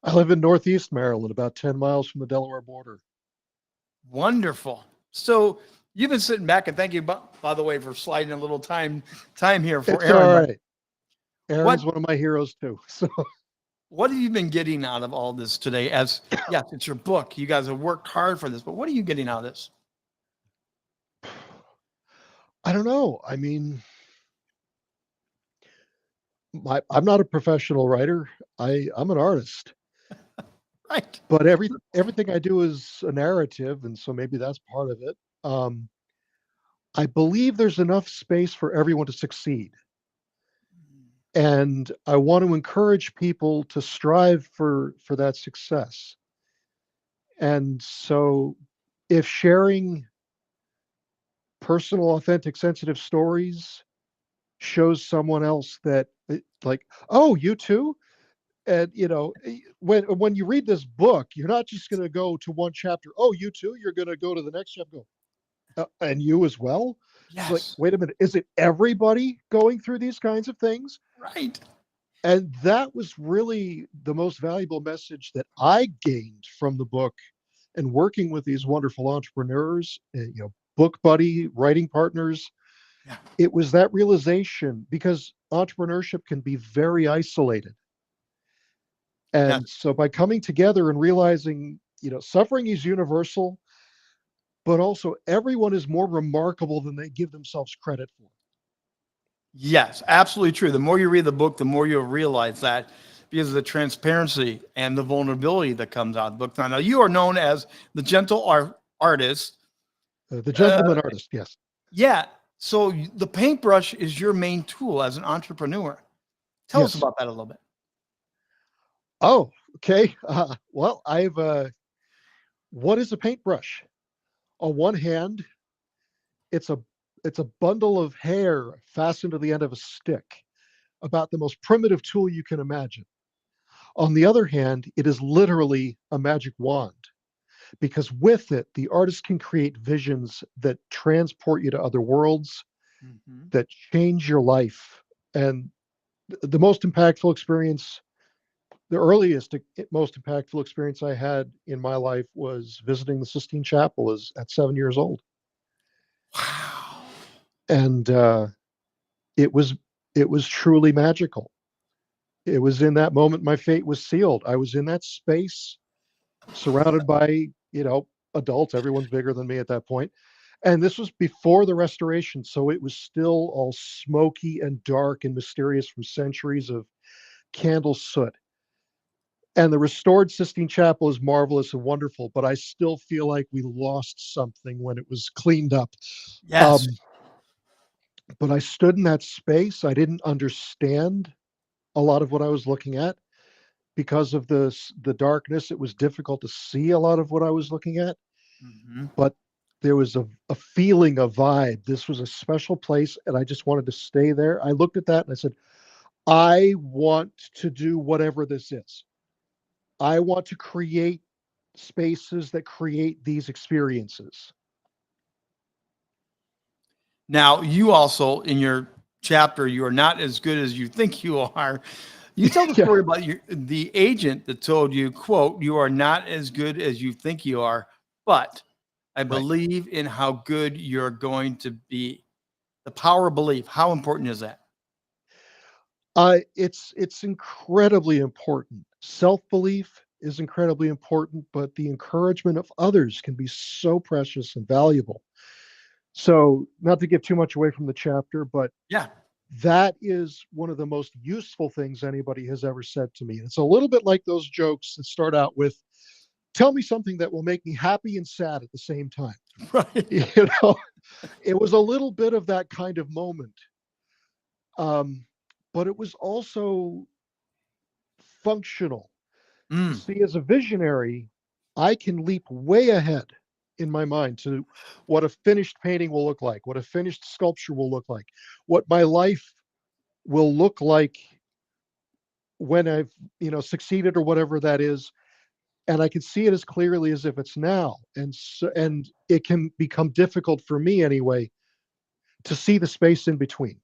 S17: I live in Northeast Maryland, about 10 miles from the Delaware border.
S1: Wonderful. So, you've been sitting back, and thank you, by the way, for sliding a little time here for
S17: It's
S1: Aaron.
S17: all right. Aaron's one of my heroes too. So,
S1: what have you been getting out of all this today? As yes, it's your book. You guys have worked hard for this, but what are you getting out of this?
S17: I don't know. I mean, I'm not a professional writer. I'm an artist.
S1: Right.
S17: But everything I do is a narrative, and so maybe that's part of it. I believe there's enough space for everyone to succeed. And I want to encourage people to strive for that success. And so if sharing personal, authentic, sensitive stories shows someone else that, like, oh, you too? And, when you read this book, you're not just going to go to one chapter. Oh, you too? You're going to go to the next chapter. And you as well?
S1: Yes.
S17: It's like, wait a minute. Is it everybody going through these kinds of things?
S1: Right.
S17: And that was really the most valuable message that I gained from the book and working with these wonderful entrepreneurs, book buddy, writing partners.
S1: Yeah.
S17: It was that realization, because entrepreneurship can be very isolated. And so by coming together and realizing, suffering is universal, but also everyone is more remarkable than they give themselves credit for.
S1: Yes, absolutely true. The more you read the book, the more you'll realize that, because of the transparency and the vulnerability that comes out of the book. Now, you are known as the gentle artist.
S17: The gentleman artist, yes.
S1: Yeah. So the paintbrush is your main tool as an entrepreneur. Tell us about that a little bit.
S17: Oh, okay. Well, what is a paintbrush? On one hand, it's a bundle of hair fastened to the end of a stick, about the most primitive tool you can imagine. On the other hand, it is literally a magic wand, because with it, the artist can create visions that transport you to other worlds, that change your life. And the most impactful experience, the earliest, most impactful experience I had in my life was visiting the Sistine Chapel at 7 years old.
S1: Wow.
S17: And it was truly magical. It was in that moment my fate was sealed. I was in that space, surrounded by, adults. Everyone's bigger than me at that point. And this was before the restoration, so it was still all smoky and dark and mysterious from centuries of candle soot. And the restored Sistine Chapel is marvelous and wonderful, but I still feel like we lost something when it was cleaned up.
S1: Yes.
S17: But I stood in that space. I didn't understand a lot of what I was looking at. Because of the darkness, it was difficult to see a lot of what I was looking at. But there was a feeling, a vibe. This was a special place, and I just wanted to stay there. I looked at that and I said, I want to do whatever this is. I want to create spaces that create these experiences.
S1: Now, you also, in your chapter, you are not as good as you think you are. You tell the story about the agent that told you, quote, "You are not as good as you think you are, but I believe in how good you're going to be." The power of belief. How important is that?
S17: It's incredibly important. Self-belief is incredibly important, but the encouragement of others can be so precious and valuable. So, not to give too much away from the chapter, but
S1: yeah,
S17: that is one of the most useful things anybody has ever said to me. It's a little bit like those jokes that start out with, tell me something that will make me happy and sad at the same time.
S1: Right.
S17: You know, it was a little bit of that kind of moment. But it was also functional.
S1: Mm.
S17: See, as a visionary, I can leap way ahead in my mind to what a finished painting will look like, what a finished sculpture will look like, what my life will look like when I've, succeeded or whatever that is. And I can see it as clearly as if it's now. And it can become difficult for me anyway to see the space in between.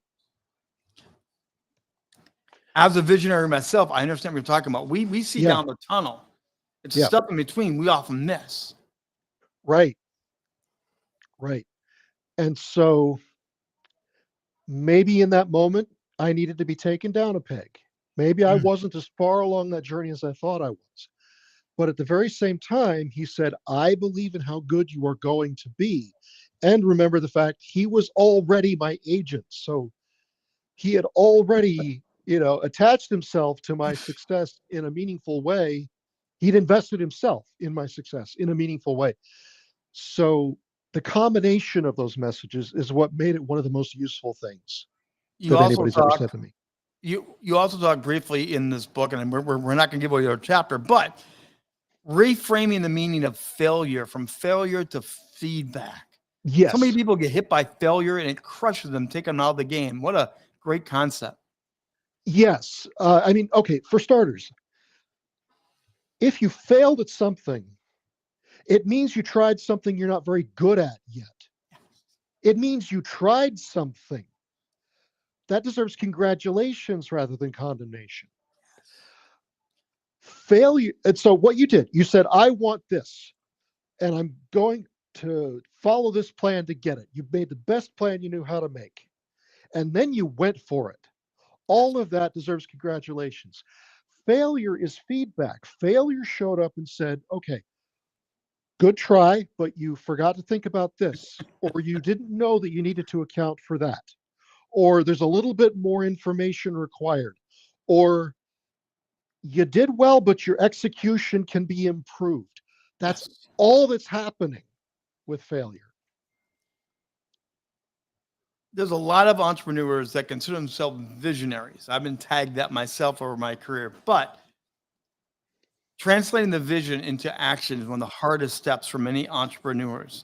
S1: As a visionary myself, I understand what you're talking about. We see down the tunnel. It's
S17: Yeah.
S1: stuff in between we often miss.
S17: Right. And so maybe in that moment, I needed to be taken down a peg. Maybe I wasn't as far along that journey as I thought I was. But at the very same time, he said, I believe in how good you are going to be. And remember the fact he was already my agent. So he had already, attached himself to my success in a meaningful way. He'd invested himself in my success in a meaningful way. So the combination of those messages is what made it one of the most useful things
S1: You
S17: that
S1: also
S17: anybody's ever
S1: talk,
S17: said to me.
S1: you also talk briefly in this book, and we're not going to give away your chapter, but reframing the meaning of failure from failure to feedback.
S17: Yes.
S1: So many people get hit by failure and it crushes them, taking them out of the game. What a great concept.
S17: Yes. Okay, for starters, if you failed at something, it means you tried something you're not very good at yet. It means you tried something. That deserves congratulations rather than condemnation. Failure. And so what you did, you said, I want this, and I'm going to follow this plan to get it. You made the best plan you knew how to make, and then you went for it. All of that deserves congratulations. Failure is feedback. Failure showed up and said, okay, good try, but you forgot to think about this, or you didn't know that you needed to account for that, or there's a little bit more information required, or you did well, but your execution can be improved. That's all that's happening with failure.
S1: There's a lot of entrepreneurs that consider themselves visionaries. I've been tagged that myself over my career, but translating the vision into action is one of the hardest steps for many entrepreneurs.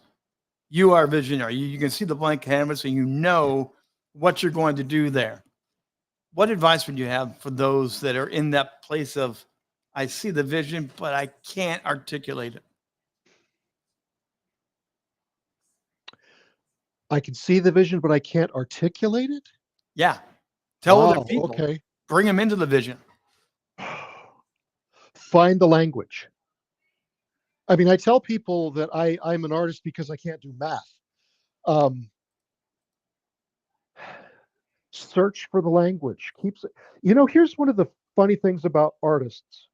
S1: You are a visionary. You can see the blank canvas and you know what you're going to do there. What advice would you have for those that are in that place of, I see the vision, but I can't articulate it?
S17: I can see the vision, but I can't articulate it?
S1: Yeah. Tell other
S17: Wow,
S1: people.
S17: okay.
S1: Bring them into the vision.
S17: Find the language. I mean, I tell people that I'm an artist because I can't do math. Search for the language. Here's one of the funny things about artists.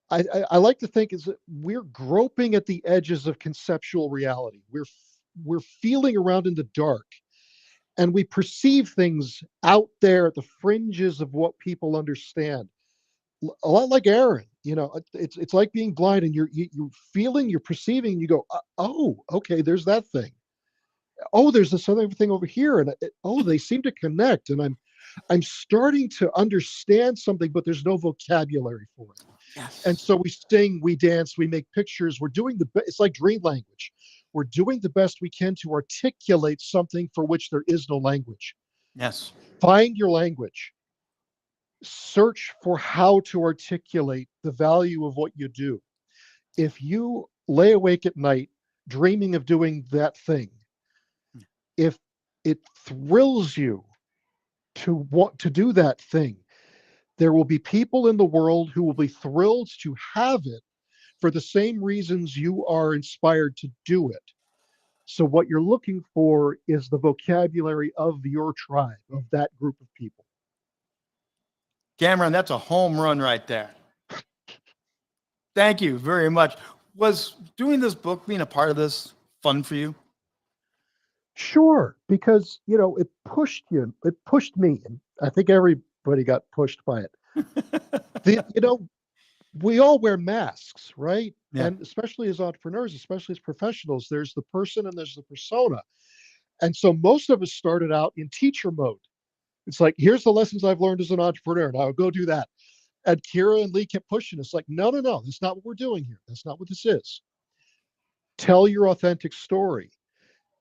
S17: I like to think is that we're groping at the edges of conceptual reality. We're feeling around in the dark, and we perceive things out there at the fringes of what people understand. A lot like Aaron, it's like being blind, and you're feeling, you're perceiving, and you go, oh, okay, there's that thing. Oh, there's this other thing over here, and they seem to connect, and I'm starting to understand something, but there's no vocabulary for it.
S1: Yes.
S17: And so we sing, we dance, we make pictures. We're doing it's like dream language. We're doing the best we can to articulate something for which there is no language.
S1: Yes.
S17: Find your language. Search for how to articulate the value of what you do. If you lay awake at night dreaming of doing that thing, if it thrills you to want to do that thing, there will be people in the world who will be thrilled to have it for the same reasons you are inspired to do it. So what you're looking for is the vocabulary of your tribe, of that group of people.
S1: Cameron, that's a home run right there. Thank you very much. Was doing this book, being a part of this, fun for you?
S17: Sure, because it pushed you. It pushed me, and I think everybody got pushed by it. We all wear masks, right?
S1: Yeah.
S17: And especially as entrepreneurs, especially as professionals, there's the person and there's the persona. And so most of us started out in teacher mode. It's like, here's the lessons I've learned as an entrepreneur. Now go do that. And Kira and Lee kept pushing us like, no, that's not what we're doing here. That's not what this is. Tell your authentic story.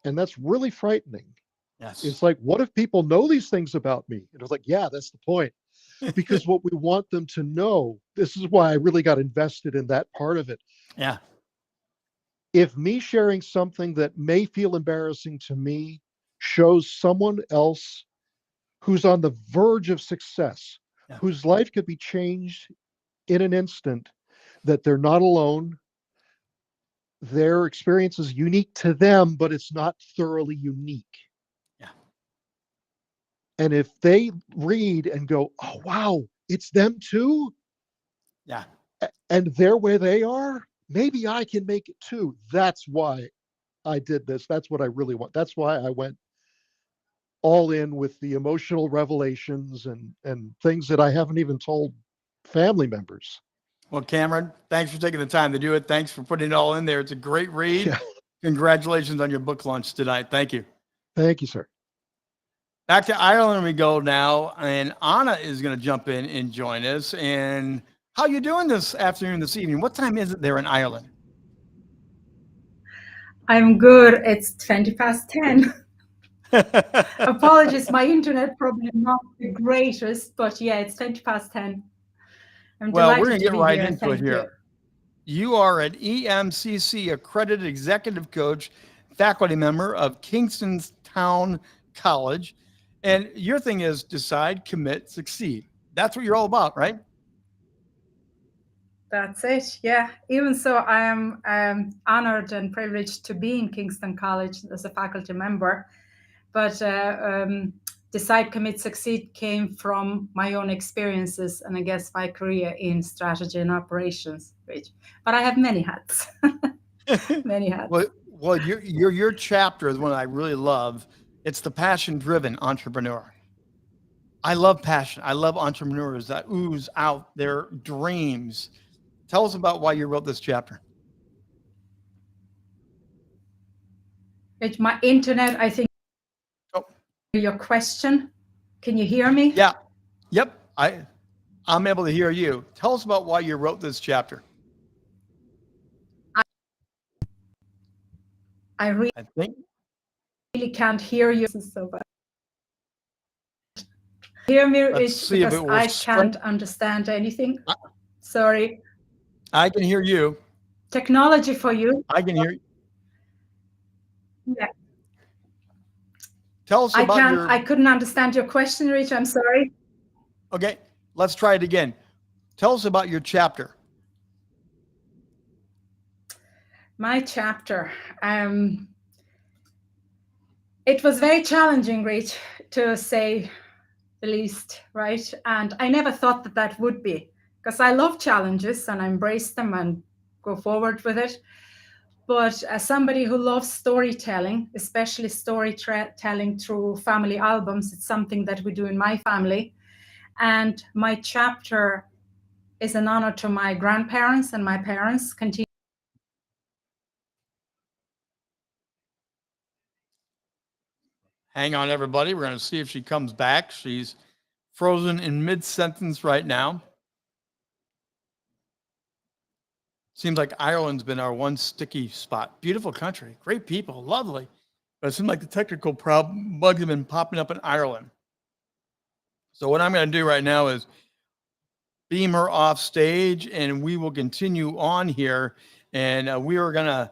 S17: And that's really frightening.
S1: Yes.
S17: It's like, what if people know these things about me? And it was like, yeah, that's the point. Because what we want them to know, this is why I really got invested in that part of it.
S1: Yeah.
S17: If me sharing something that may feel embarrassing to me shows someone else who's on the verge of success, whose life could be changed in an instant, that they're not alone, their experience is unique to them, but it's not thoroughly unique.
S1: Yeah.
S17: And if they read and go, oh, wow, it's them too.
S1: Yeah.
S17: And they're where they are, maybe I can make it too. That's why I did this. That's what I really want. That's why I went all in with the emotional revelations and things that I haven't even told family members.
S1: Well, Cameron, thanks for taking the time to do it. Thanks for putting it all in there. It's a great read. Yeah. Congratulations on your book launch tonight. Thank you.
S17: Thank you, sir.
S1: Back to Ireland we go now, and Anna is going to jump in and join us. And how you doing this afternoon, this evening? What time is it there in Ireland?
S18: I'm good. It's 10:20. Apologies, my internet probably not the greatest, but yeah, it's 10:10. I'm
S1: well,
S18: delighted
S1: we're going to get right
S18: here.
S1: into it here. You are an EMCC accredited executive coach, faculty member of Kingstonstown College. And your thing is decide, commit, succeed. That's what you're all about, right?
S18: That's it. Yeah. Even so, I am honored and privileged to be in Kingston College as a faculty member. But decide, commit, succeed came from my own experiences and I guess my career in strategy and operations. But I have many hats. Many hats.
S1: Well, your chapter is one I really love. It's the passion-driven entrepreneur. I love passion. I love entrepreneurs that ooze out their dreams. Tell us about why you wrote this chapter.
S18: It's my internet, I think. Oh. Your question. Can you hear me?
S1: Yeah. Yep. I'm able to hear you. Tell us about why you wrote this chapter.
S18: I really can't hear you so bad. Hear me is because I can't understand anything. Sorry.
S1: I can hear you.
S18: Technology for you.
S1: I can hear you.
S18: Yeah.
S1: Tell us about
S18: I couldn't understand your question, Rich. I'm sorry.
S1: Okay, let's try it again. Tell us about your chapter.
S18: My chapter. It was very challenging, Rich, to say the least, right? And I never thought that would be, because I love challenges and I embrace them and go forward with it. But as somebody who loves storytelling, especially storytelling through family albums, it's something that we do in my family. And my chapter is an honor to my grandparents and my parents.
S1: Hang on, everybody. We're going to see if she comes back. She's frozen in mid-sentence right now. Seems like Ireland's been our one sticky spot. Beautiful country, great people, lovely. But it seems like the technical bugs have been popping up in Ireland. So what I'm going to do right now is beam her off stage, and we will continue on here. And we are going to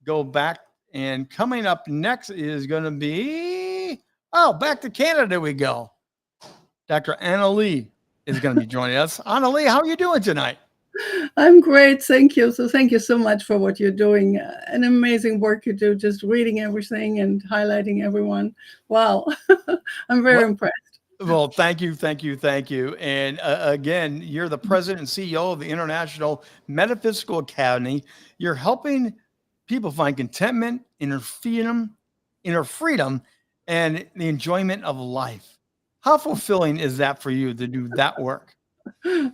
S1: go back. And coming up next is going to be, back to Canada we go. Dr. Anna Lee is going to be joining us. Anna Lee, how are you doing tonight?
S19: I'm great. Thank you. So thank you so much for what you're doing. An amazing work you do, just reading everything and highlighting everyone. Wow. I'm very impressed.
S1: Well, thank you. And again, you're the president and CEO of the International Metaphysical Academy. You're helping people find contentment, inner freedom, inner freedom and the enjoyment of life. How fulfilling is that for you to do that work?
S19: I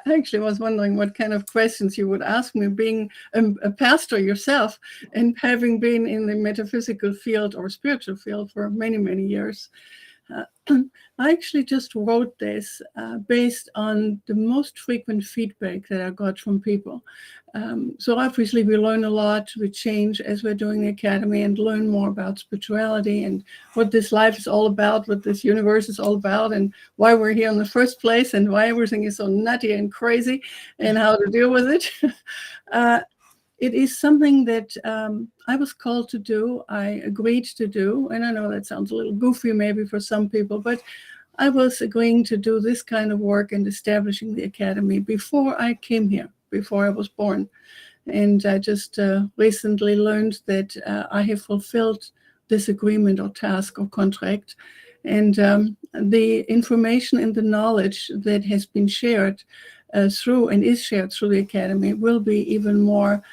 S19: actually was wondering what kind of questions you would ask me, being a pastor yourself and having been in the metaphysical field or spiritual field for many, many years. I actually just wrote this based on the most frequent feedback that I got from people. So obviously we learn a lot, we change as we're doing the academy and learn more about spirituality and what this life is all about, what this universe is all about, and why we're here in the first place and why everything is so nutty and crazy and how to deal with it. It is something that I was called to do, I agreed to do, and I know that sounds a little goofy maybe for some people, but I was agreeing to do this kind of work and establishing the academy before I came here, before I was born. And I just recently learned that I have fulfilled this agreement or task or contract. And the information and the knowledge that has been shared through and is shared through the academy will be even more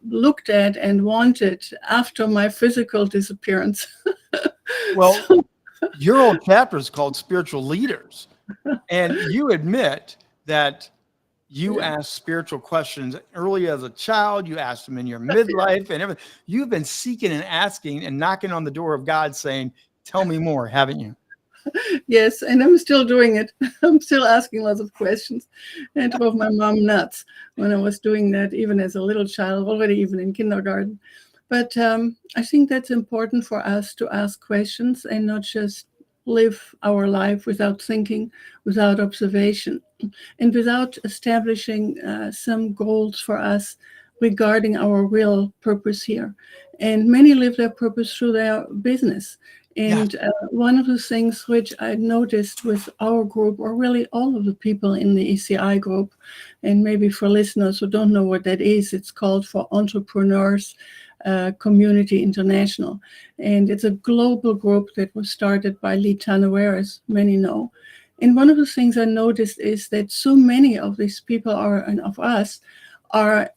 S19: looked at and wanted after my physical disappearance.
S1: Well, your old chapter is called Spiritual Leaders, and you admit that you ask spiritual questions early as a child. You asked them in your midlife and everything. You've been seeking and asking and knocking on the door of God saying, tell me more, haven't you?
S19: Yes, and I'm still doing it. I'm still asking lots of questions. And it drove my mom nuts when I was doing that, even as a little child, already even in kindergarten. But I think that's important for us to ask questions and not just live our life without thinking, without observation, and without establishing some goals for us regarding our real purpose here. And many live their purpose through their business. And one of the things which I noticed with our group, or really all of the people in the ECI group, and maybe for listeners who don't know what that is, it's called for Entrepreneurs Community International. And it's a global group that was started by Lee Tanaware, as many know. And one of the things I noticed is that so many of these people and of us are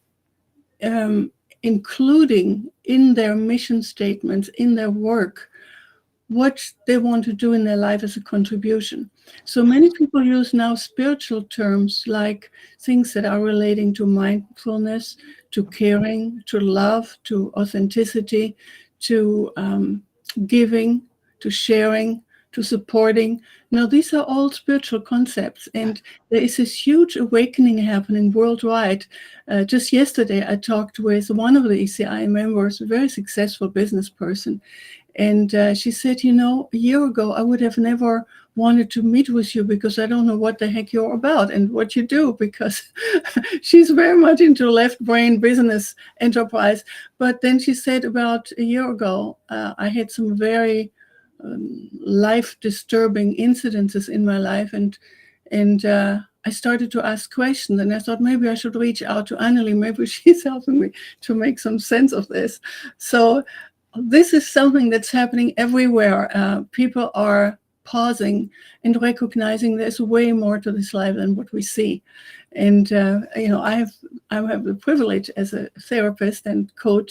S19: including in their mission statements, in their work, what they want to do in their life as a contribution. So many people use now spiritual terms like things that are relating to mindfulness, to caring, to love, to authenticity, to giving, to sharing, to supporting. Now, these are all spiritual concepts, and there is this huge awakening happening worldwide. Just yesterday, I talked with one of the ECI members, a very successful business person, and she said, you know, a year ago, I would have never wanted to meet with you because I don't know what the heck you're about and what you do, because she's very much into left brain business enterprise. But then she said about a year ago, I had some very life disturbing incidences in my life. And I started to ask questions, and I thought maybe I should reach out to Annelie. Maybe she's helping me to make some sense of this. So this is something that's happening everywhere. People are pausing and recognizing there's way more to this life than what we see. And you know, I have the privilege as a therapist and coach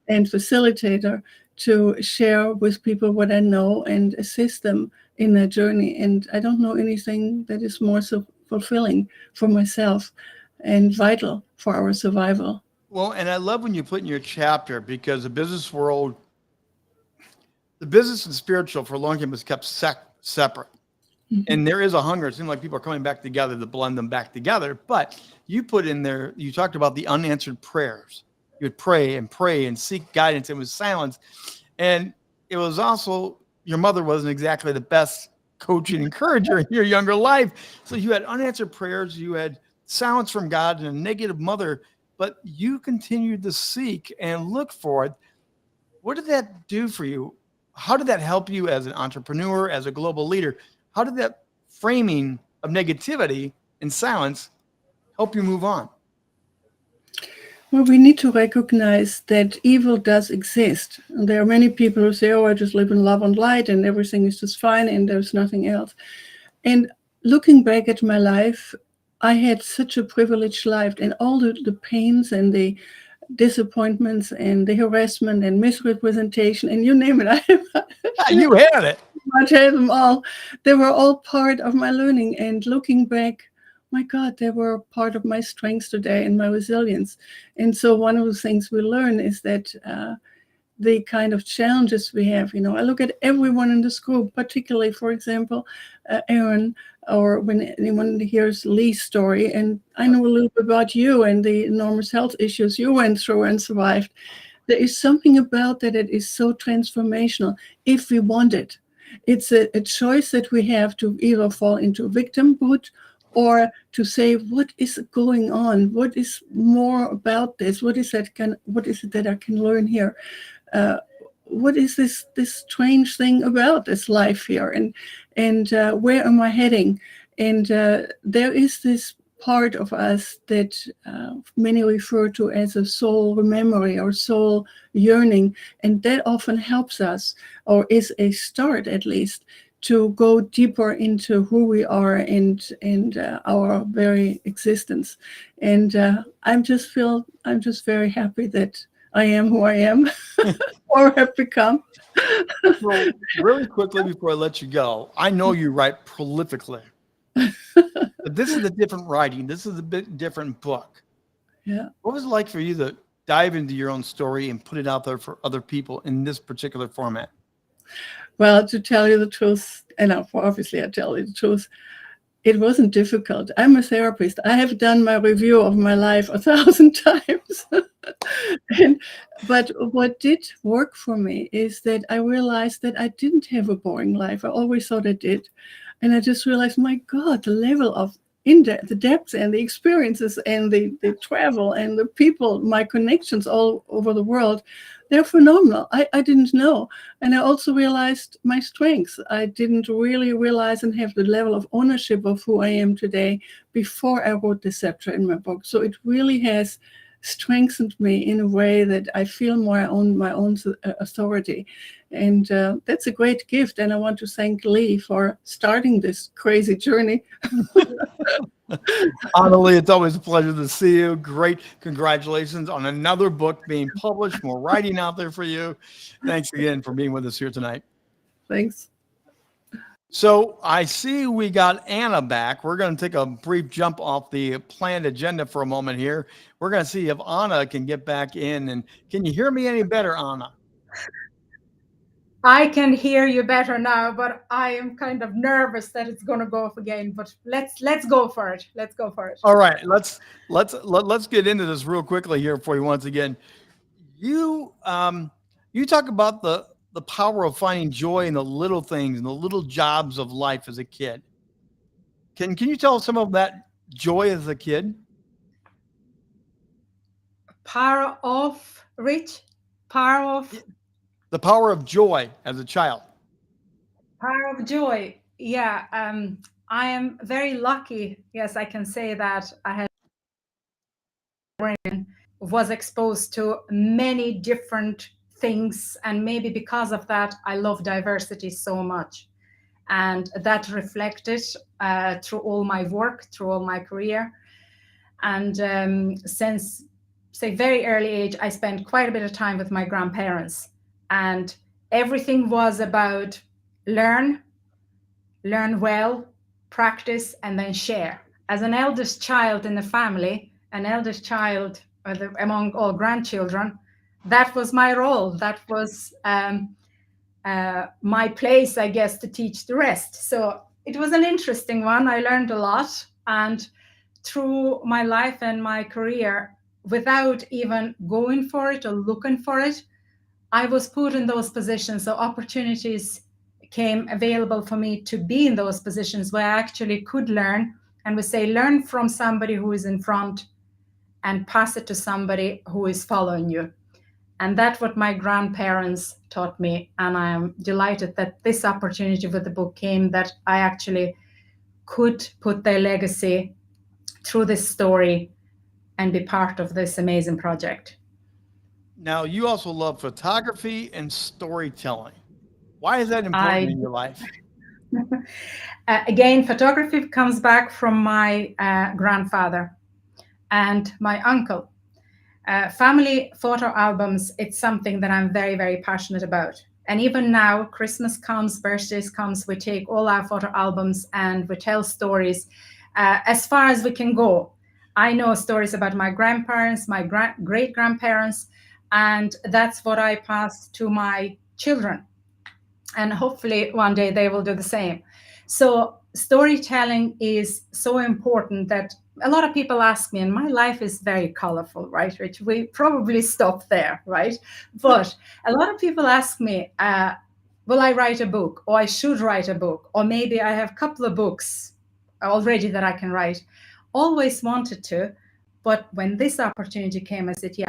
S19: and facilitator to share with people what I know and assist them in their journey. And I don't know anything that is more so fulfilling for myself and vital for our survival.
S1: Well, and I love when you put in your chapter, because the business world, the business and spiritual for a long time was kept separate. Mm-hmm. And there is a hunger. It seems like people are coming back together to blend them back together. But you put in there, you talked about the unanswered prayers. You would pray and seek guidance. It was silence. And it was also, your mother wasn't exactly the best coach and encourager in your younger life. So you had unanswered prayers. You had silence from God and a negative mother. But you continued to seek and look for it. What did that do for you? How did that help you as an entrepreneur, as a global leader? How did that framing of negativity and silence help you move on?
S19: Well, we need to recognize that evil does exist. And there are many people who say, oh, I just live in love and light and everything is just fine and there's nothing else. And looking back at my life, I had such a privileged life, and all the pains and the disappointments and the harassment and misrepresentation and you name it.
S1: You had it.
S19: I had them all. They were all part of my learning. And looking back, my God, they were part of my strengths today and my resilience. And so one of the things we learn is that the kind of challenges we have, I look at everyone in this group, particularly, for example, Aaron, or when anyone hears Lee's story, and I know a little bit about you and the enormous health issues you went through and survived. There is something about that is so transformational if we want it. It's a choice that we have to either fall into victimhood or to say, what is going on? What is more about this? What is it that I can learn here? What is this strange thing about this life here? And where am I heading? And there is this part of us that many refer to as a soul memory or soul yearning. And that often helps us, or is a start at least, to go deeper into who we are and our very existence. And I'm just very happy that I am who I am or have become.
S1: So really quickly before I let you go, I know you write prolifically. But this is a different writing. This is a bit different book.
S19: Yeah.
S1: What was it like for you to dive into your own story and put it out there for other people in this particular format?
S19: Well, to tell you the truth, and obviously I tell you the truth, it wasn't difficult. I'm a therapist. I have done my review of my life 1,000 times. But what did work for me is that I realized that I didn't have a boring life. I always thought I did. And I just realized, my God, the level of the depth and the experiences and the travel and the people, my connections all over the world, they're phenomenal. I didn't know. And I also realized my strengths. I didn't really realize and have the level of ownership of who I am today before I wrote this chapter in my book. So it really has strengthened me in a way that I feel more on my own authority. And that's a great gift. And I want to thank Lee for starting this crazy journey.
S1: Annalie, it's always a pleasure to see you. Great. Congratulations on another book being published, more writing out there for you. Thanks again for being with us here tonight.
S19: Thanks.
S1: So I see we got Anna back. We're going to take a brief jump off the planned agenda for a moment here. We're going to see if Anna can get back in. And can you hear me any better, Anna?
S18: I can hear you better now, but I am kind of nervous that it's going to go off again. But let's go for it. Let's go for it.
S1: All right, let's get into this real quickly here for you once again. You talk about the power of finding joy in the little things and the little jobs of life as a kid. Can you tell us some of that joy as a kid?
S18: Power of Rich? Power of?
S1: The power of joy as a child.
S18: Power of joy. Yeah. I am very lucky. Yes, I can say that I was exposed to many different things. And maybe because of that, I love diversity so much. And that reflected through all my work, through all my career. And since, say, very early age, I spent quite a bit of time with my grandparents. And everything was about learn well, practice, and then share. As an eldest child in the family, an eldest child among all grandchildren, that was my role. That was my place, I guess, to teach the rest. So it was an interesting one. I learned a lot. And through my life and my career, without even going for it or looking for it, I was put in those positions. So opportunities came available for me to be in those positions where I actually could learn. And we say, learn from somebody who is in front and pass it to somebody who is following you. And that's what my grandparents taught me. And I am delighted that this opportunity with the book came, that I actually could put their legacy through this story and be part of this amazing project.
S1: Now, you also love photography and storytelling. Why is that important in your life?
S18: Again, photography comes back from my grandfather and my uncle. Family photo albums, it's something that I'm very, very passionate about. And even now, Christmas comes, birthdays comes, we take all our photo albums and we tell stories as far as we can go. I know stories about my grandparents, my great-grandparents, and that's what I pass to my children. And hopefully one day they will do the same. So storytelling is so important that a lot of people ask me, and my life is very colorful, right, Rich? We probably stop there, right? But a lot of people ask me, will I write a book? Or I should write a book? Or maybe I have a couple of books already that I can write. Always wanted to, but when this opportunity came, I said, yeah,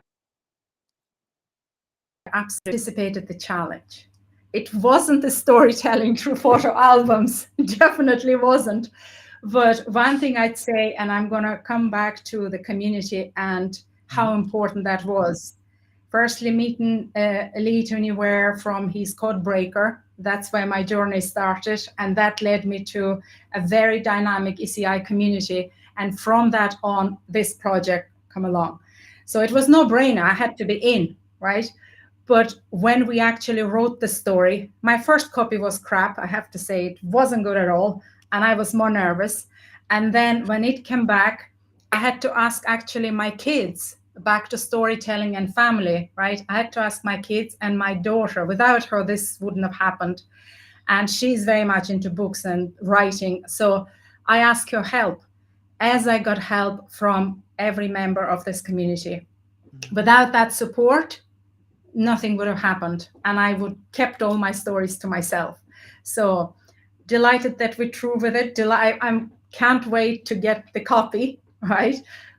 S18: I absolutely anticipated the challenge. It wasn't the storytelling through photo albums, definitely wasn't. But one thing I'd say, and I'm going to come back to the community and how important that was. Firstly, meeting Lee Tuniware from his Codebreaker. That's where my journey started. And that led me to a very dynamic ECI community. And from that on, this project come along. So it was no brainer. I had to be in, right? But when we actually wrote the story, my first copy was crap. I have to say, it wasn't good at all. And I was more nervous. And then when it came back, I had to ask actually my kids, back to storytelling and family, right? I had to ask my kids and my daughter. Without her, this wouldn't have happened. And she's very much into books and writing. So I asked her help, as I got help from every member of this community. Without that support, nothing would have happened, and I would kept all my stories to myself. So delighted that we're through with it. I can't wait to get the copy, right?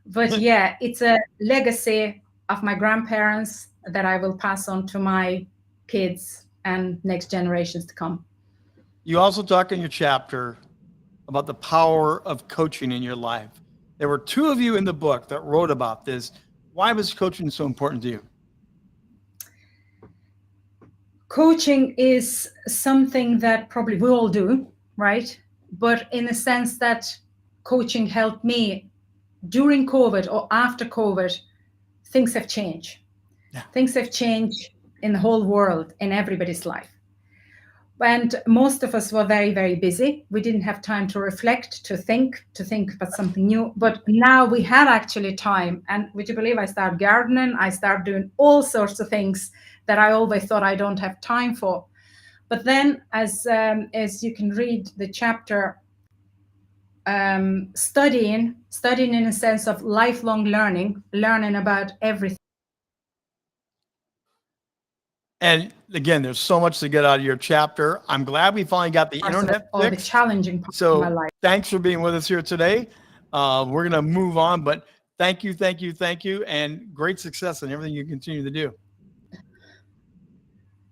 S18: But yeah, it's a legacy of my grandparents that I will pass on to my kids and next generations to come.
S1: You also talk in your chapter about the power of coaching in your life. There were two of you in the book that wrote about this. Why was coaching so important to you?
S18: Coaching is something that probably we all do, right? But in a sense that coaching helped me during COVID or after COVID, things have changed. Yeah. Things have changed in the whole world, in everybody's life. And most of us were very, very busy. We didn't have time to reflect, to think about something new. But now we had actually time. And would you believe I started gardening? I started doing all sorts of things that I always thought I don't have time for. But then, as you can read the chapter, studying in a sense of lifelong learning about everything.
S1: And again, there's so much to get out of your chapter. I'm glad we finally got the internet
S18: fixed. The challenging part of my life.
S1: Thanks for being with us here today. We're going to move on, but thank you, and great success in everything you continue to do.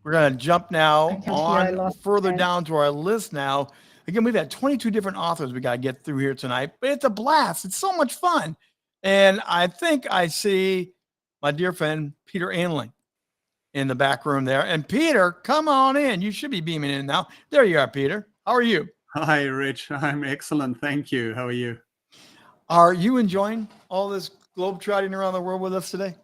S1: We're going to jump now on further down to our list now. Again, we've had 22 different authors we got to get through here tonight, but it's a blast. It's so much fun. And I think I see my dear friend, Peter Anling, in the back room there. And Peter, come on in. You should be beaming in now. There you are, Peter. How are you?
S20: Hi, Rich. I'm excellent. Thank you. How are you?
S1: Are you enjoying all this globe trotting around the world with us today?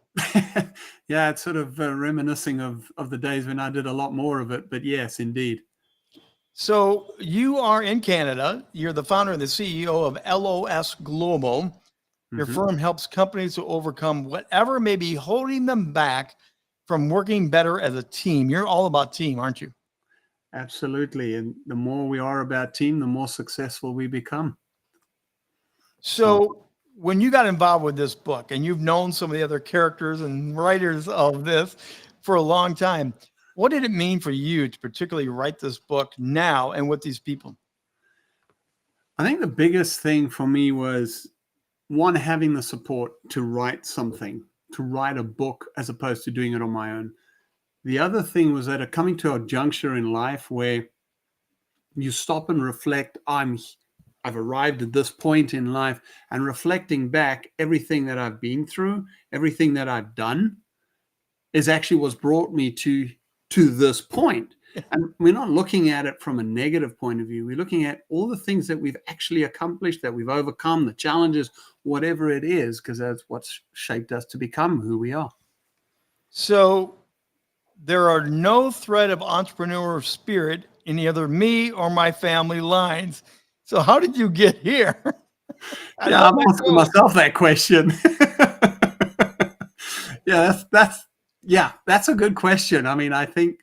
S20: Yeah, it's sort of reminiscing of the days when I did a lot more of it. But yes, indeed.
S1: So you are in Canada. You're the founder and the CEO of LOS Global. Your firm helps companies to overcome whatever may be holding them back from working better as a team. You're all about team, aren't you?
S20: Absolutely. And the more we are about team, the more successful we become.
S1: So when you got involved with this book, and you've known some of the other characters and writers of this for a long time, what did it mean for you to particularly write this book now and with these people?
S20: I think the biggest thing for me was, one, having the support to write something, to write a book as opposed to doing it on my own. The other thing was that coming to a juncture in life where you stop and reflect, I've arrived at this point in life, and reflecting back everything that I've been through, everything that I've done is actually what's brought me to this point. And we're not looking at it from a negative point of view. We're looking at all the things that we've actually accomplished, that we've overcome, the challenges, whatever it is, because that's what's shaped us to become who we are.
S1: So there are no thread of entrepreneur spirit in either me or my family lines. So how did you get here?
S20: Yeah, I'm asking myself that question. That's a good question. I mean, I think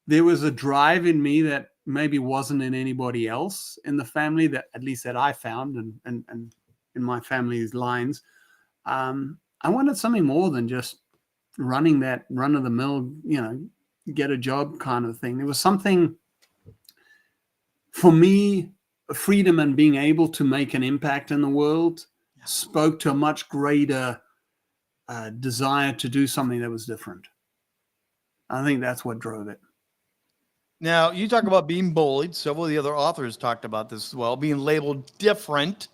S20: there was a drive in me that maybe wasn't in anybody else in the family, that at least that I found and in my family's lines. I wanted something more than just running that run of the mill, get a job kind of thing. There was something for me, freedom and being able to make an impact in the world spoke to a much greater desire to do something that was different. I think that's what drove it.
S1: Now, you talk about being bullied. Several of the other authors talked about this as well, being labeled different.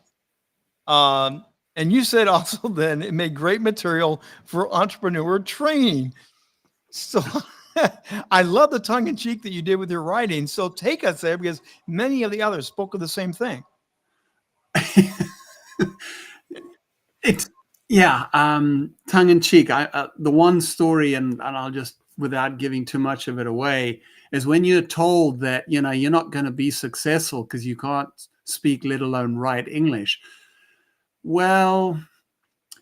S1: And you said also then it made great material for entrepreneur training. So I love the tongue in cheek that you did with your writing. So take us there, because many of the others spoke of the same thing.
S20: Tongue in cheek. The one story, and I'll just, without giving too much of it away, is when you're told that, you're not going to be successful because you can't speak, let alone write English. Well,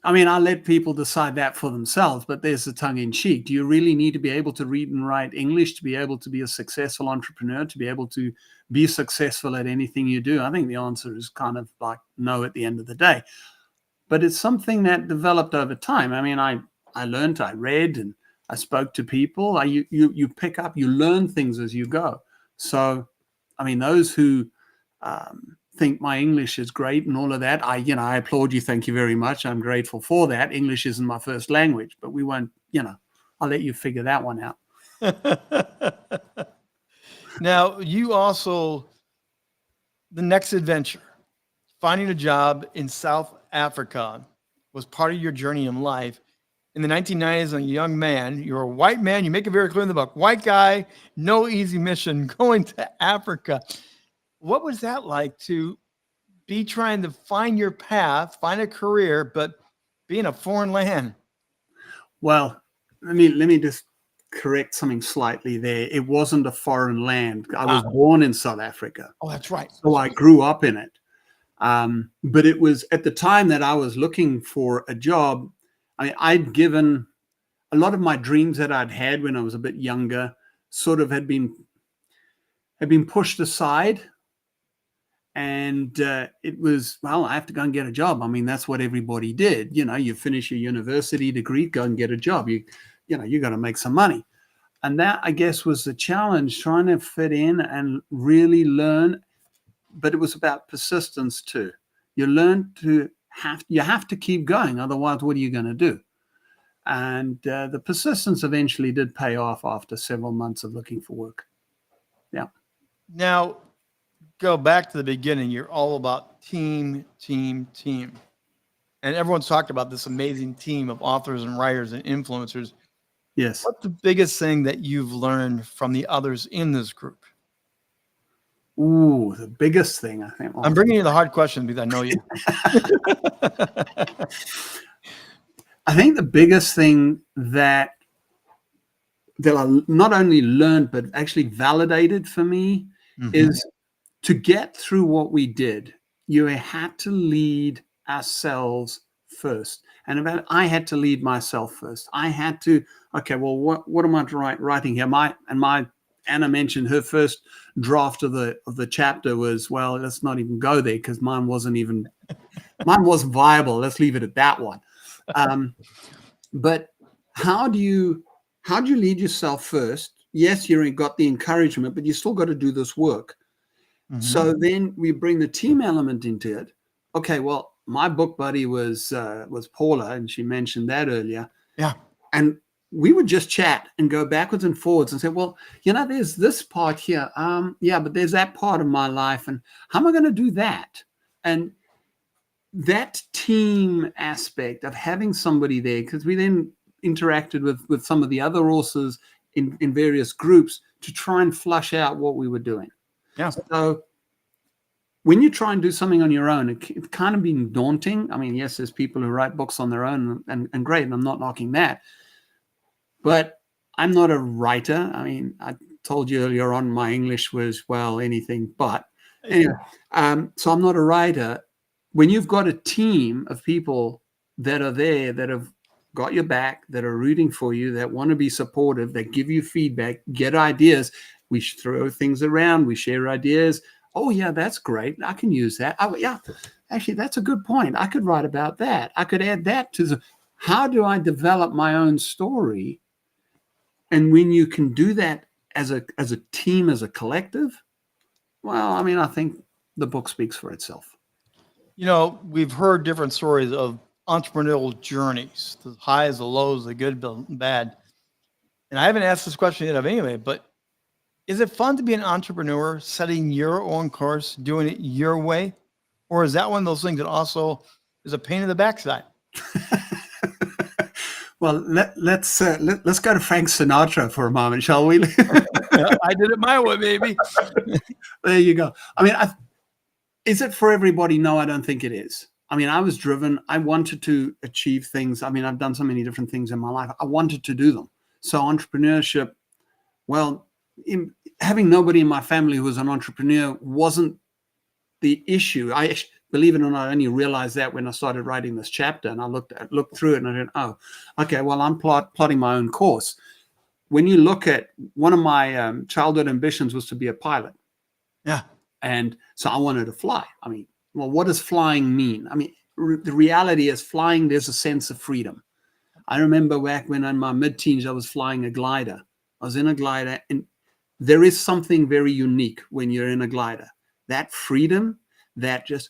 S20: I mean, I let people decide that for themselves, but there's the tongue in cheek. Do you really need to be able to read and write English to be able to be a successful entrepreneur, to be able to be successful at anything you do? I think the answer is kind of like no at the end of the day. But it's something that developed over time. I mean, I learned, I read, and I spoke to people. You pick up, you learn things as you go. So, I mean, those who think my English is great and all of that, I applaud you. Thank you very much. I'm grateful for that. English isn't my first language, but we won't, I'll let you figure that one out.
S1: Now, you also, the next adventure, finding a job in South Africa, was part of your journey in life. In the 1990s, a young man, you're a white man, you make it very clear in the book, white guy, no easy mission, going to Africa. What was that like to be trying to find your path, find a career, but be in a foreign land?
S20: Well, let me just correct something slightly there. It wasn't a foreign land. I was born in South Africa.
S1: Oh, that's right.
S20: So I grew up in it. But it was at the time that I was looking for a job. I'd given a lot of my dreams that I'd had when I was a bit younger sort of had been pushed aside. And it was, well, I have to go and get a job. I mean, that's what everybody did. You finish your university degree, go and get a job. You got to make some money. And that, I guess, was the challenge, trying to fit in and really learn. But it was about persistence too. You learn you have to keep going. Otherwise, what are you going to do? And the persistence eventually did pay off after several months of looking for work. Yeah.
S1: Now, go back to the beginning. You're all about team. And everyone's talked about this amazing team of authors and writers and influencers.
S20: Yes.
S1: What's the biggest thing that you've learned from the others in this group?
S20: Ooh, the biggest thing, I think.
S1: I'm bringing you the hard question because I know you.
S20: I think the biggest thing that I not only learned, but actually validated for me is to get through what we did, you had to lead ourselves first. And I had to lead myself first. I had to, okay, well, what am I writing here? Anna mentioned her first draft of the chapter was, well, let's not even go there because mine wasn't viable. Let's leave it at that one. But how do you lead yourself first? Yes, you got the encouragement, but you still got to do this work. So then we bring the team element into it. Okay, well, my book buddy was Paula, and she mentioned that earlier.
S1: Yeah.
S20: And we would just chat and go backwards and forwards and say, well, there's this part here. Yeah, but there's that part of my life. And how am I going to do that? And that team aspect of having somebody there, because we then interacted with some of the other authors in various groups to try and flush out what we were doing.
S1: Yeah.
S20: So when you try and do something on your own, it kind of been daunting. I mean, yes, there's people who write books on their own, and great, and I'm not knocking that. But I'm not a writer. I mean, I told you earlier on my English was, well, anything but. Anyway, so I'm not a writer. When you've got a team of people that are there, that have got your back, that are rooting for you, that want to be supportive, that give you feedback, get ideas, we throw things around, we share ideas. Oh, yeah, that's great. I can use that. Oh, yeah, actually, that's a good point. I could write about that. I could add that to the, how do I develop my own story? And when you can do that as a team, as a collective, well, I mean, I think the book speaks for itself.
S1: You know, we've heard different stories of entrepreneurial journeys, the highs, the lows, the good, the bad. And I haven't asked this question yet of anyway, but is it fun to be an entrepreneur, setting your own course, doing it your way? Or is that one of those things that also is a pain in the backside?
S20: Well, let's go to Frank Sinatra for a moment, shall we?
S1: I did it my way, baby.
S20: There you go. I mean, is it for everybody? No, I don't think it is. I mean, I was driven. I wanted to achieve things. I mean, I've done so many different things in my life. I wanted to do them. So entrepreneurship, well, having nobody in my family who was an entrepreneur wasn't the issue. I, believe it or not, I only realized that when I started writing this chapter, and I looked through it and I went, oh, okay, well, I'm plotting my own course. When you look at, one of my childhood ambitions was to be a pilot.
S1: Yeah.
S20: And so I wanted to fly. I mean, well, what does flying mean? I mean, the reality is flying, there's a sense of freedom. I remember back when in my mid-teens, I was flying a glider. I was in a glider, and there is something very unique when you're in a glider. That freedom, that just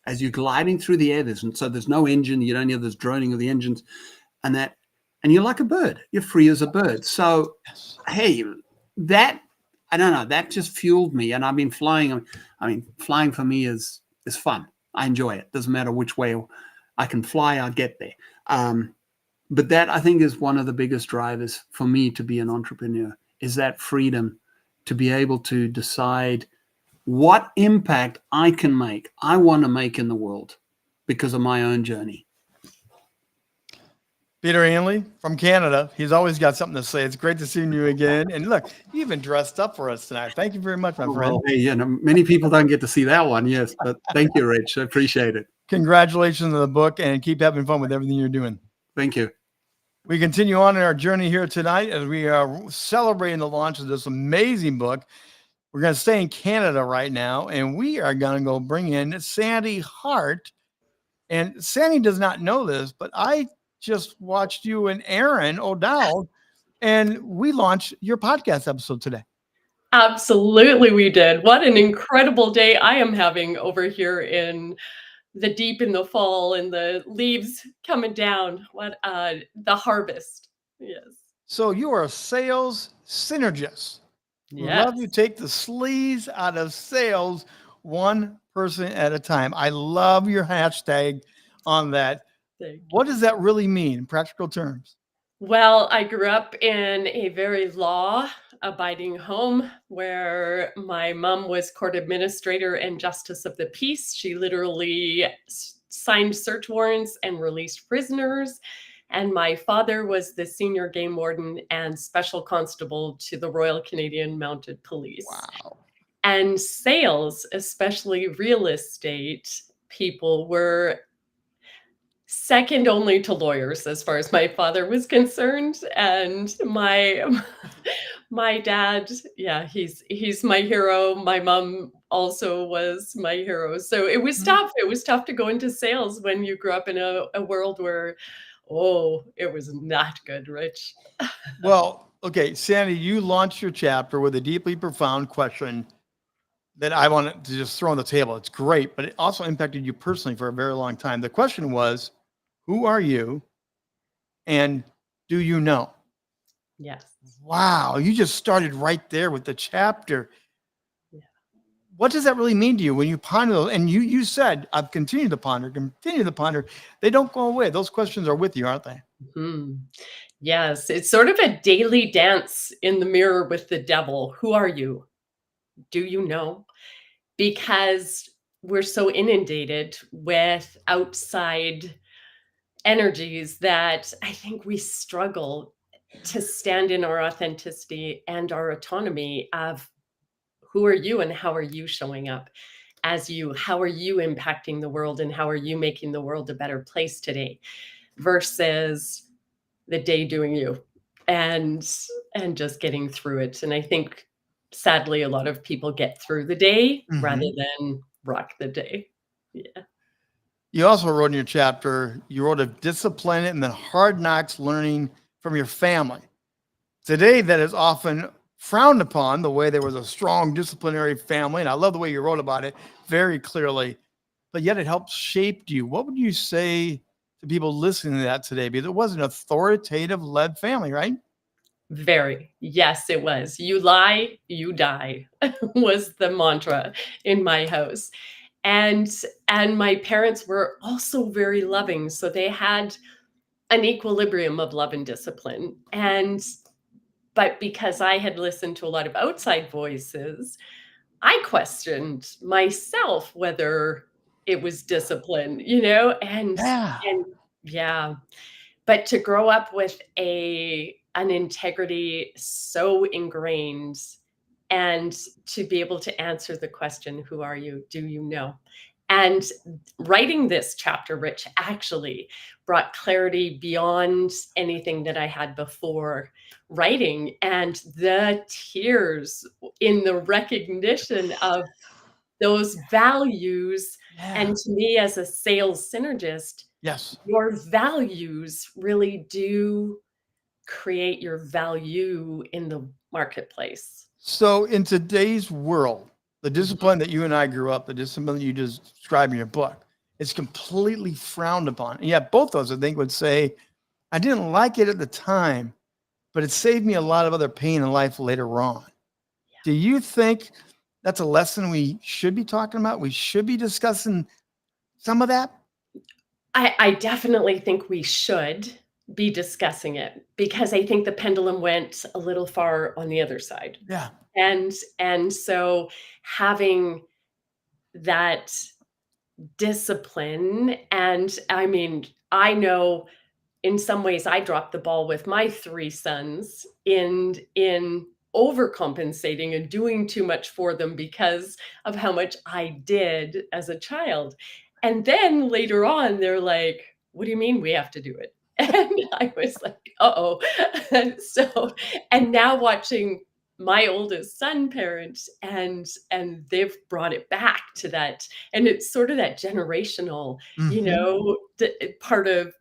S20: as you're gliding through the air, there's no engine, you don't hear this droning of the engines, and you're like a bird. You're free as a bird. So, hey, that, I don't know, that just fueled me, and I've been flying. I mean, flying for me is fun. I enjoy it. Doesn't matter which way I can fly, I'll get there. But that, I think, is one of the biggest drivers for me to be an entrepreneur, is that freedom to be able to decide what impact I want to make in the world because of my own journey.
S1: Peter Hanley from Canada. He's always got something to say. It's great to see you again. And look, you even dressed up for us tonight. Thank you very much, my friend.
S20: Well, hey, yeah, many people don't get to see that one. Yes, but thank you, Rich. I appreciate it.
S1: Congratulations on the book, and keep having fun with everything you're doing.
S20: Thank you.
S1: We continue on in our journey here tonight as we are celebrating the launch of this amazing book. We're going to stay in Canada right now, and we are going to go bring in Sandy Hart. And Sandy does not know this, but I just watched you and Aaron O'Dowd, and we launched your podcast episode today.
S21: Absolutely, we did. What an incredible day I am having over here in the fall and the leaves coming down. What the harvest. Yes.
S1: So you are a sales synergist.
S21: Yes.
S1: Love you take the sleaze out of sales one person at a time. I love your hashtag on that. What does that really mean in practical terms?
S21: Well, I grew up in a very law-abiding home where my mom was court administrator and justice of the peace. She literally signed search warrants and released prisoners. And my father was the senior game warden and special constable to the Royal Canadian Mounted Police.
S1: Wow.
S21: And sales, especially real estate people, were second only to lawyers as far as my father was concerned. And my dad, yeah, he's my hero. My mom also was my hero. So it was tough. It was tough to go into sales when you grew up in a world where, oh, it was not good, Rich.
S1: Well, okay, Sandy, you launched your chapter with a deeply profound question that I wanted to just throw on the table. It's great, but it also impacted you personally for a very long time. The question was, who are you and do you know?
S21: Yes.
S1: Wow, you just started right there with the chapter. Yeah. What does that really mean to you when you ponder those? And you said, I've continued to ponder. They don't go away. Those questions are with you, aren't they?
S21: Yes, it's sort of a daily dance in the mirror with the devil. Who are you? Do you know? Because we're so inundated with outside energies that I think we struggle to stand in our authenticity and our autonomy of who are you and how are you showing up as you? How are you impacting the world and how are you making the world a better place today versus the day doing you and just getting through it. And I think sadly a lot of people get through the day rather than rock the day. Yeah.
S1: You also wrote in your chapter, you wrote of discipline and then hard knocks learning from your family. Today, that is often frowned upon, the way there was a strong disciplinary family. And I love the way you wrote about it very clearly, but yet it helped shape you. What would you say to people listening to that today? Because it was an authoritative led family, right?
S21: Very. Yes, it was. You lie, you die was the mantra in my house. And my parents were also very loving. So they had an equilibrium of love and discipline. But because I had listened to a lot of outside voices, I questioned myself whether it was discipline, and yeah. But to grow up with an integrity so ingrained and to be able to answer the question, who are you? Do you know? And writing this chapter, Rich, actually brought clarity beyond anything that I had before writing. And the tears in the recognition of those values. And to me, as a sales synergist,
S1: yes,
S21: your values really do create your value in the marketplace.
S1: So in today's world, the discipline that you and I grew up, the discipline that you just described in your book, is completely frowned upon. And yet both those, I think, would say, I didn't like it at the time, but it saved me a lot of other pain in life later on. Yeah. Do you think that's a lesson we should be talking about? We should be discussing some of that?
S21: I definitely think we should be discussing it because I think the pendulum went a little far on the other side.
S1: Yeah.
S21: And so having that discipline, and I mean, I know in some ways I dropped the ball with my 3 sons in overcompensating and doing too much for them because of how much I did as a child. And then later on, they're like, what do you mean we have to do it? And I was like, uh-oh. And now watching my oldest son parent and they've brought it back to that. And it's sort of that generational, part of,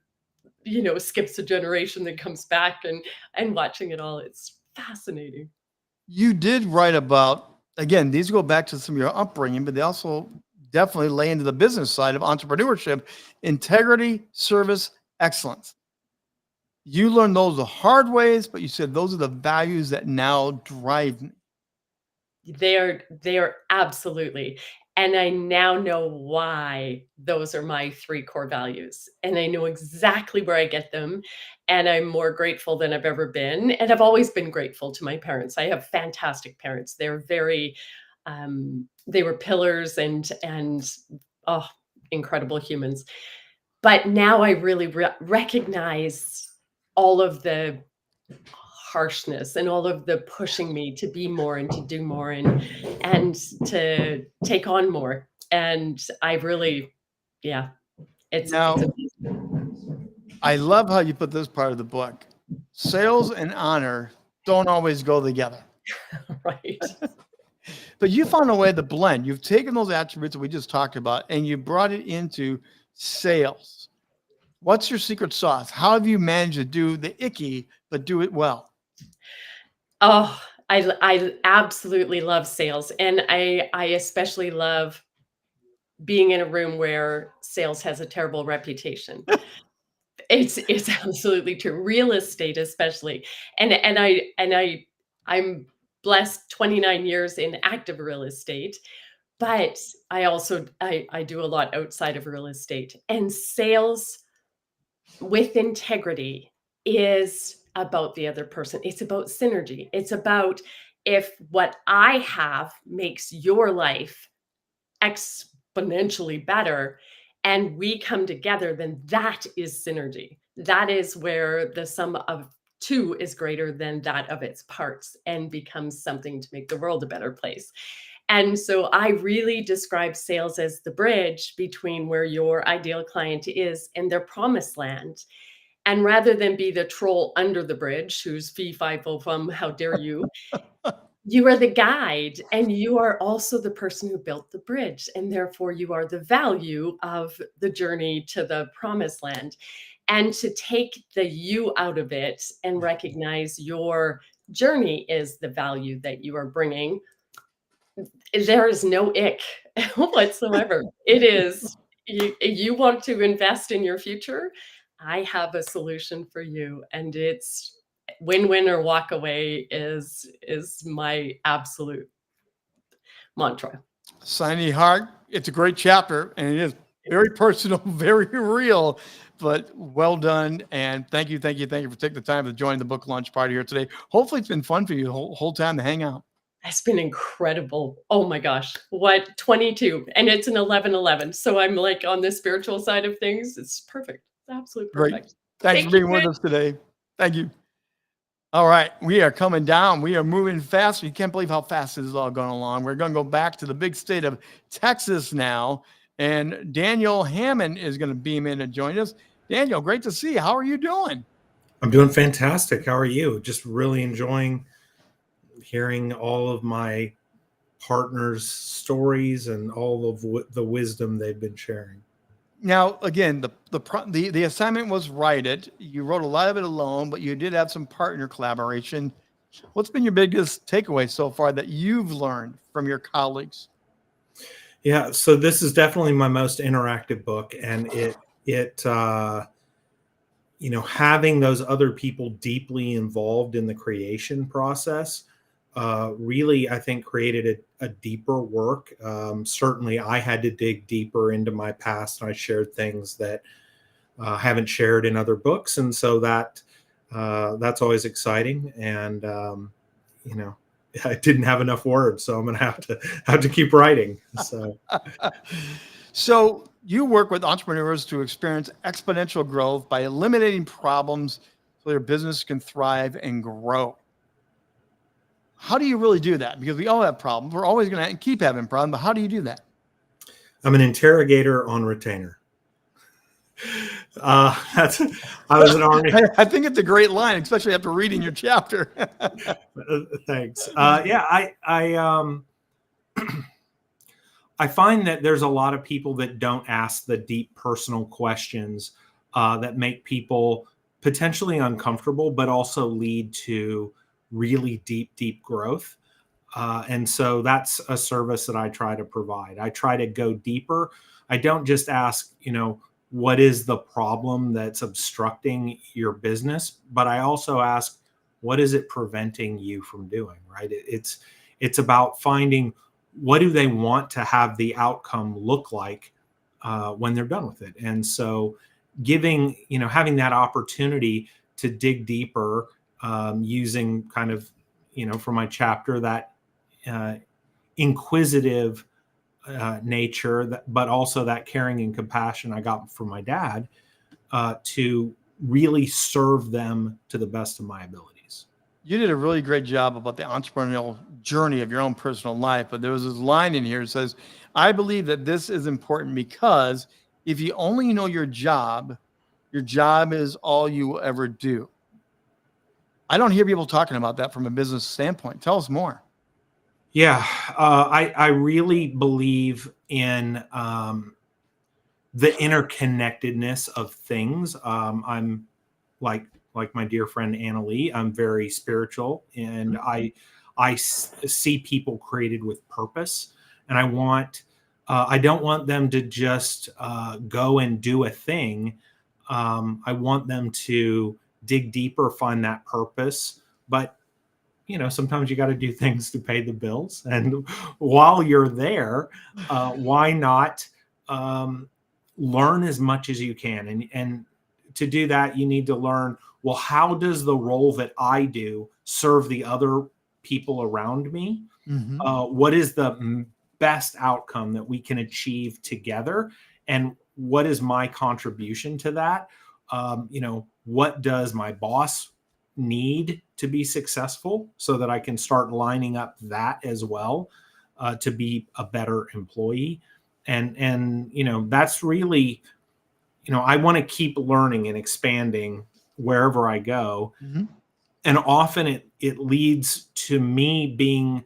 S21: skips a generation that comes back and watching it all. It's fascinating.
S1: You did write about, again, these go back to some of your upbringing, but they also definitely lay into the business side of entrepreneurship, integrity, service, excellence. You learned those the hard ways, but you said those are the values that now drive me.
S21: They are absolutely. And I now know why those are my 3 core values. And I know exactly where I get them. And I'm more grateful than I've ever been. And I've always been grateful to my parents. I have fantastic parents. They're very, they were pillars and incredible humans. But now I really recognize all of the harshness and all of the pushing me to be more and to do more and to take on more. And I really, it's amazing.
S1: I love how you put this part of the book. Sales and honor don't always go together.
S21: Right.
S1: But you found a way to blend. You've taken those attributes that we just talked about and you brought it into sales. What's your secret sauce? How have you managed to do the icky, but do it well?
S21: Oh, I absolutely love sales. And I especially love being in a room where sales has a terrible reputation. It's absolutely true. Real estate, especially. And I'm blessed 29 years in active real estate, but I also I do a lot outside of real estate. And sales with integrity is about the other person. It's about synergy. It's about if what I have makes your life exponentially better and we come together, then that is synergy. That is where the sum of two is greater than that of its parts and becomes something to make the world a better place. And so I really describe sales as the bridge between where your ideal client is and their promised land. And rather than be the troll under the bridge who's fee fi fo fum, how dare you, you are the guide and you are also the person who built the bridge. And therefore you are the value of the journey to the promised land. And to take the you out of it and recognize your journey is the value that you are bringing, there is no ick whatsoever. It is, you want to invest in your future, I have a solution for you, and it's win-win or walk away is my absolute mantra.
S1: Signy Hart, it's a great chapter, and it is very personal, very real, but well done. And thank you for taking the time to join the book launch party here today. Hopefully it's been fun for you the whole time to hang out.
S21: It's been incredible. Oh my gosh. What, 22, and it's an 11/11. So I'm like on the spiritual side of things. It's perfect. It's absolutely perfect.
S1: Great. Thanks for being with us today. Thank you. All right, we are coming down. We are moving fast. You can't believe how fast this is all going along. We're going to go back to the big state of Texas now, and Daniel Hammond is going to beam in and join us. Daniel, great to see you. How are you doing?
S2: I'm doing fantastic. How are you? Just really enjoying hearing all of my partners' stories and all of the wisdom they've been sharing.
S1: Now, again, the assignment was write it. You wrote a lot of it alone, but you did have some partner collaboration. What's been your biggest takeaway so far that you've learned from your colleagues?
S2: Yeah, so this is definitely my most interactive book, and having those other people deeply involved in the creation process really, I think, created a deeper work. Certainly, I had to dig deeper into my past, and I shared things that I haven't shared in other books, and so that's always exciting. And I didn't have enough words, so I'm going to have to keep writing.
S1: So you work with entrepreneurs to experience exponential growth by eliminating problems so their business can thrive and grow. How do you really do that? Because we all have problems. We're always going to keep having problems, but how do you do that?
S2: I'm an interrogator on retainer. I was an Army.
S1: I think it's a great line, especially after reading your chapter.
S2: Thanks. I find that there's a lot of people that don't ask the deep personal questions that make people potentially uncomfortable, but also lead to really deep growth. And so that's a service that I try to provide. I try to go deeper. I don't just ask, what is the problem that's obstructing your business, but I also ask, what is it preventing you from doing, right? It's about finding what do they want to have the outcome look like when they're done with it. And so having that opportunity to dig deeper using kind of, for my chapter, that inquisitive nature, but also that caring and compassion I got from my dad to really serve them to the best of my abilities.
S1: You did a really great job about the entrepreneurial journey of your own personal life, but there was this line in here that says, I believe that this is important because if you only know your job is all you will ever do. I don't hear people talking about that from a business standpoint. Tell us more.
S2: Yeah, I really believe in the interconnectedness of things. I'm like my dear friend Anna Lee. I'm very spiritual, and I see people created with purpose, and I don't want them to just go and do a thing. I want them to dig deeper, find that purpose, but sometimes you got to do things to pay the bills. And while you're there, why not learn as much as you can? And to do that, you need to learn, well, how does the role that I do serve the other people around me? What is the best outcome that we can achieve together? And what is my contribution to that? What does my boss need to be successful so that I can start lining up that as well to be a better employee? And that's really, I want to keep learning and expanding wherever I go. And often it leads to me being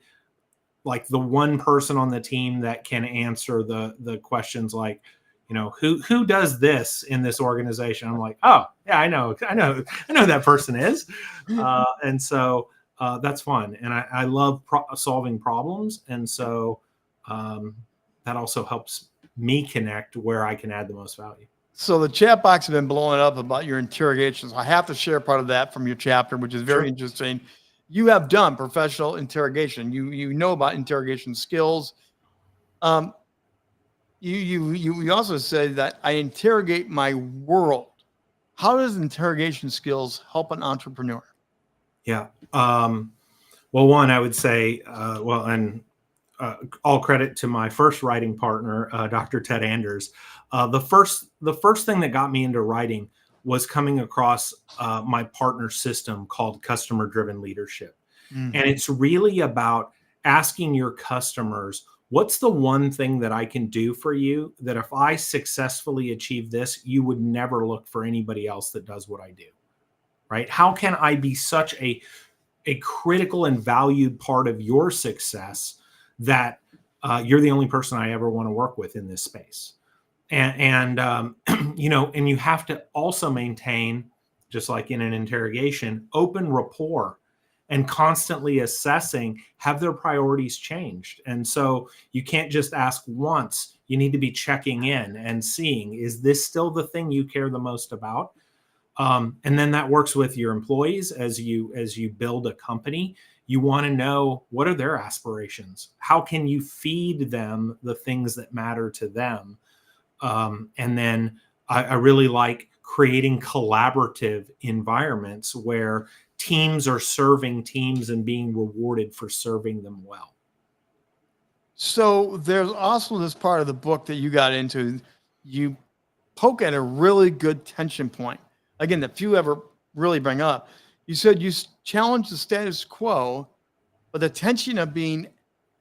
S2: like the one person on the team that can answer the questions like, who does this in this organization? I'm like, oh yeah, I know who that person is. And so that's fun. And I love solving problems. And so that also helps me connect where I can add the most value.
S1: So the chat box has been blowing up about your interrogations. I have to share part of that from your chapter, which is very interesting. You have done professional interrogation. You know about interrogation skills. You also said that I interrogate my world. How does interrogation skills help an entrepreneur?
S2: Yeah. Well, one, I would say, all credit to my first writing partner, Dr. Ted Anders. The first thing that got me into writing was coming across my partner system called customer-driven leadership. And it's really about asking your customers, what's the one thing that I can do for you that if I successfully achieve this, you would never look for anybody else that does what I do, right? How can I be such a critical and valued part of your success that you're the only person I ever want to work with in this space? And you have to also maintain, just like in an interrogation, open rapport and constantly assessing, have their priorities changed? And so you can't just ask once, you need to be checking in and seeing, is this still the thing you care the most about? And then that works with your employees as you build a company. You want to know, what are their aspirations? How can you feed them the things that matter to them? And then I really like creating collaborative environments where teams are serving teams and being rewarded for serving them well.
S1: So there's also this part of the book that you got into. You poke at a really good tension point. Again, that few ever really bring up. You said you challenge the status quo, but the tension of being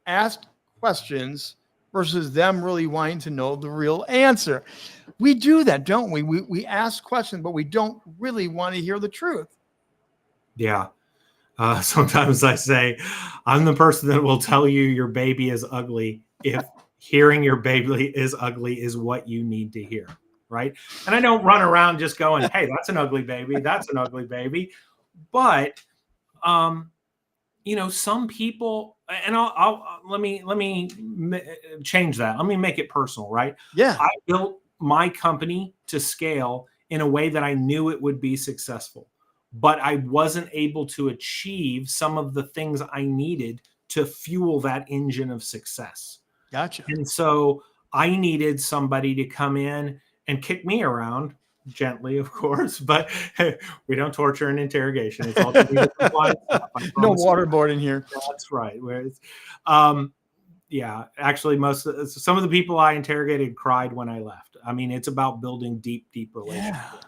S1: asked questions versus them really wanting to know the real answer. We do that, don't we? We ask questions, but we don't really want to hear the truth.
S2: Yeah. Sometimes I say, I'm the person that will tell you your baby is ugly if hearing your baby is ugly is what you need to hear, right? And I don't run around just going, hey, that's an ugly baby. That's an ugly baby. But, some people, and let me change that. Let me make it personal, right?
S1: Yeah.
S2: I built my company to scale in a way that I knew it would be successful, but I wasn't able to achieve some of the things I needed to fuel that engine of success.
S1: Gotcha.
S2: And so I needed somebody to come in and kick me around gently, of course, but we don't torture and interrogation. It's all compliant stuff.
S1: No waterboarding here.
S2: That's right. Yeah, actually, some of the people I interrogated cried when I left. I mean, it's about building deep relationships.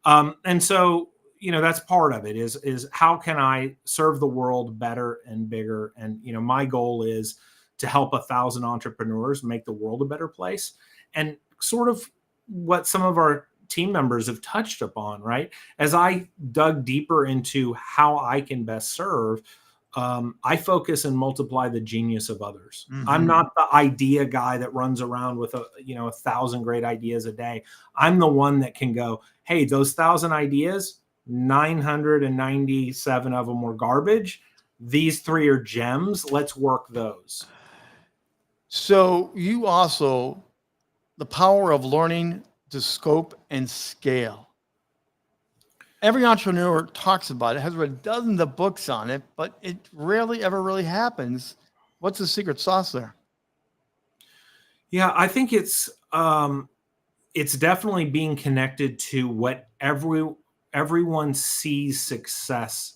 S2: Yeah. And so, that's part of it is how can I serve the world better and bigger? And, my goal is to help 1,000 entrepreneurs make the world a better place. And sort of what some of our team members have touched upon, right? As I dug deeper into how I can best serve, I focus and multiply the genius of others. I'm not the idea guy that runs around with 1,000 great ideas a day. I'm the one that can go, hey, those 1,000 ideas, 997 of them were garbage. These 3 are gems. Let's work those.
S1: So you also, the power of learning to scope and scale. Every entrepreneur talks about it, has read dozens of books on it, but it rarely ever really happens. What's the secret sauce there?
S2: Yeah, I think it's it's definitely being connected to what everyone sees success.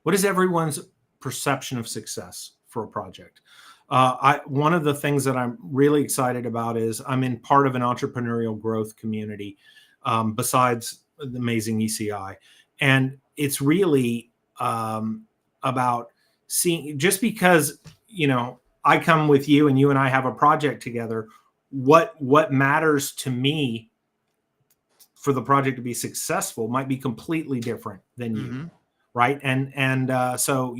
S2: What is everyone's perception of success for a project? One of the things that I'm really excited about is I'm in part of an entrepreneurial growth community, besides the amazing ECI. And it's really about seeing, just because, I come with you and you and I have a project together, what matters to me for the project to be successful might be completely different than you. Right. And so,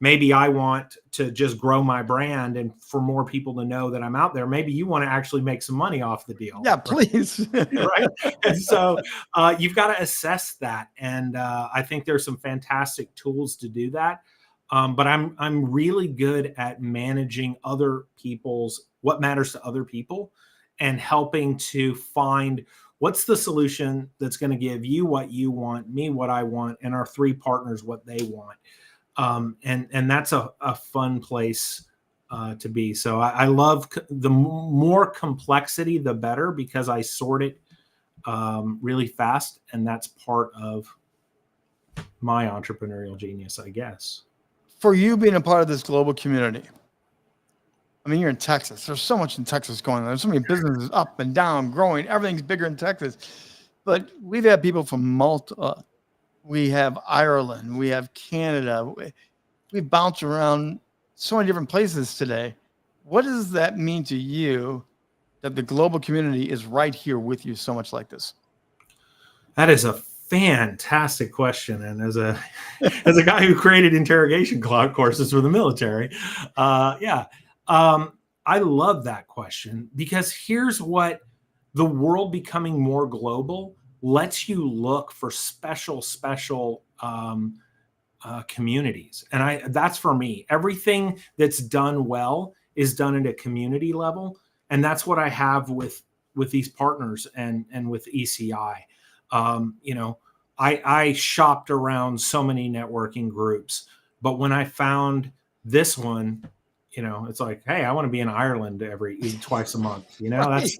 S2: maybe I want to just grow my brand and for more people to know that I'm out there. Maybe you want to actually make some money off the deal.
S1: Yeah, please.
S2: Right. And so you've got to assess that. And I think there's some fantastic tools to do that. But I'm really good at managing other people's, what matters to other people, and helping to find what's the solution that's going to give you what you want, me what I want, and our three partners what they want. And that's a fun place to be. So I love the more complexity, the better, because I sort it really fast. And that's part of my entrepreneurial genius, I guess.
S1: For you being a part of this global community, I mean, you're in Texas. There's so much in Texas going on. There's so many businesses up and down, growing. Everything's bigger in Texas. But we've had people from Malta. We have Ireland. We have Canada. We bounce around so many different places today. What does that mean to you that the global community is right here with you so much like this?
S2: That is a fantastic question. And as a guy who created interrogation courses for the military, I love that question, because here's what the world becoming more global lets you look for special communities. And that's for me. Everything that's done well is done at a community level. And that's what I have with these partners and with ECI. I shopped around so many networking groups, but when I found this one, it's like, hey, I want to be in Ireland twice a month. Right.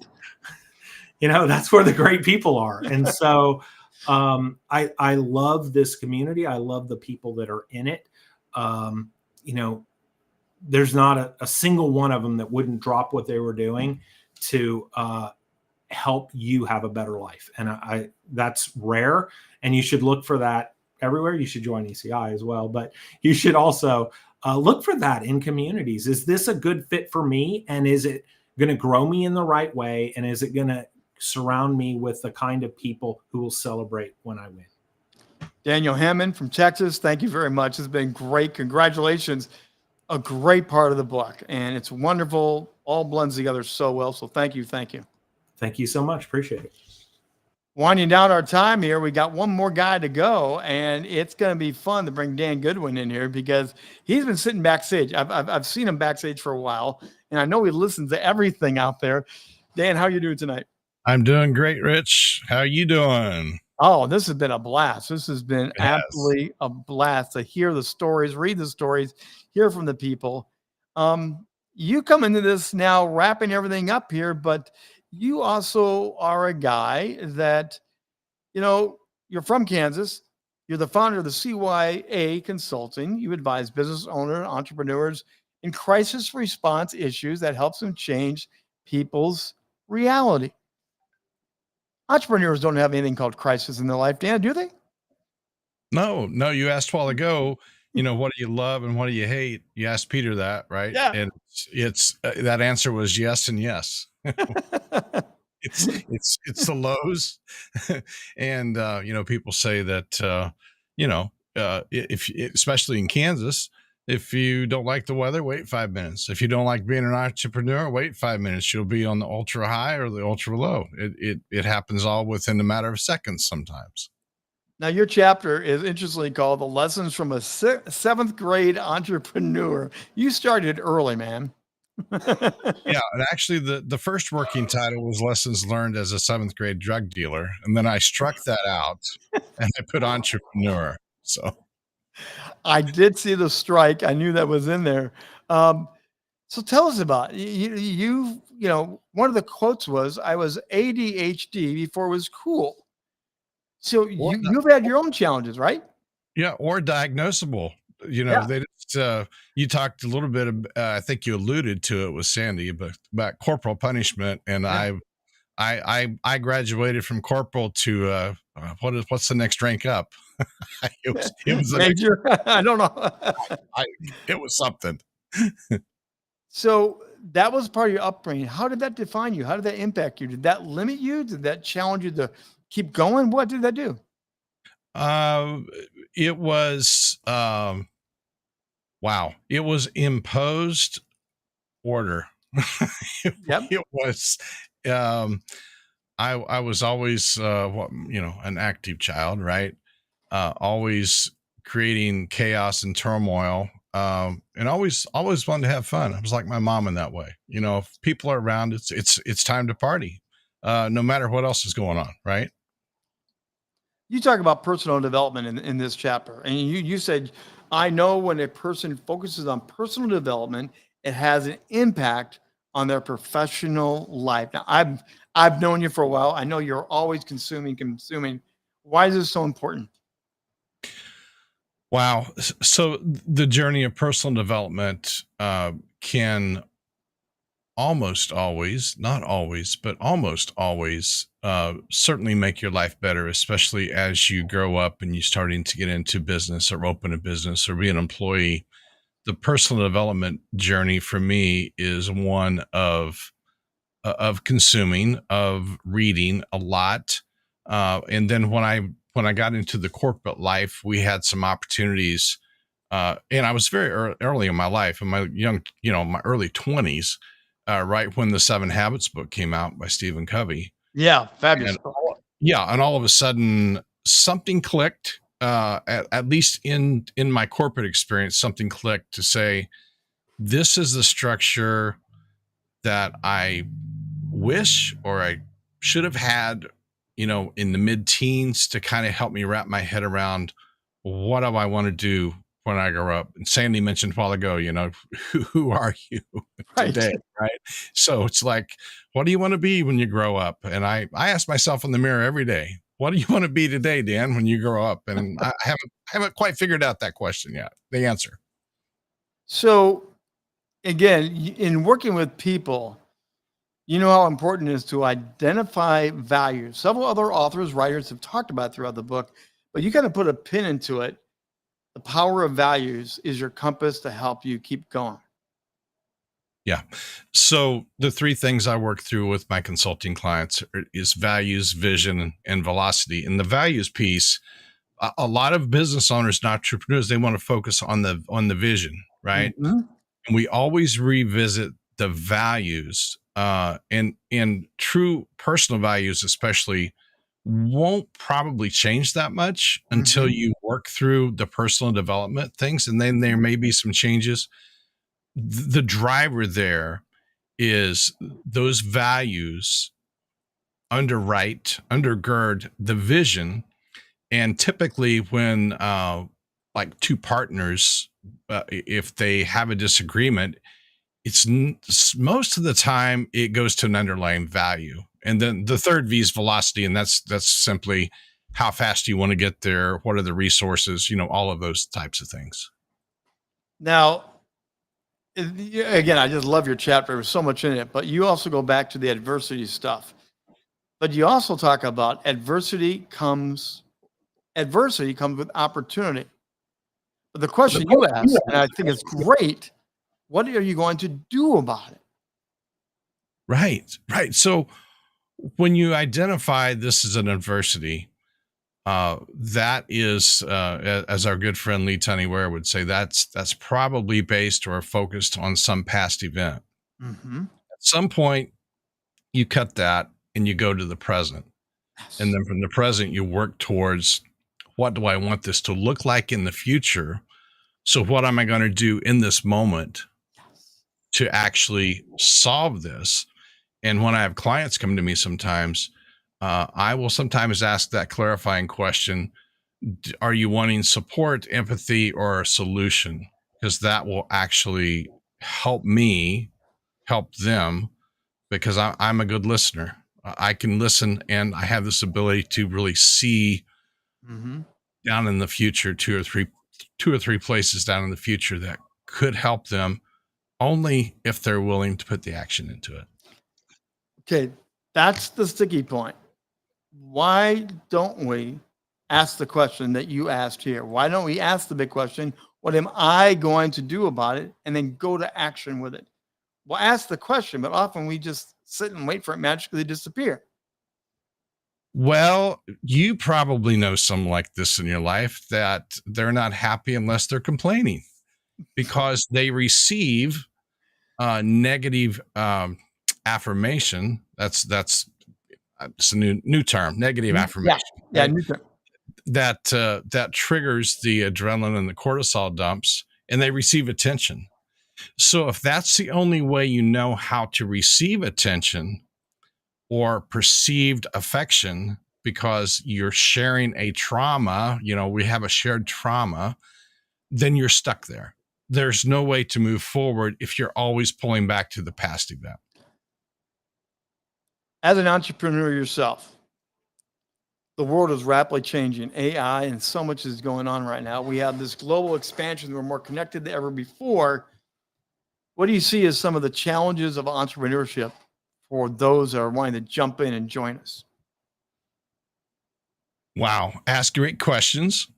S2: That's where the great people are. And so I love this community. I love the people that are in it. There's not a single one of them that wouldn't drop what they were doing to help you have a better life. And that's rare. And you should look for that everywhere. You should join ECI as well, but you should also look for that in communities. Is this a good fit for me? And is it going to grow me in the right way? And is it going to surround me with the kind of people who will celebrate when I win?
S1: Daniel Hammond from Texas, thank you very much. It's been great. Congratulations. A great part of the book. And it's wonderful. All blends together so well. So thank you. Thank you.
S2: Thank you so much. Appreciate it.
S1: Winding down our time here, we got one more guy to go, and it's going to be fun to bring Dan Goodwin in here because he's been sitting backstage. I've seen him backstage for a while, and I know he listens to everything out there. Dan, how are you doing tonight?
S3: I'm doing great, Rich. How are you doing?
S1: Oh, this has been a blast. This has been absolutely a blast to hear the stories, read the stories, hear from the people. You come into this now wrapping everything up here, but you also are a guy that, you're from Kansas. You're the founder of the CYA Consulting. You advise business owners, entrepreneurs in crisis response issues that helps them change people's reality. Entrepreneurs don't have anything called crisis in their life, Dan, do they?
S3: No. You asked a while ago, what do you love and what do you hate? You asked Peter that, right?
S1: Yeah.
S3: And it's that answer was yes and yes. It's the lows. And, people say that, especially in Kansas, if you don't like the weather, wait 5 minutes. If you don't like being an entrepreneur, wait 5 minutes. You'll be on the ultra high or the ultra low. It happens all within a matter of seconds sometimes.
S1: Now, your chapter is interestingly called The Lessons from a Seventh Grade Entrepreneur. You started early, man.
S3: Yeah, and actually the first working title was Lessons Learned as a Seventh Grade Drug Dealer. And then I struck that out and I put entrepreneur. So
S1: I did see the strike. I knew that was in there. So tell us about it. You one of the quotes was, "I was ADHD before it was cool." So you've had your own challenges, right?
S3: Yeah, or diagnosable.
S1: Yeah.
S3: They just, you talked a little bit. I think you alluded to it with Sandy, but about corporal punishment, and
S1: Yeah.
S3: I graduated from corporal to what's the next rank up? it was the next,
S1: Major. I don't know.
S3: it was something.
S1: So that was part of your upbringing. How did that define you? How did that impact you? Did that limit you? Did that challenge you to keep going? What did that do?
S3: It was wow. It was imposed order.
S1: Yep.
S3: It was. I was always an active child, right? Always creating chaos and turmoil, and always wanted to have fun. I was like my mom in that way. If people are around, it's time to party, no matter what else is going on, right?
S1: You talk about personal development in this chapter, and you said, "I know when a person focuses on personal development, it has an impact on their professional life." Now, I've known you for a while. I know you're always consuming. Why is this so important?
S3: Wow. So the journey of personal development can almost always, not always, but almost always certainly make your life better, especially as you grow up and you're starting to get into business or open a business or be an employee. The personal development journey for me is one of consuming, of reading a lot, and then when I got into the corporate life, we had some opportunities, and I was very early in my life, in my my early 20s, right when the 7 Habits book came out by Stephen Covey.
S1: Yeah, fabulous.
S3: And all of a sudden something clicked. At least in my corporate experience, something clicked to say, this is the structure that I wish or I should have had, in the mid-teens, to kind of help me wrap my head around what do I want to do when I grow up. And Sandy mentioned a while ago, who are you today, right? So it's like, what do you want to be when you grow up? And I ask myself in the mirror every day, what do you want to be today, Dan, when you grow up? And I haven't quite figured out that question yet, the answer.
S1: So again, in working with people, you know how important it is to identify values. Several other authors, writers have talked about it throughout the book, but you kind of put a pin into it. The power of values is your compass to help you keep going.
S3: Yeah. So the 3 things I work through with my consulting clients is values, vision, and velocity. And the values piece, a lot of business owners and entrepreneurs, they want to focus on the vision, right?
S1: Mm-hmm.
S3: And we always revisit the values, and true personal values especially won't probably change that much until you work through the personal development things, and then there may be some changes. The driver there is those values undergird the vision. And typically when like 2 partners, if they have a disagreement, it's most of the time it goes to an underlying value. And then the 3rd V is velocity, and that's simply how fast do you want to get there, what are the resources, all of those types of things.
S1: Now, again, I just love your chapter. There's so much in it, but you also go back to the adversity stuff. But you also talk about adversity comes with opportunity. But the question you asked, and I think it's great, what are you going to do about it?
S3: Right. So when you identify this as an adversity, that is, as our good friend Lee Tunney-Ware would say, that's probably based or focused on some past event.
S1: Mm-hmm.
S3: At some point, you cut that and you go to the present. Yes. And then from the present, you work towards, what do I want this to look like in the future? So what am I going to do in this moment to actually solve this? And when I have clients come to me sometimes, I will sometimes ask that clarifying question, are you wanting support, empathy, or a solution? Because that will actually help me help them because I'm a good listener. I can listen, and I have this ability to really see down in the future, two or three places down in the future that could help them, only if they're willing to put the action into it.
S1: Okay, that's the sticky point. Why don't we ask the question that you asked here? Why don't we ask the big question, what am I going to do about it? And then go to action with it. We'll ask the question, but often we just sit and wait for it magically to disappear.
S3: Well, you probably know some like this in your life, that they're not happy unless they're complaining, because they receive negative affirmation. That's it's a new term, negative affirmation.
S1: Yeah,
S3: right?
S1: new term.
S3: That triggers the adrenaline and the cortisol dumps, and they receive attention. So if that's the only way you know how to receive attention or perceived affection, because you're sharing a trauma, we have a shared trauma, then you're stuck there. There's no way to move forward if you're always pulling back to the past event.
S1: As an entrepreneur yourself, the world is rapidly changing. AI and so much is going on right now. We have this global expansion. We're more connected than ever before. What do you see as some of the challenges of entrepreneurship for those that are wanting to jump in and join us?
S3: Wow, ask great questions.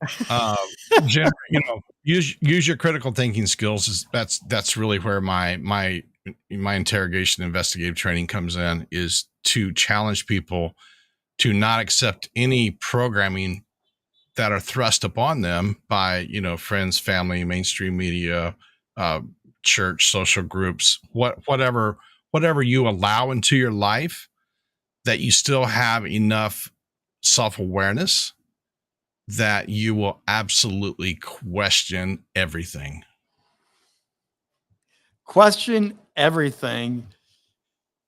S3: Use your critical thinking skills. That's really where my interrogation investigative training comes in, is to challenge people to not accept any programming that are thrust upon them by friends, family, mainstream media, church, social groups, whatever you allow into your life, that you still have enough self-awareness that you will absolutely question everything.
S1: Question everything.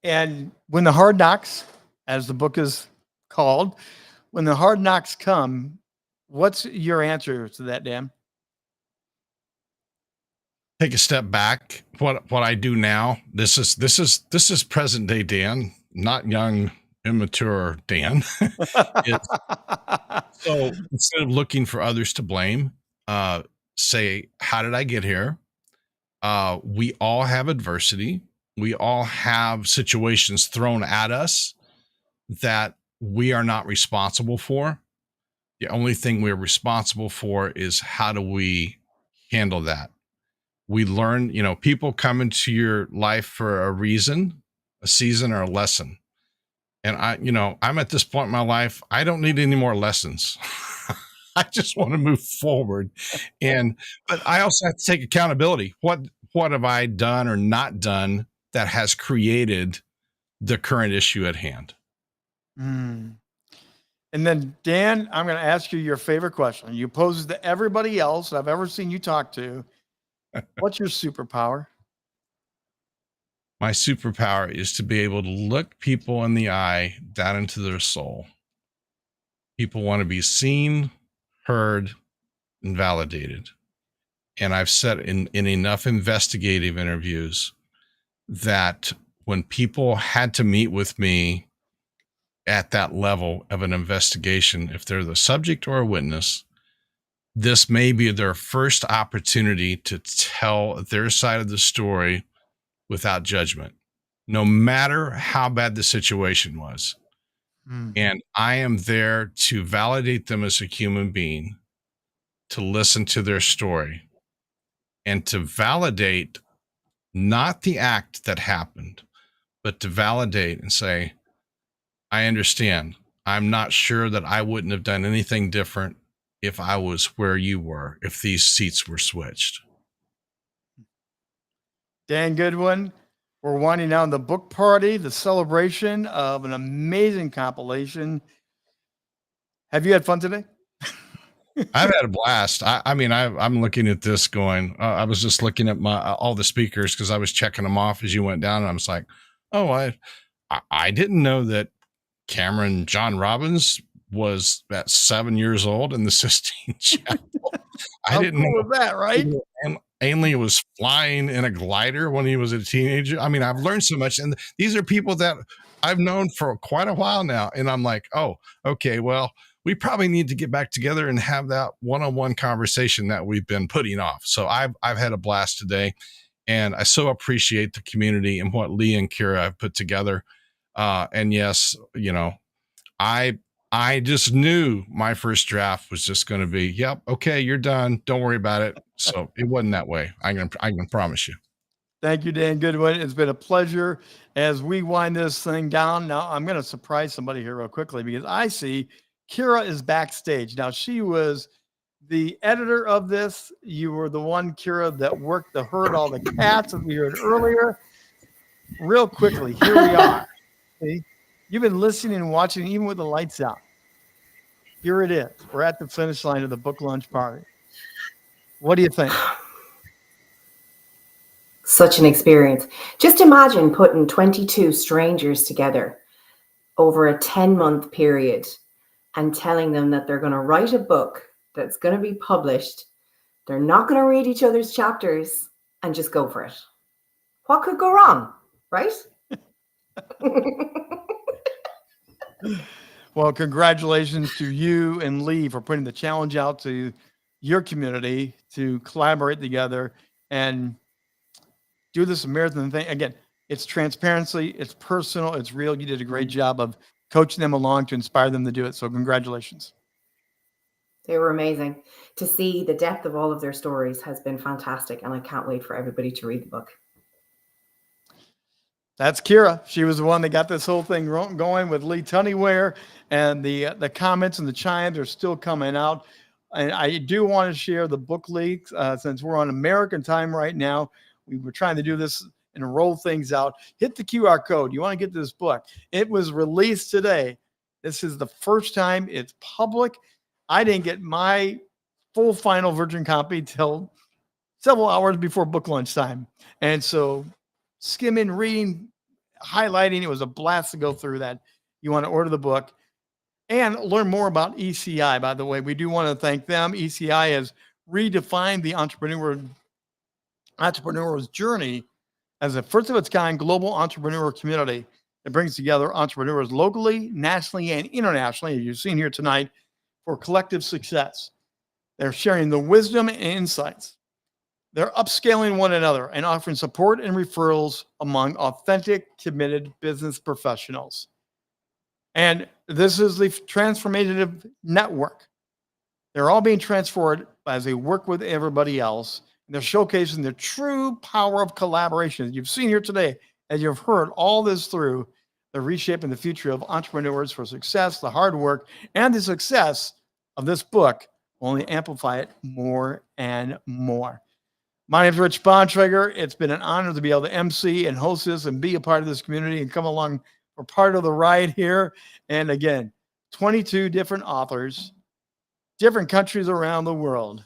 S1: And when the hard knocks, as the book is called, when the hard knocks come, what's your answer to that, Dan?
S3: Take a step back. What I do now, this is present day Dan, not young, immature Dan. So instead of looking for others to blame, say, how did I get here? We all have adversity. We all have situations thrown at us that we are not responsible for. The only thing we're responsible for is how do we handle that? We learn, people come into your life for a reason, a season, or a lesson. And I'm at this point in my life, I don't need any more lessons. I just want to move forward. But I also have to take accountability. What have I done or not done that has created the current issue at hand?
S1: And then, Dan, I'm going to ask you your favorite question. You pose it to everybody else I've ever seen you talk to. What's your superpower?
S3: My superpower is to be able to look people in the eye, down into their soul. People want to be seen, heard, and validated. And I've said in enough investigative interviews that when people had to meet with me at that level of an investigation, if they're the subject or a witness, this may be their first opportunity to tell their side of the story without judgment, no matter how bad the situation was. And I am there to validate them as a human being, to listen to their story, and to validate not the act that happened, but to validate and say, I understand. I'm not sure that I wouldn't have done anything different if I was where you were, if these seats were switched.
S1: Dan Goodwin, we're winding down the book party, the celebration of an amazing compilation. Have you had fun today?
S3: I've had a blast. I'm looking at this going, I was just looking at all the speakers because I was checking them off as you went down, and I was like, oh, I didn't know that Cameron John Robbins was at 7 years old in the Sistine Chapel. I didn't know
S1: that, right?
S3: Ainley was flying in a glider when he was a teenager. I mean, I've learned so much. And these are people that I've known for quite a while now. And I'm like, oh, okay, well, we probably need to get back together and have that one-on-one conversation that we've been putting off. So I've had a blast today. And I so appreciate the community and what Lee and Kira have put together. And yes, I just knew my first draft was just going to be, yep, okay, you're done. Don't worry about it. So it wasn't that way. I can promise you.
S1: Thank you, Dan Goodwin. It's been a pleasure as we wind this thing down. Now, I'm going to surprise somebody here real quickly because I see Kira is backstage. Now, she was the editor of this. You were the one, Kira, that worked the herd all the cats that we heard earlier. Real quickly, here we are. See? You've been listening and watching even with the lights out. Here it is. We're at the finish line of the book launch party. What do you think?
S4: Such an experience. Just imagine putting 22 strangers together over a 10-month period and telling them that they're going to write a book that's going to be published. They're not going to read each other's chapters and just go for it. What could go wrong, right?
S1: Well, congratulations to you and Lee for putting the challenge out to your community to collaborate together and do this marathon thing. Again, it's transparency, it's personal, it's real. You did a great job of coaching them along to inspire them to do it. So congratulations.
S4: They were amazing. To see the depth of all of their stories has been fantastic, and I can't wait for everybody to read the book.
S1: That's Kira. She was the one that got this whole thing going with Lee Tunnyware, and the comments and the chimes are still coming out. And I do want to share the book leaks since we're on American time right now. We were trying to do this and roll things out. Hit the QR code. You want to get this book. It was released today. This is the first time it's public. I didn't get my full final virgin copy till several hours before book launch time. And so skimming, reading, highlighting, it was a blast to go through that. You want to order the book and learn more about ECI. By the way, we do want to thank them. ECI has redefined the entrepreneur's journey as a first of its kind global entrepreneur community that brings together entrepreneurs locally, nationally, and internationally, as you've seen here tonight, for collective success. They're sharing the wisdom and insights. They're upscaling one another and offering support and referrals among authentic, committed business professionals. And this is the transformative network. They're all being transformed as they work with everybody else. And they're showcasing the true power of collaboration. You've seen here today, as you've heard all this through, they're reshaping the future of entrepreneurs for success, the hard work, and the success of this book will only amplify it more and more. My name is Rich Bontrager. It's been an honor to be able to MC and host this and be a part of this community and come along for part of the ride here. And again, 22 different authors, different countries around the world.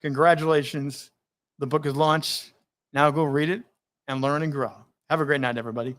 S1: Congratulations. The book is launched. Now go read it and learn and grow. Have a great night, everybody.